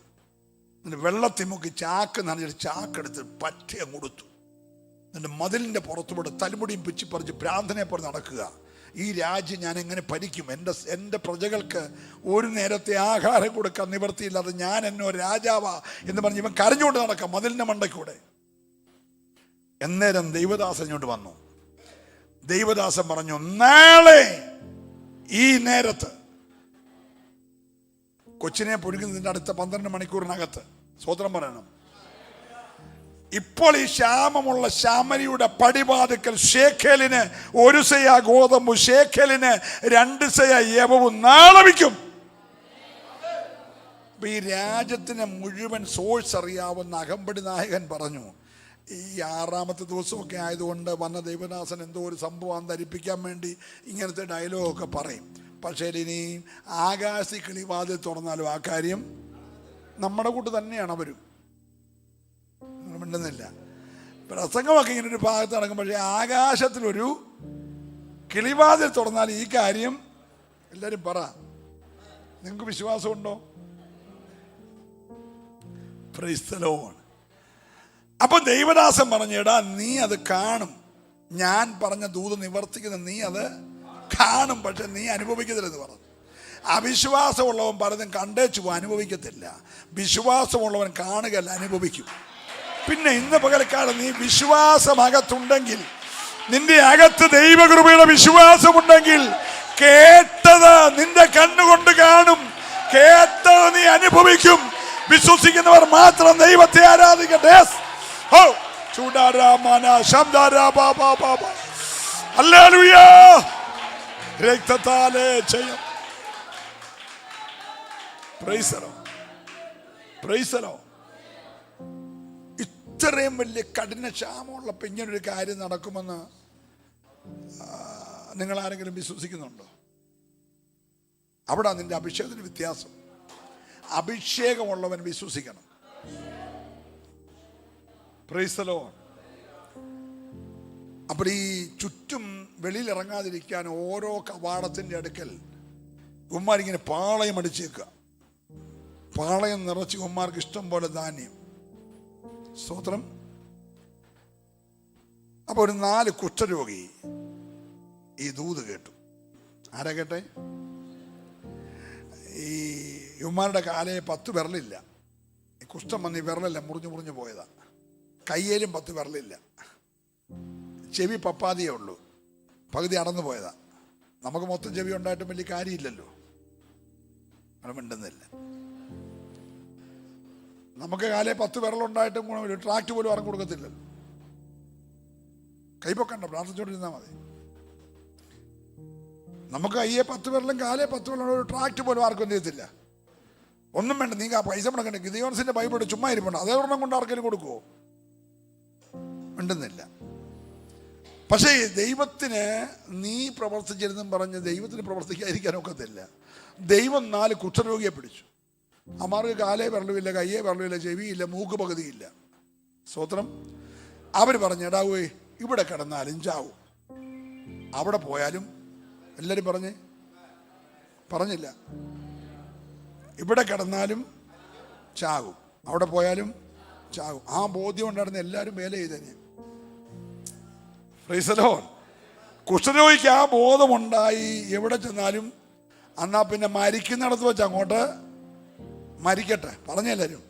എന്നിട്ട് വെള്ളത്തിൽ മുക്കി ചാക്ക് നനഞ്ഞിട്ട് ചാക്കെടുത്ത് പറ്റി അങ്ങ് കൊടുത്തു. എന്നിട്ട് മതിലിൻ്റെ പുറത്തുകൂടെ തലമുടിയും പിച്ചിപ്പറിച്ച് ഭ്രാന്തനെ പോലെ നടക്കുക. ഈ രാജ്യം ഞാൻ എങ്ങനെ ഭരിക്കും? എൻ്റെ പ്രജകൾക്ക് ഒരു നേരത്തെ ആഹാരം കൊടുക്കാൻ നിവർത്തിയില്ലാതെ ഞാൻ എന്നോ രാജാവാ എന്ന് പറഞ്ഞ് ഇവൻ കരഞ്ഞുകൊണ്ട് നടക്കാം മതിലിൻ്റെ മണ്ടയ്ക്കൂടെ. എന്നേരം ദൈവദാസൻ ഇങ്ങോട്ട് വന്നു. ദൈവദാസൻ പറഞ്ഞു, നാളെ ഈ നേരത്ത് കൊച്ചിനെ പൊഴുകുന്നതിൻ്റെ അടുത്ത 12 മണിക്കൂറിനകത്ത്, സ്വതന്ത്രം പറയണം, ഇപ്പോൾ ഈ ക്ഷാമമുള്ള ശമരിയുടെ പടിവാതിക്കൽ ശേഖേലിന് 1 സെയ ഗോതമ്പു, ശേഖേലിന് 2 സെയ യവവും നാളെ വിൽക്കും. അപ്പൊ ഈ രാജ്യത്തിന് മുഴുവൻ സോഴ്സ് അറിയാവുന്ന അകമ്പടി നായകൻ പറഞ്ഞു, ഈ 6ാമത്തെ ദിവസമൊക്കെ ആയതുകൊണ്ട് വന്ന ദൈവദാസൻ എന്തോ ഒരു സംഭവം ധരിപ്പിക്കാൻ വേണ്ടി ഇങ്ങനത്തെ ഡയലോഗൊക്കെ പറയും. പക്ഷേ ഇനി ആകാശി കിളിവാതിൽ തുറന്നാലും ആ കാര്യം നമ്മുടെ കൂട്ട് തന്നെയാണ് അവരും. മിണ്ടുന്നില്ല. പ്രസംഗമൊക്കെ ഇങ്ങനെ ഒരു ഭാഗത്ത് നടക്കും. പക്ഷേ ആകാശത്തിലൊരു കിളിവാതിൽ തുറന്നാൽ ഈ കാര്യം എല്ലാവരും പറ. നിങ്ങൾക്ക് വിശ്വാസമുണ്ടോ? Price the Lord. അപ്പൊ ദൈവദാസൻ പറഞ്ഞേടാ, നീ അത് കാണും. ഞാൻ പറഞ്ഞ ദൂത് നിവർത്തിക്കുന്ന നീ അത് കാണും, പക്ഷെ നീ അനുഭവിക്കത്തില്ലെന്ന് പറഞ്ഞു. അവിശ്വാസമുള്ളവൻ പലതും കണ്ടേച്ചു അനുഭവിക്കത്തില്ല. വിശ്വാസമുള്ളവൻ കാണുകയല്ല, അനുഭവിക്കും. പിന്നെ ഇന്ന് പകൽക്കാലം നീ വിശ്വാസം അകത്തുണ്ടെങ്കിൽ, നിന്റെ അകത്ത് ദൈവകൃപയുടെ വിശ്വാസമുണ്ടെങ്കിൽ, കേട്ടത് നിന്റെ കണ്ണുകൊണ്ട് കാണും, കേട്ടത് നീ അനുഭവിക്കും. വിശ്വസിക്കുന്നവർ മാത്രം ദൈവത്തെ ആരാധിക്കട്ടെ. രക്തത്താലേ ചെയ്യും. ഇത്രയും വലിയ കഠിന ക്ഷാമമുള്ളപ്പോൾ ഇങ്ങനൊരു കാര്യം നടക്കുമെന്ന് നിങ്ങൾ ആരെങ്കിലും വിശ്വസിക്കുന്നുണ്ടോ? അവിടെ നിന്റെ അഭിഷേകത്തിന് വ്യത്യാസം. അഭിഷേകമുള്ളവൻ വിശ്വസിക്കണം. Price the Lord. അപ്പോൾ ഈ ചുറ്റും വെളിയിൽ ഇറങ്ങാതിരിക്കാൻ ഓരോ കവാടത്തിൻ്റെ അടുക്കൽ ഉമ്മാരിങ്ങനെ പാളയം അടിച്ചേക്കുക. പാളയം നിറച്ച് ഉമ്മാർക്ക് ഇഷ്ടം പോലെ ധാന്യം. സ്തോത്രം. അപ്പോൾ ഒരു 4 കുഷ്ഠരോഗി ഈ ദൂത് കേട്ടു. ആരാ കേട്ടെ? ഈ യുവമാരുടെ കാലേ 10 വിരലില്ല. ഈ കുഷ്ഠം വന്ന് ഈ വിരലല്ല മുറിഞ്ഞു പോയതാ. കയ്യേലും 10 വിരലില്ല. ചെവി പപ്പാതിയേ ഉള്ളൂ, പകുതി അടന്നു പോയതാ. നമുക്ക് മൊത്തം ചെവി ഉണ്ടായിട്ടും വലിയ കാര്യമില്ലല്ലോ. അവിടെ മിണ്ടുന്നില്ല. നമുക്ക് കാലേ 10 വിരലുണ്ടായിട്ടും ഗുണമില്ല. ട്രാക്ട് പോലും ആർക്കും കൊടുക്കത്തില്ലല്ലോ. കൈപ്പൊക്കണ്ട, പ്രാർത്ഥിച്ചോണ്ടിരുന്നാൽ മതി. നമുക്ക് കയ്യെ 10 വിരലും കാലേ 10 വിരലും ഒരു ട്രാക്ട് പോലും ആർക്കും എന്ത് ചെയ്യത്തില്ല. ഒന്നും വേണ്ട. നിങ്ങൾക്ക് ആ പൈസ മുടക്കണ്ട. ഗിദെയോൻസിന്റെ ബൈബിൾ ചുമ്മാ ഇരിപ്പുണ്ട്. അതേ ഒരെണ്ണം കൊണ്ട് ആർക്കെങ്കിലും കൊടുക്കുമോ? മിണ്ടുന്നില്ല. പക്ഷേ ദൈവത്തിന് നീ പ്രവർത്തിച്ചിരുന്നും പറഞ്ഞ് ദൈവത്തിന് പ്രവർത്തിക്കാതിരിക്കാൻ ഒക്കത്തില്ല. ദൈവം 4 കുഷ്ഠരോഗിയെ പിടിച്ചു. അമാർക്ക് കാലേ വിരലുമില്ല, കയ്യേ വിരലുമില്ല, ചെവിയില്ല, മൂക്ക് പകുതിയില്ല. സ്തോത്രം. അവർ പറഞ്ഞു, എടാവേ ഇവിടെ കിടന്നാലും ചാവും, അവിടെ പോയാലും. എല്ലാവരും പറഞ്ഞില്ല. ഇവിടെ കിടന്നാലും ചാകും, അവിടെ പോയാലും ചാകും. ആ ബോധ്യം ഉണ്ടായിരുന്ന എല്ലാവരും വേല ചെയ്തേനെ. Praise the Lord. കുഷ്ഠരോഗിക്ക് ആ ബോധമുണ്ടായി. എവിടെ ചെന്നാലും എന്നാ പിന്നെ മരിക്കുന്നിടത്ത് വെച്ച് അങ്ങോട്ട് മരിക്കട്ടെ പറഞ്ഞെല്ലാരും.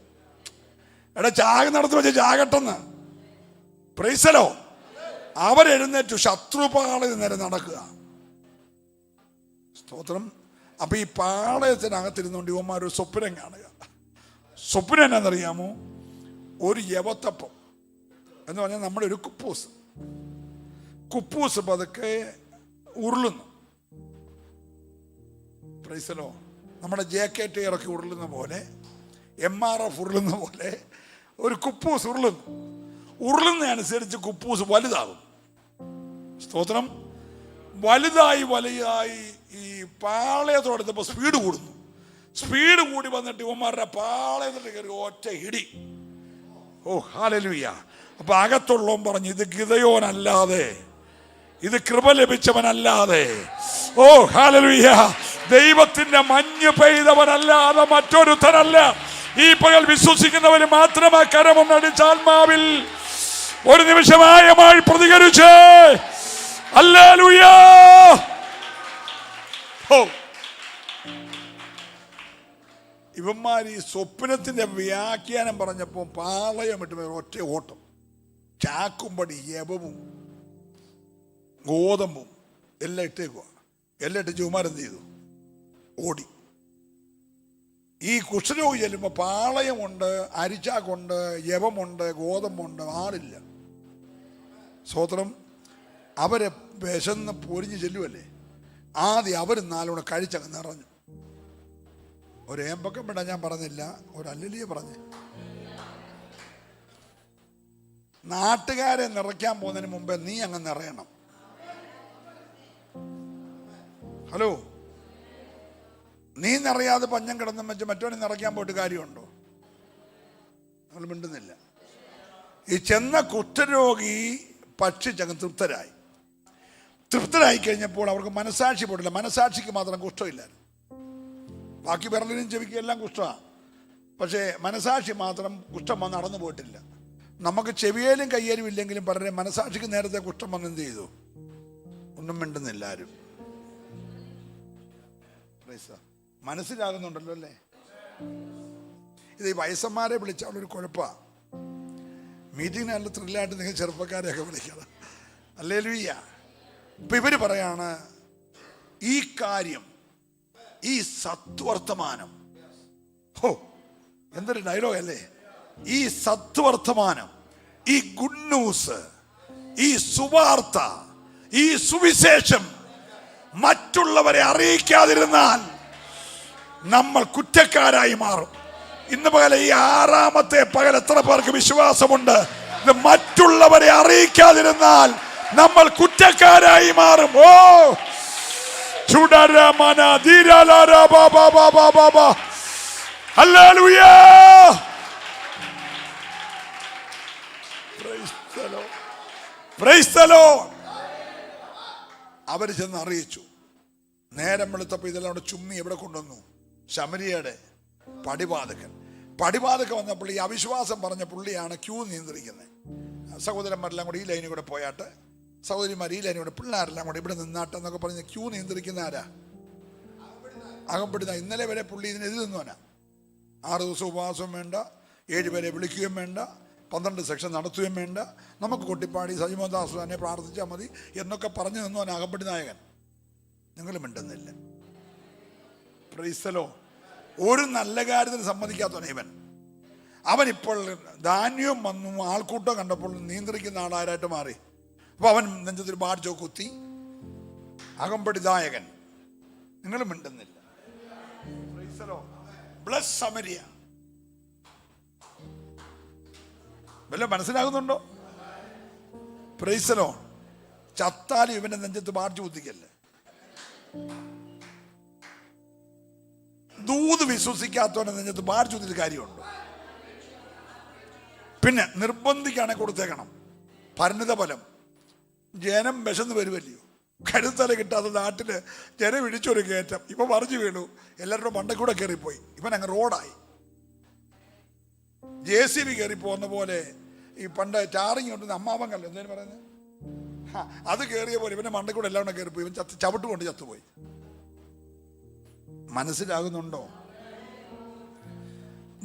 എടാ ചാകുന്നിടത്ത് വെച്ച് ചാകട്ടെന്ന്. Praise the Lord. അവരെഴുന്നേറ്റു ശത്രുപാളയത്തിന് നേരെ നടക്കുക. സ്തോത്രം. അപ്പൊ ഈ പാളയത്തിനകത്തിരുന്നുകൊണ്ട് യുവന്മാരൊരു സ്വപ്നം കാണുക. സ്വപ്നം എന്നാന്നറിയാമോ? ഒരു യവത്തപ്പം എന്ന് പറഞ്ഞാൽ നമ്മുടെ ഒരു കുപ്പൂസ് പതുക്കെ ഉരുളുന്നു. പ്രൈസലോ, നമ്മുടെ JKT ഇറക്കി ഉരുളുന്ന പോലെ, MRF ഉരുളുന്ന പോലെ ഒരു കുപ്പൂസ് ഉരുളുന്ന അനുസരിച്ച് കുപ്പൂസ് വലുതാകും. സ്തോത്രം. വലുതായി ഈ പാളയത്തോടെത്തപ്പോൾ സ്പീഡ് കൂടുന്നു. സ്പീഡ് കൂടി വന്നിട്ട് ഇവന്മാരുടെ പാളയത്തിട്ട് കയറി ഒറ്റ ഇടി. ഓ ഹല്ലേലൂയ. അപ്പൊ അകത്തുള്ളവൻ പറഞ്ഞു, ഇത് ഗിദെയോനല്ലാതെ, ഇത് കൃപ ലഭിച്ചവനല്ലാതെ, ഓ ഹല്ലേലൂയ, ദൈവത്തിന്റെ മഞ്ഞ് പെയ്തവനല്ലാതെ മറ്റൊരുത്തനല്ല. ഈ പകൽ വിശ്വസിക്കുന്നവന് മാത്രമേ കരമൊന്നടിച്ച് ആത്മാവിൽ ഒരു നിമിഷമായി പ്രതികരിച്ച് ഹല്ലേലൂയ. ഓ, ഇവന്മാർ ഈ സ്വപ്നത്തിന്റെ വ്യാഖ്യാനം പറഞ്ഞപ്പോൾ പാളയം ഇട്ട് ഒറ്റ ഓട്ടം. ചാക്കുംപടി, യവവും ഗോതമ്പും എല്ലാം ഇട്ടേക്കുക. എല്ലാം ഇട്ട് ചുമാരെന്ത് ചെയ്തു? ഓടി. ഈ കുഷ്ഠരോഗി ചെല്ലുമ്പോൾ പാളയമുണ്ട്, അരിച്ചാക്കുണ്ട്, യവമുണ്ട്, ഗോതമ്പുണ്ട്, ആളില്ല. സ്തോത്രം. അവരെ വിശന്ന് പൊരിഞ്ഞ് ചെല്ലുമല്ലേ. ആദ്യം അവർ നാലോടെ കഴിച്ചങ്ങ് നിറഞ്ഞു. ഒരു ഏമ്പക്കം വിടാൻ ഞാൻ പറഞ്ഞില്ല, ഒരു അല്ലലിയെ പറഞ്ഞ്. നാട്ടുകാരെ നിറയ്ക്കാൻ പോകുന്നതിന് മുമ്പേ നീ അങ്ങ് നിറയണം. ഹലോ, നീ നിറയാതെ പഞ്ഞം കിടന്നും വെച്ച് മറ്റവനെ നിറയ്ക്കാൻ പോയിട്ട് കാര്യമുണ്ടോ? നമ്മൾ മിണ്ടുന്നില്ല. ഈ ചെന്ന കുഷ്ഠരോഗി ഭക്ഷിച്ചങ്ങ് തൃപ്തരായി കഴിഞ്ഞപ്പോൾ അവർക്ക് മനസാക്ഷി പോയിട്ടില്ല. മനസാക്ഷിക്ക് മാത്രം കുഷ്ഠമില്ലായിരുന്നു. ബാക്കി വിരലിനും ചെവിക്കും എല്ലാം കുഷ്ഠമാണ്. പക്ഷേ മനസാക്ഷി മാത്രം കുഷ്ഠം വന്ന് നടന്നു പോയിട്ടില്ല. നമുക്ക് ചെവിയേലും കയ്യേലും ഇല്ലെങ്കിലും പലരെ മനസാക്ഷിക്ക് നേരത്തെ കുഷ്ഠം വന്ന് എന്ത് ചെയ്തു? ഒന്നും മിണ്ടുന്നില്ല ആരും. മനസ്സിലാകുന്നുണ്ടല്ലോ അല്ലേ? ഇത് ഈ വയസ്സന്മാരെ വിളിച്ചാൽ ഒരു കുഴപ്പമാണ്. മീറ്റിംഗ് നല്ല ത്രില്ലായിട്ട് നിങ്ങൾ ചെറുപ്പക്കാരെയൊക്കെ വിളിക്കണം. ഹല്ലേലൂയ. ഇപ്പൊ ഇവര് പറയാണ്, ഈ കാര്യം, ഈ സത്വർത്തമാനം, ഹോ എന്തൊരു ഡയലോഗ് അല്ലേ! ഈ സത്വർത്തമാനം, ഈ ഗുഡ് ന്യൂസ്, ഈ സുവാർത്ത, ഈ സുവിശേഷം മറ്റുള്ളവരെ അറിയിക്കാതിരുന്നാൽ നമ്മൾ കുറ്റക്കാരായി മാറും. ഇന്ന് പകൽ ഈ 6ാമത്തെ പകൽ എത്ര പേർക്ക് വിശ്വാസമുണ്ട്? ഇത് മറ്റുള്ളവരെ അറിയിക്കാതിരുന്നാൽ നമ്മൾ കുറ്റക്കാരായി മാറും. ഓ ചുടരമന ധീരലാര ബാബാ ബാബാ ബാബാ. ഹല്ലേലൂയ. Praise the Lord. അവർ ചെന്ന് അറിയിച്ചു. നേരം വെളുത്തപ്പോൾ ഇതെല്ലാം അവിടെ ചുമ്മി എവിടെ കൊണ്ടുവന്നു? ശമരിയയുടെ പടിവാതിക്കൽ വന്നപ്പോൾ ഈ അവിശ്വാസം പറഞ്ഞ പുള്ളിയാണ് ക്യൂ നിയന്ത്രിക്കുന്നത്. സഹോദരന്മാരെല്ലാം കൂടെ ഈ ലൈനിൽ കൂടെ പോയാട്ട്, സഹോദരിമാർ ഈ ലൈനിൽ കൂടെ, പിള്ളേരെല്ലാം കൂടെ ഇവിടെ നിന്നാട്ട് എന്നൊക്കെ പറഞ്ഞ് ക്യൂ നിയന്ത്രിക്കുന്ന ആരാ? അകപ്പെടുന്ന. ഇന്നലെ വരെ പുള്ളി ഇതിനെതിരെ നിന്നവനാ. 6 ദിവസം ഉപവാസവും വേണ്ട, 7 പേരെ വിളിക്കുകയും വേണ്ട, 12 സെക്ഷൻ നടത്തുകയും വേണ്ട, നമുക്ക് കൊട്ടിപ്പാടി സജിമോദാസ് തന്നെ പ്രാർത്ഥിച്ചാൽ മതി എന്നൊക്കെ പറഞ്ഞു നിന്നവൻ അകമ്പടി നായകൻ. നിങ്ങൾ മിണ്ടുന്നില്ല. Praise the Lord. ഒരു നല്ല കാര്യത്തിന് സമ്മതിക്കാത്തവൻ ഇവൻ. അവനിപ്പോൾ ധാന്യവും വന്നു ആൾക്കൂട്ടം കണ്ടപ്പോൾ നിയന്ത്രിക്കുന്ന ആളാരായിട്ട് മാറി. അപ്പൊ അവൻ നെഞ്ചത്തിൽ ബാഡ്ജോ കുത്തി അകമ്പടി നായകൻ. നിങ്ങൾ മിണ്ടുന്നില്ല. Praise the Lord. Bless Samaria. വല്ല മനസ്സിലാകുന്നുണ്ടോ? Praise the Lord. ചത്താലും ഇവന്റെ നെഞ്ചത്ത് ബാഡ്ജ് കുത്തിക്കല്ലേ. ദൂത് വിശ്വസിക്കാത്തവനെ നെഞ്ചത്ത് ബാഡ്ജ് കുത്തിയിട്ട് കാര്യമുണ്ടോ? പിന്നെ നിർബന്ധിക്കാണെങ്കിൽ കൊടുത്തേക്കണം. പരിണിത ഫലം. ജനം വിശന്ന് വരുമല്ലയോ. കരുത്തല കിട്ടാത്ത നാട്ടില് ജനം ഇടിച്ചൊരു കയറ്റം. ഇപ്പൊ മറിഞ്ഞു വീണു, എല്ലാവരുടെ മണ്ടക്കൂടെ കയറിപ്പോയി. ഇവൻ അങ്ങ് റോഡായി. JCB കയറി പോകുന്ന പോലെ ഈ പണ്ട് ടാറിങ് കൊണ്ടുവന്ന അമ്മാവൻ കല്ല് എന്തേലും പറയുന്നത്, അത് കയറിയ പോലെ ഇവന്റെ മണ്ടക്കൂടെ എല്ലാം കയറിപ്പോയി. ഇവൻ ചവിട്ടുകൊണ്ട് ചത്തുപോയി. മനസ്സിലാകുന്നുണ്ടോ?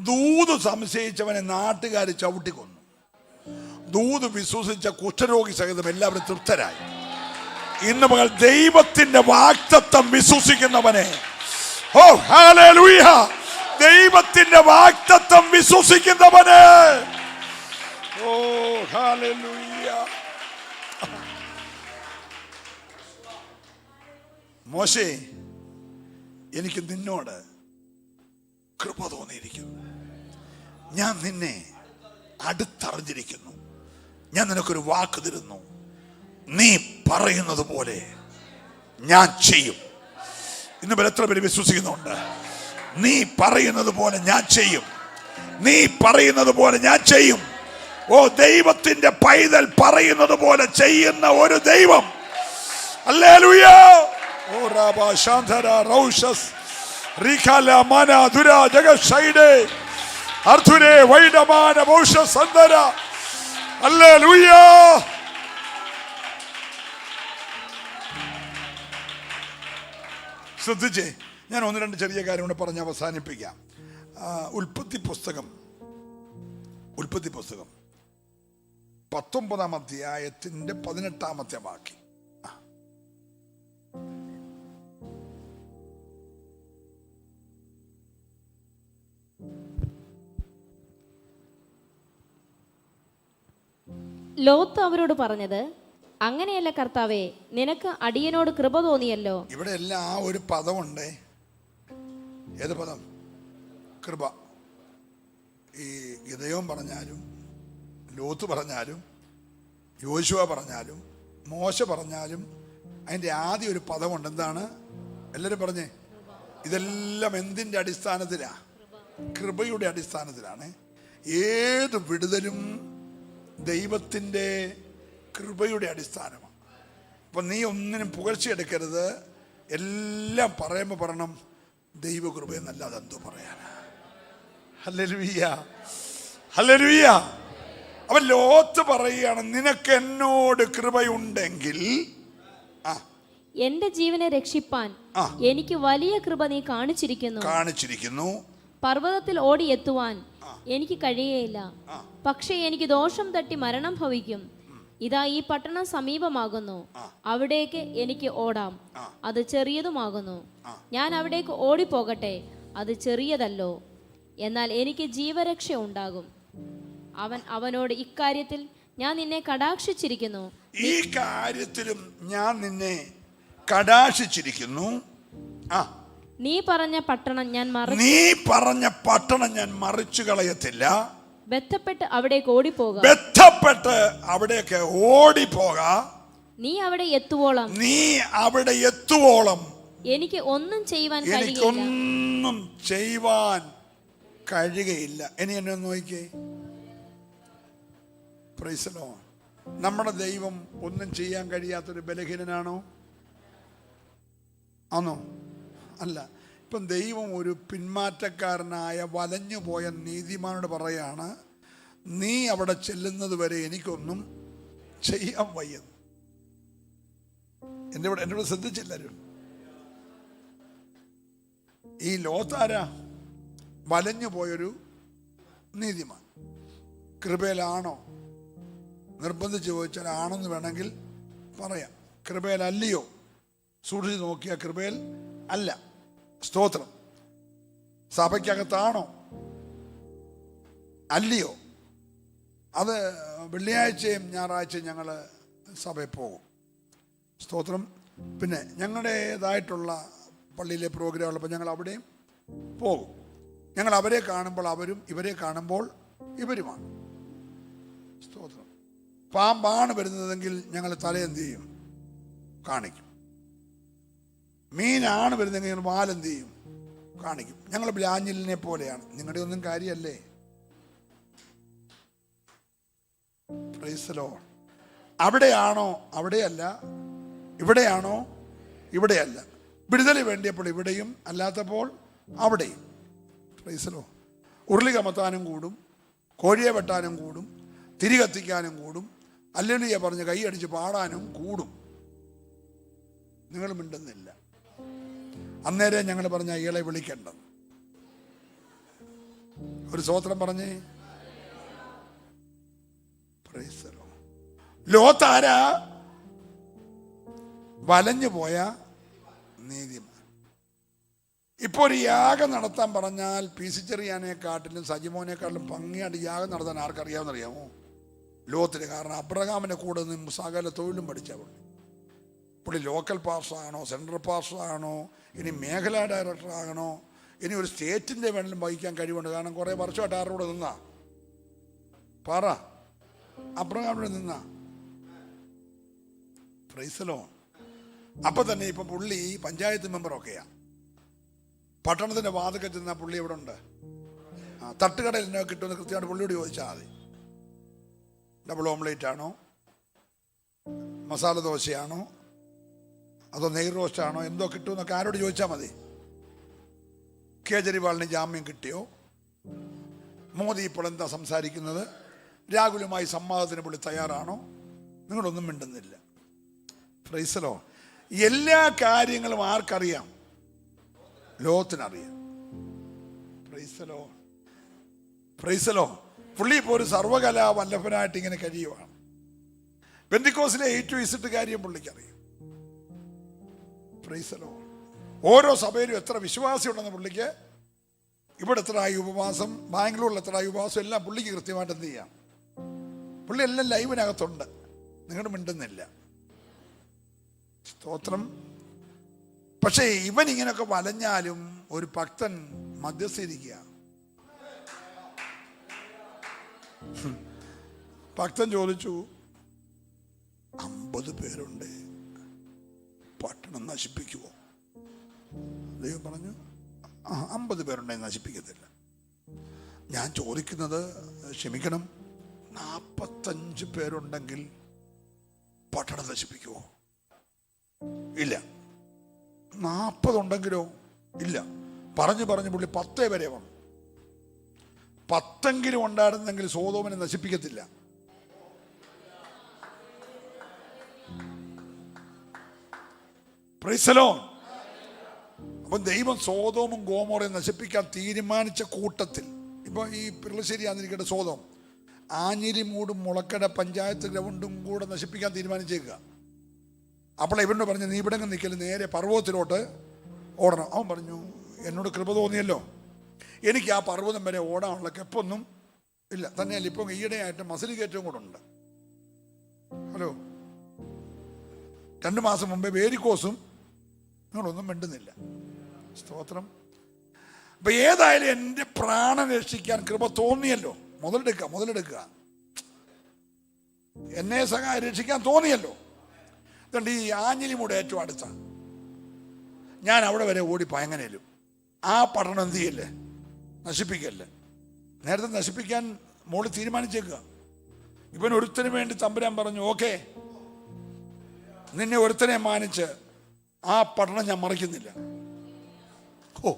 ദൂത് സംശയിച്ചവനെ നാട്ടുകാർ ചവിട്ടിക്കൊന്നു. ദൂത് വിശ്വസിച്ച കുഷ്ഠരോഗി സഹിതം എല്ലാവരും തൃപ്തരായി. ഇന്ന് പകൽ ദൈവത്തിന്റെ വാഗ്ദത്തം വിശ്വസിക്കുന്നവനെ, ഓ ഹല്ലേലൂയ, ദൈവത്തിന്റെ വാഗ്ദത്തം വിശ്വസിക്കുന്നവനെ ഓ ഹല്ലേലൂയ. മോശേ, എനിക്ക് നിന്നോട് കൃപ തോന്നിയിരിക്കുന്നു. ഞാൻ നിന്നെ അടുത്തറിഞ്ഞിരിക്കുന്നു. ഞാൻ നിനക്കൊരു വാക്ക് തരുന്നു. നീ പറയുന്നത് പോലെ ഞാൻ ചെയ്യും. ഇന്ന് എത്ര പേര് വിശ്വസിക്കുന്നുണ്ട്? നീ പറയുന്നത് പോലെ ഞാൻ ചെയ്യും. നീ പറയുന്നത് പോലെ ഞാൻ ചെയ്യും. ഓ, ദൈവത്തിന്റെ പൈതൽ പറയുന്നത് പോലെ ചെയ്യുന്ന ഒരു ദൈവം. ഹല്ലേലൂയ. ഓ രാബാ ശാന്തര റൗഷസ് റിഖാല മന ദുരാ ജഗശൈഡേ അർഥുരേ വൈഡമാന ബൗഷസ് സന്ദര. ഹല്ലേലൂയ. ശ്രദ്ധിച്ചേ, ഞാൻ ഒന്ന് രണ്ട് ചെറിയ കാര്യം കൂടെ പറഞ്ഞ് അവസാനിപ്പിക്കാം. ഉൽപ്പത്തി പുസ്തകം 19 അധ്യായത്തിന്റെ 18 വാക്യം. ലോത്ത് അവരോട് പറഞ്ഞത്, അങ്ങനെയല്ല കർത്താവേ, നിനക്ക് അടിയനോട് കൃപ തോന്നിയല്ലോ. ഇവിടെ എല്ലാം ആ ഒരു പദമുണ്ട്. ഏത് പദം? കൃപ. ഈ ഗിദെയോൻ പറഞ്ഞാലും ലോത്ത് പറഞ്ഞാലും യോശുവ പറഞ്ഞാലും മോശ പറഞ്ഞാലും അതിൻ്റെ ആദ്യം ഒരു പദമുണ്ട്. എന്താണ്? എല്ലാവരും പറഞ്ഞേ. ഇതെല്ലാം എന്തിൻ്റെ അടിസ്ഥാനത്തിലാണ്? കൃപയുടെ അടിസ്ഥാനത്തിലാണ്. ഏത് വിടുതലും ദൈവത്തിൻ്റെ കൃപയുടെ അടിസ്ഥാനമാണ്. അപ്പം നീ ഒന്നിനും പുകഴ്ചയെടുക്കരുത്. എല്ലാം പറയുമ്പോൾ പറയണം ദൈവകൃപ എന്നല്ലാതെ എന്തോ പറയാനാ. Hallelujah, hallelujah. അവൻ ലോത്ത് പറയുകയാണ്, നിനക്ക് എന്നോട് കൃപയുണ്ടെങ്കിൽ എന്റെ ജീവനെ രക്ഷിപ്പാൻ എനിക്ക് വലിയ കൃപ നീ കാണിച്ചിരിക്കുന്നു. പർവ്വതത്തിൽ ഓടി എത്തുവാൻ എനിക്ക് കഴിയുകയില്ല. പക്ഷേ എനിക്ക് ദോഷം തട്ടി മരണം ഭവിക്കും. ഇതാ ഈ പട്ടണം സമീപമാകുന്നു, അവിടേക്ക് എനിക്ക് ഓടാം, അത് ചെറിയതുമാകുന്നു. ഞാൻ അവിടേക്ക് ഓടിപ്പോകട്ടെ, അത് ചെറിയതല്ലോ, എന്നാൽ എനിക്ക് ജീവരക്ഷ ഉണ്ടാകും. അവൻ അവനോട്, ഇക്കാര്യത്തിൽ ഞാൻ നിന്നെ കടാക്ഷിച്ചിരിക്കുന്നു. ഈ കാര്യത്തിലും ഞാൻ നിന്നെ കടാക്ഷിച്ചിരിക്കുന്നു. നീ പറഞ്ഞ പട്ടണം ഞാൻ മറിച്ചു കളയത്തില്ല. ബന്ധപ്പെട്ട് അവിടേക്ക് ഓടിപ്പോക. നീ അവിടെ എത്തുവോളം എനിക്ക് ഒന്നും ചെയ്യുവാൻ കഴിയുകയില്ല. ഇനി എന്നെ നോക്കിക്കേ. Price the Lord. നമ്മുടെ ദൈവം ഒന്നും ചെയ്യാൻ കഴിയാത്തൊരു ബലഹീനനാണോ? ആണോ? അല്ല. ഇപ്പം ദൈവം ഒരു പിന്മാറ്റക്കാരനായ വലഞ്ഞുപോയ നീതിമാനോട് പറയാണ്, നീ അവിടെ ചെല്ലുന്നത് വരെ എനിക്കൊന്നും ചെയ്യാൻ വയ്യ. എൻ്റെ ഇവിടെ ശ്രദ്ധിച്ചില്ലാരും. ഈ ലോത്താരാ? വലഞ്ഞു പോയൊരു നീതിമാൻ. കൃപയിലാണോ? നിർബന്ധിച്ച് ചോദിച്ചാൽ ആണെന്ന് വേണമെങ്കിൽ പറയാം. കൃപയിലല്ലയോ? സൂക്ഷിച്ച് നോക്കിയ കൃപയിൽ അല്ല. സ്തോത്രം. സഭയ്ക്കകത്താണോ? അല്ലയോ? അത് വെള്ളിയാഴ്ചയും ഞായറാഴ്ചയും ഞങ്ങൾ സഭയിൽ പോകും. സ്തോത്രം. പിന്നെ ഞങ്ങളുടേതായിട്ടുള്ള പള്ളിയിലെ പ്രോഗ്രാമുള്ളപ്പോൾ ഞങ്ങൾ അവിടെയും പോകും. ഞങ്ങൾ അവരെ കാണുമ്പോൾ അവരും, ഇവരെ കാണുമ്പോൾ ഇവരുമാണ്. സ്തോത്രം. പാമ്പാണ് വരുന്നതെങ്കിൽ ഞങ്ങൾ തലയെന്ത് ചെയ്യും? കാണിക്കും. മീനാണ് വരുന്നതെങ്കിൽ ഞങ്ങൾ വാലെന്ത് ചെയ്യും? കാണിക്കും. ഞങ്ങൾ ബ്ലാഞ്ഞിലിനെ പോലെയാണ്. നിങ്ങളുടെ ഒന്നും കാര്യമല്ലേ? Praise the Lord. അവിടെയാണോ? അവിടെയല്ല. ഇവിടെയാണോ? ഇവിടെയല്ല. വിടുതൽ വേണ്ടിയപ്പോൾ ഇവിടെയും, അല്ലാത്തപ്പോൾ അവിടെയും. Praise the Lord. ഉരുളി കമത്താനും കൂടും, കോഴിയെ വെട്ടാനും കൂടും, തിരി കത്തിക്കാനും കൂടും, ഹല്ലേലൂയ പറഞ്ഞ് കൈയടിച്ച് പാടാനും കൂടും. നിങ്ങൾ മിണ്ടുന്നില്ല. അന്നേരം ഞങ്ങൾ പറഞ്ഞ ഇയാളെ വിളിക്കേണ്ടത്. ഒരു സ്തോത്രം പറഞ്ഞേ. ലോത്താരാ? വലഞ്ഞു പോയ നീതിമാൻ. ഇപ്പോൾ ഒരു യാഗം നടത്താൻ പറഞ്ഞാൽ പി സി ചെറിയാനെക്കാട്ടിലും സജിമോനെക്കാട്ടിലും ഭംഗിയായിട്ട് യാഗം നടത്താൻ ആർക്കറിയാമെന്നറിയാമോ? ലോകത്തിന്. കാരണം അബ്രഹാമിനെ കൂടെ നിന്ന് സകല തൊഴിലും പഠിച്ച പുള്ളി ലോക്കൽ പാസ്റ്ററാണോ, സെൻട്രൽ പാസ്റ്ററാണോ, ഇനി മേഖലാ ഡയറക്ടർ ആകണോ, ഇനി ഒരു സ്റ്റേറ്റിൻ്റെ വേണമെങ്കിലും വഹിക്കാൻ കഴിവുണ്ട്. കാരണം കുറേ വർഷമായിട്ട് ആരോടെ നിന്നാ പറ, അബ്രഹാമിനെ നിന്നാ. പ്രൈസലോ. അപ്പം തന്നെ ഇപ്പം പുള്ളി പഞ്ചായത്ത് മെമ്പറൊക്കെയാ. പട്ടണത്തിൻ്റെ വാതൊക്കെ ചെന്നാൽ പുള്ളി എവിടെ ഉണ്ട്? തട്ടുകടയിൽ എന്നോ കിട്ടുമെന്ന് കൃത്യമായിട്ട് പുള്ളിയോട് ചോദിച്ചാൽ മതി. ഡബിൾ ഓംലേറ്റ് ആണോ, മസാല ദോശയാണോ, അതോ നെയ് റോസ്റ്റാണോ, എന്തോ കിട്ടുമെന്നൊക്കെ ആരോട് ചോദിച്ചാൽ മതി. കേജ്രിവാളിന് ജാമ്യം കിട്ടിയോ, മോദി ഇപ്പോൾ എന്താ സംസാരിക്കുന്നത്, രാഹുലുമായി സംവാദത്തിന് പുള്ളി തയ്യാറാണോ, നിങ്ങളൊന്നും മിണ്ടുന്നില്ല. പ്രൈസലോ. എല്ലാ കാര്യങ്ങളും ആർക്കറിയാം? ലോകത്തിനറിയാം. പ്രൈസലോ, പ്രൈസലോ. പുള്ളി ഇപ്പോൾ ഒരു സർവകലാ വല്ലഭനായിട്ട് ഇങ്ങനെ കഴിയുവാണ്. പെന്തിക്കോസിലെ 8 കാര്യം പുള്ളിക്കറിയാം. പ്രൈസലോ. ഓരോ സഭയിലും എത്ര വിശ്വാസം ഉണ്ടെന്ന് പുള്ളിക്ക്, ഇവിടെ എത്രയായി ഉപവാസം, ബാംഗ്ലൂരിൽ എത്രയായി ഉപവാസം, എല്ലാം പുള്ളിക്ക് കൃത്യമായിട്ട് എന്ത് ചെയ്യാം. പുള്ളി എല്ലാം ലൈവിനകത്തുണ്ട്, നിങ്ങളുടെ മിണ്ടുന്നില്ല. സ്തോത്രം. പക്ഷേ ഇവൻ ഇങ്ങനെയൊക്കെ വലഞ്ഞാലും ഒരു ഭക്തൻ മധ്യസ്ഥിരിക്കുക. ഭക്തൻ ചോദിച്ചു, 50 പേരുണ്ട്, പട്ടണം നശിപ്പിക്കുമോ? ദൈവം പറഞ്ഞു, 50 പേരുണ്ടെങ്കിൽ നശിപ്പിക്കത്തില്ല. ഞാൻ ചോദിക്കുന്നത്, ക്ഷമിക്കണം, 45 പേരുണ്ടെങ്കിൽ പട്ടണം നശിപ്പിക്കുമോ? ഇല്ല. 40 ഉണ്ടെങ്കിലോ? ഇല്ല. പറഞ്ഞു പുള്ളി 10 വരെ വന്നു. 10 ഉണ്ടായിരുന്നെങ്കിൽ സോദോമിനെ നശിപ്പിക്കത്തില്ല. പ്രൈസലോ. അപ്പം ദൈവം സോദോമും ഗോമോറയും നശിപ്പിക്കാൻ തീരുമാനിച്ച കൂട്ടത്തിൽ, ഇപ്പൊ ഈ പിള്ളശ്ശേരി ആന്നിരിക്കട്ടെ, സോദോം ആഞ്ഞിലിമൂടും മുളക്കട പഞ്ചായത്ത് ഗ്രൗണ്ടും കൂടെ നശിപ്പിക്കാൻ തീരുമാനിച്ചേക്കുക. അപ്പോൾ ഇവനോട് പറഞ്ഞു, നീ ഇവിടെ നിൽക്കല്, നേരെ പർവ്വതത്തിലോട്ട് ഓടണം. അവൻ പറഞ്ഞു, എന്നോട് കൃപ തോന്നിയല്ലോ, എനിക്ക് ആ പർവ്വതം വരെ ഓടാനുള്ള കെപ്പൊന്നും ഇല്ല. തന്നെയല്ല ഇപ്പം ഈയിടെയായിട്ട് മസിൽ കയറ്റവും കൂടെ ഉണ്ട്. ഹലോ, 2 മാസം മുമ്പേ വേരിക്കോസും. നിങ്ങളൊന്നും മിണ്ടുന്നില്ല. സ്തോത്രം. അപ്പൊ ഏതായാലും എൻ്റെ പ്രാണൻ രക്ഷിക്കാൻ കൃപ തോന്നിയല്ലോ, മുതലെടുക്കുക. എന്നെ രക്ഷിക്കാൻ തോന്നിയല്ലോ. അതുകൊണ്ട് ഈ ആഞ്ഞിലിമൂട് ഏറ്റവും അടുത്ത, ഞാൻ അവിടെ വരെ ഓടിപ്പോ. എങ്ങനെയല്ലോ ആ പട്ടണം എന്ത് ചെയ്യല്ലേ, നശിപ്പിക്കല്ലേ. നേരത്തെ നശിപ്പിക്കാൻ മോള് തീരുമാനിച്ചേക്കുക. ഇവൻ ഒരുത്തന് വേണ്ടി തമ്പുരാൻ പറഞ്ഞു, ഓക്കെ, നിന്നെ ഒരുത്തനെ മാനിച്ച് ആ പട്ടണം ഞാൻ മറിക്കുന്നില്ല. ഓ,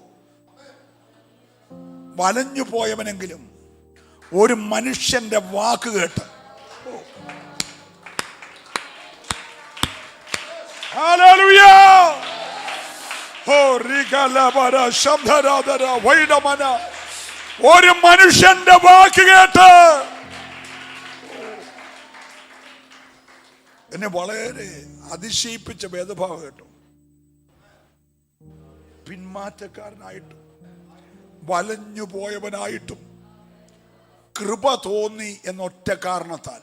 വലഞ്ഞു പോയവനെങ്കിലും ഒരു മനുഷ്യന്റെ വാക്ക് കേട്ട്, ഒരു മനുഷ്യന്റെ വാക്ക് കേട്ട് എന്നെ വളരെ അതിശയിപ്പിച്ച ഭേദഭാവം കേട്ടു. പിന്മാറ്റക്കാരനായിട്ടും വലഞ്ഞു പോയവനായിട്ടും കൃപ തോന്നി എന്നൊറ്റ കാരണത്താൽ.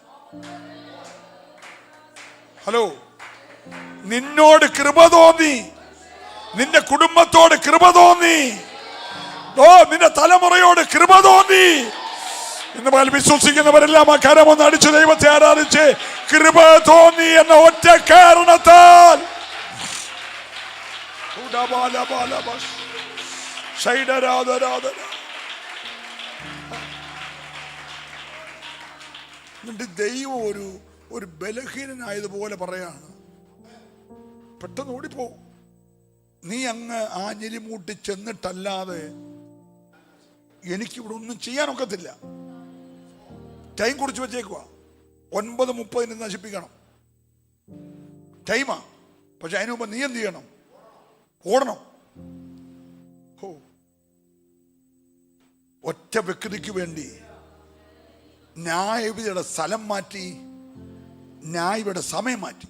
ഹലോ, നിന്നോട് കൃപ തോന്നി, നിന്റെ കുടുംബത്തോട് കൃപ തോന്നി, നിന്റെ തലമുറയോട് കൃപ തോന്നി. ഇന്ന് പകൽ വിശ്വസിക്കുന്നവരെല്ലാം ആ കരമൊന്ന് അടിച്ച് ദൈവത്തെ ആരാധിച്ച്, കൃപ തോന്നി എന്ന ഒറ്റ കാരണത്താൽ ദൈവം ഒരു ബലഹീനനായതുപോലെ പറയാണ്, പെട്ടെന്ന് ഓടിപ്പോ. നീ അങ്ങ് ആഞ്ഞിലിമൂട്ടി ചെന്നിട്ടല്ലാതെ എനിക്കിവിടെ ഒന്നും ചെയ്യാനൊക്കത്തില്ല. ടൈം കുറിച്ച് വെച്ചേക്കുക, 9:30 നശിപ്പിക്കണം ടൈമാ. പക്ഷെ അതിനു മുമ്പ് നീ എന്ത് ചെയ്യണം? ഓടണം. ഒറ്റ വ്യക്തിക്ക് വേണ്ടി ന്യായവിധിയുടെ സ്ഥലം മാറ്റി, ന്യായവിധിയുടെ സമയം മാറ്റി.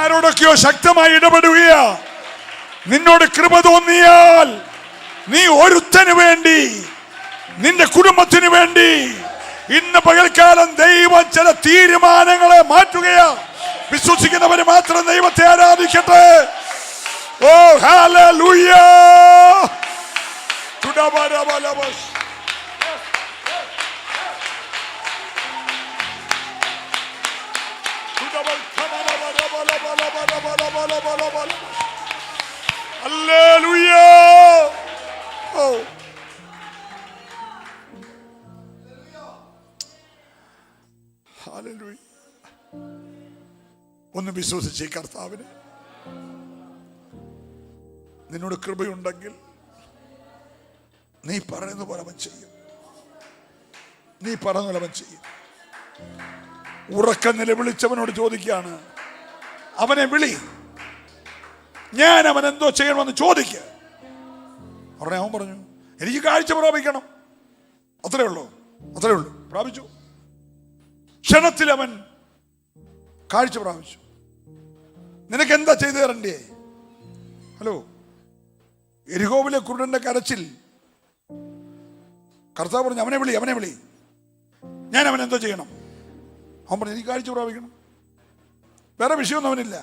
ആരോടൊക്കെയോ ശക്തമായി ഇടപെടുകയാ. നിന്നോട് കൃപ തോന്നിയാൽ നീ ഒരുത്തന് വേണ്ടി, നിന്റെ കുടുംബത്തിന് വേണ്ടി ഇന്ന് പകൽക്കാലം ദൈവം ചില തീരുമാനങ്ങളെ മാറ്റുകയാ. വിശ്വസിക്കുന്നവര് മാത്രം ദൈവത്തെ ആരാധിക്കട്ടെ. ഓ ഹല്ലേലൂയ. ഹല്ലേലൂയ. ഓ ഹല്ലേലൂയ. ഒന്ന് വിശ്വസിച്ച് കർത്താവിന് നിന്നോട് കൃപയുണ്ടെങ്കിൽ നീ പറയുന്ന പോലെ അവൻ ചെയ്യും. നീ പറയുന്ന പോലെ അവൻ ചെയ്യും. ഉറക്കം നിലവിളിച്ചവനോട് ചോദിക്കുകയാണ്, അവനെ വിളി, ഞാൻ അവൻ എന്തോ ചെയ്യണമെന്ന് ചോദിക്കുക. ഉടനെ അവൻ പറഞ്ഞു, എനിക്ക് കാഴ്ച പ്രാപിക്കണം. അത്രേ ഉള്ളൂ. പ്രാപിച്ചു. ക്ഷണത്തിൽ അവൻ കാഴ്ച പ്രാപിച്ചു. നിനക്ക് എന്താ ചെയ്തു തരണ്ടേ? ഹലോ, എരിഹോവിലെ കുരുടന്റെ കരച്ചിൽ കർത്താവ് പറഞ്ഞു, അവനെ വിളി, ഞാൻ അവൻ എന്തോ ചെയ്യണം? അവൻ പറഞ്ഞു, എനിക്ക് കാഴ്ച പ്രാപിക്കണം. വേറെ വിഷയമൊന്നും അവനില്ല.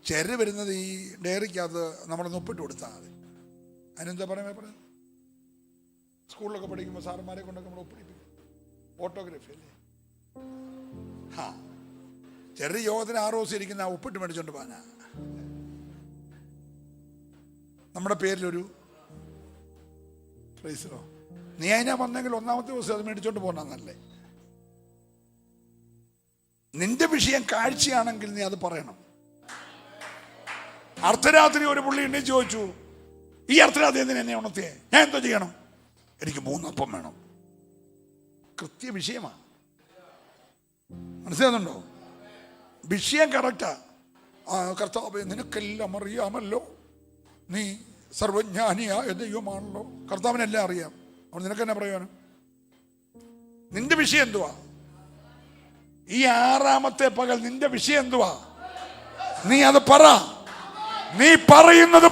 ചെറ് വരുന്നത് ഈ ഡയറിക്കകത്ത് നമ്മളൊന്ന് ഒപ്പിട്ട് കൊടുത്താൽ മതി. അതിനെന്താ പറയുന്നത്? സ്കൂളിലൊക്കെ പഠിക്കുമ്പോൾ സാറന്മാരെ കൊണ്ടൊക്കെ നമ്മൾ ഒപ്പിടിപ്പിക്കും. ഫോട്ടോഗ്രാഫി അല്ലേ? ചെറിയ യോഗത്തിന് 6 ദിവസം ഇരിക്കുന്ന ആ ഒപ്പിട്ട് മേടിച്ചോണ്ട് പോകാനാ. നമ്മുടെ പേരിലൊരു പ്രൈസോ. നീ അതിനാ വന്നെങ്കിൽ 1ാമത്തെ ദിവസം അത് മേടിച്ചോണ്ട് പോകണമെന്നല്ലേ? നിന്റെ വിഷയം കാഴ്ചയാണെങ്കിൽ നീ അത് പറയണം. അർദ്ധരാത്രി ഒരു പുള്ളി എന്നെ ചോദിച്ചു, ഈ അർദ്ധരാത്രി എന്തിനാ എന്നെ ഉണർത്തിയേ? ഞാൻ എന്തോ ചെയ്യണം? എനിക്ക് 3 അപ്പം വേണം. കൃത്യ വിഷയമാണ്. മനസ്സിലാകുന്നുണ്ടോ? വിഷയം കറക്റ്റാ. കർത്താവേ, നിനക്കെല്ലാം അറിയാമല്ലോ, നീ സർവജ്ഞാനിയായ ദൈവമാണല്ലോ. കർത്താവിനെല്ലാം അറിയാം. അപ്പോൾ നിനക്കെന്നെ പറയാനും? നിന്റെ വിഷയം എന്തുവാ? ഈ 6ാമത്തെ പകൽ നിന്റെ വിഷയം എന്തുവാ? നീ അത് പറ. നീ പറയുന്നത്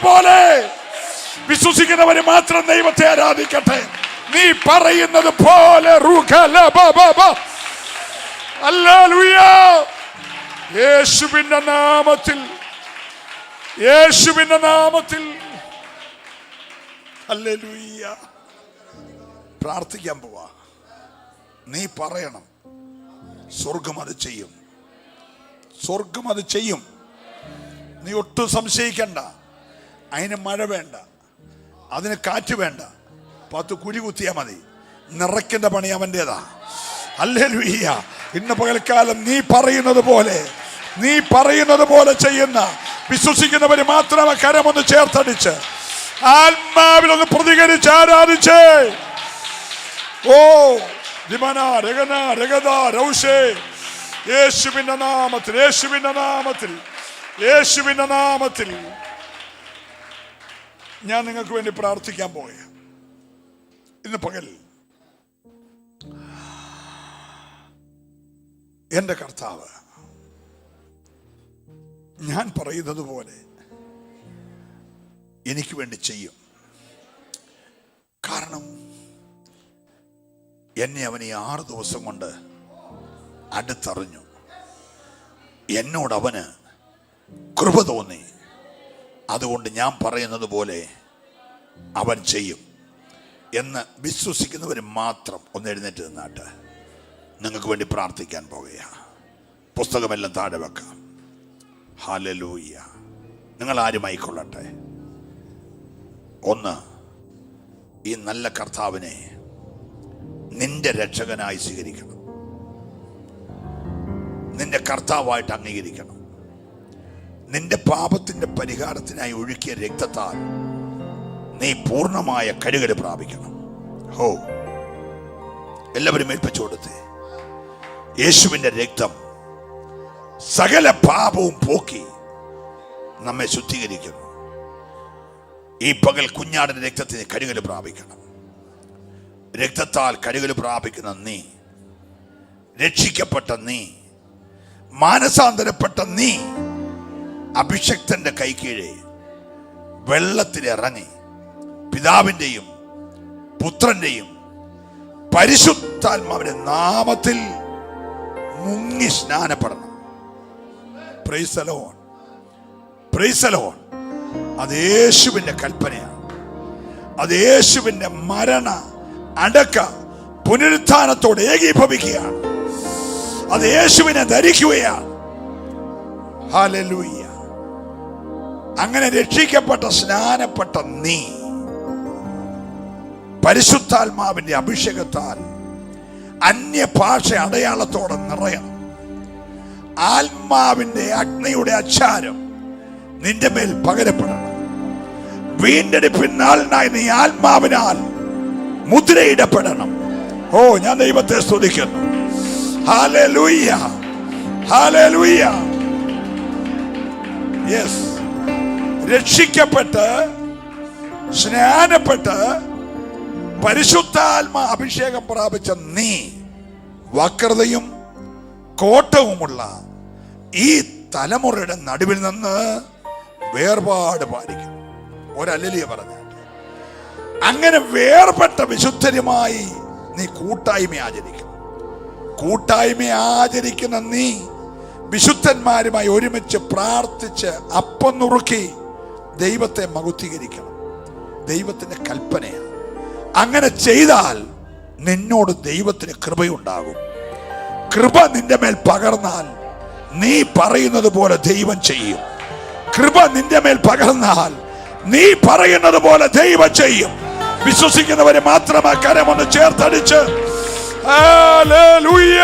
പോലെ വിശ്വസിക്കുന്നവര് മാത്രം ദൈവത്തെ ആരാധിക്കട്ടെ. നീ പറയുന്നത് പോലെ. ഹല്ലേലൂയ. യേശുവിന്റെ നാമത്തിൽ ഹല്ലേലൂയ. പ്രാർത്ഥിക്കാൻ പോവാ. നീ പറയണം. സ്വർഗം അത് ചെയ്യും. നീ ഒട്ടും സംശയിക്കണ്ട. അതിന് മഴ വേണ്ട, അതിന് കാറ്റ് വേണ്ട. 10 കുഴി കുത്തിയാൽ മതി. നിറയ്ക്കുന്ന പണി അവൻ്റെതാ. ഹല്ലേലൂയ. ഇന്ന് പകൽക്കാലം നീ പറയുന്നത് പോലെ ചെയ്യുന്ന വിശ്വസിക്കുന്നവര് മാത്രം കരമൊന്ന് ചേർത്തടിച്ച് ആത്മാവിലൊന്ന് പ്രതികരിച്ച് ആരാധിച്ചേ. ഓ ദിമന രഗന രഗദ രൗഷേ. യേശുവിന്റെ നാമത്തിൽ ഞാൻ നിങ്ങൾക്ക് വേണ്ടി പ്രാർത്ഥിക്കാൻ പോയ ഇന്ന് പകൽ എന്റെ കർത്താവ് ഞാൻ പറയുന്നത് പോലെ എനിക്ക് വേണ്ടി ചെയ്യും. കാരണം എന്നെ അവൻ ഈ 6 ദിവസം കൊണ്ട് അടുത്തറിഞ്ഞു. എന്നോട് അവന് കൃപ തോന്നി. അതുകൊണ്ട് ഞാൻ പറയുന്നത് പോലെ അവൻ ചെയ്യും എന്ന് വിശ്വസിക്കുന്നവർ മാത്രം ഒന്ന് എഴുന്നേറ്റ് നിന്നാട്ട് നിങ്ങൾക്ക് വേണ്ടി പ്രാർത്ഥിക്കാൻ പോകുകയാണ്. പുസ്തകമെല്ലാം താഴെ വെക്കാം. ഹല്ലേലൂയ. നിങ്ങൾ ആരുമായിക്കൊള്ളട്ടെ. ഒന്ന്, ഈ നല്ല കർത്താവിനെ നിന്റെ രക്ഷകനായി സ്വീകരിക്കണം. നിന്റെ കർത്താവായിട്ട് അംഗീകരിക്കണം. നിന്റെ പാപത്തിന്റെ പരിഹാരത്തിനായി ഒഴുക്കിയ രക്തത്താൽ നീ പൂർണ്ണമായ കഴുകൽ പ്രാപിക്കണം. ഹോ, എല്ലാവരും ഏൽപ്പിച്ചു കൊടുത്തേ. യേശുവിന്റെ രക്തം സകല പാപവും പോക്കി നമ്മെ ശുദ്ധീകരിക്കുന്നു. ഈ പകൽ കുഞ്ഞാടിന്റെ രക്തത്തിന് കഴുകൽ പ്രാപിക്കണം. രക്തത്താൽ കഴുകൽ പ്രാപിക്കുന്ന നീ രക്ഷിക്കപ്പെട്ട നീ, മാനസാന്തരപ്പെട്ട നീ അഭിഷക്തന്റെ കൈക്കീഴെ വെള്ളത്തിലിറങ്ങി പിതാവിൻ്റെയും പുത്രന്റെയും പരിശുദ്ധാത്മാവിന്റെ നാമത്തിൽ മുങ്ങി സ്നാനപ്പെടണം. Praise the Lord, praise the Lord. അത് യേശുവിന്റെ കൽപ്പനയാണ്. അത് യേശുവിന്റെ മരണ അടക്ക പുനരുത്ഥാനത്തോട് ഏകീഭവിക്കുകയാണ്. അത് യേശുവിനെ ധരിക്കുകയാണ്. ഹല്ലേലൂയ. അങ്ങനെ രക്ഷിക്കപ്പെട്ട സ്നാനപ്പെട്ട നീ പരിശുദ്ധാത്മാവിന്റെ അഭിഷേകത്താൽ അന്യഭാഷ അടയാളത്തോടെ നിറയണം. ആത്മാവിന്റെ അഗ്നിയുടെ അച്ചാരം നിന്റെ മേൽ പകരപ്പെടണം. വീണ്ടെടുപ്പിൻ നാളിനായി നീ ആത്മാവിനാൽ മുദ്രയിടപ്പെടണം. ഓ, ഞാൻ ദൈവത്തെ സ്തുതിക്കുന്നു. Hallelujah, hallelujah. യെസ്, രക്ഷിക്കപ്പെട്ട് സ്നാനപ്പെട്ട് പരിശുദ്ധാത്മാ അഭിഷേകം പ്രാപിച്ച നീ വക്രതയും കോട്ടവുമുള്ള ഈ തലമുറയുടെ നടുവിൽ നിന്ന് വേർപാട് പാലിക്കും. ഒരല്ലിയ പറഞ്ഞ അങ്ങനെ വേർപെട്ട വിശുദ്ധരുമായി നീ കൂട്ടായ്മ ആചരിക്കും. കൂട്ടായ്മ ആചരിക്കുന്ന നീ വിശുദ്ധന്മാരുമായി ഒരുമിച്ച് പ്രാർത്ഥിച്ച് അപ്പം നുറുക്കി ദൈവത്തെ മഹത്വീകരിക്കണം. ദൈവത്തിന്റെ കൽപ്പനയാണ്. അങ്ങനെ ചെയ്താൽ നിന്നോട് ദൈവത്തിന് കൃപയുണ്ടാകും. കൃപ നിന്റെ മേൽ പകർന്നാൽ നീ പറയുന്നത് പോലെ ദൈവം ചെയ്യും. കൃപ നിന്റെ മേൽ പകർന്നാൽ നീ പറയുന്നത് പോലെ ദൈവം ചെയ്യും. വിശ്വസിക്കുന്നവരെ മാത്രം ആ കരമൊന്ന് ചേർത്തടിച്ച് ഹല്ലേലൂയ.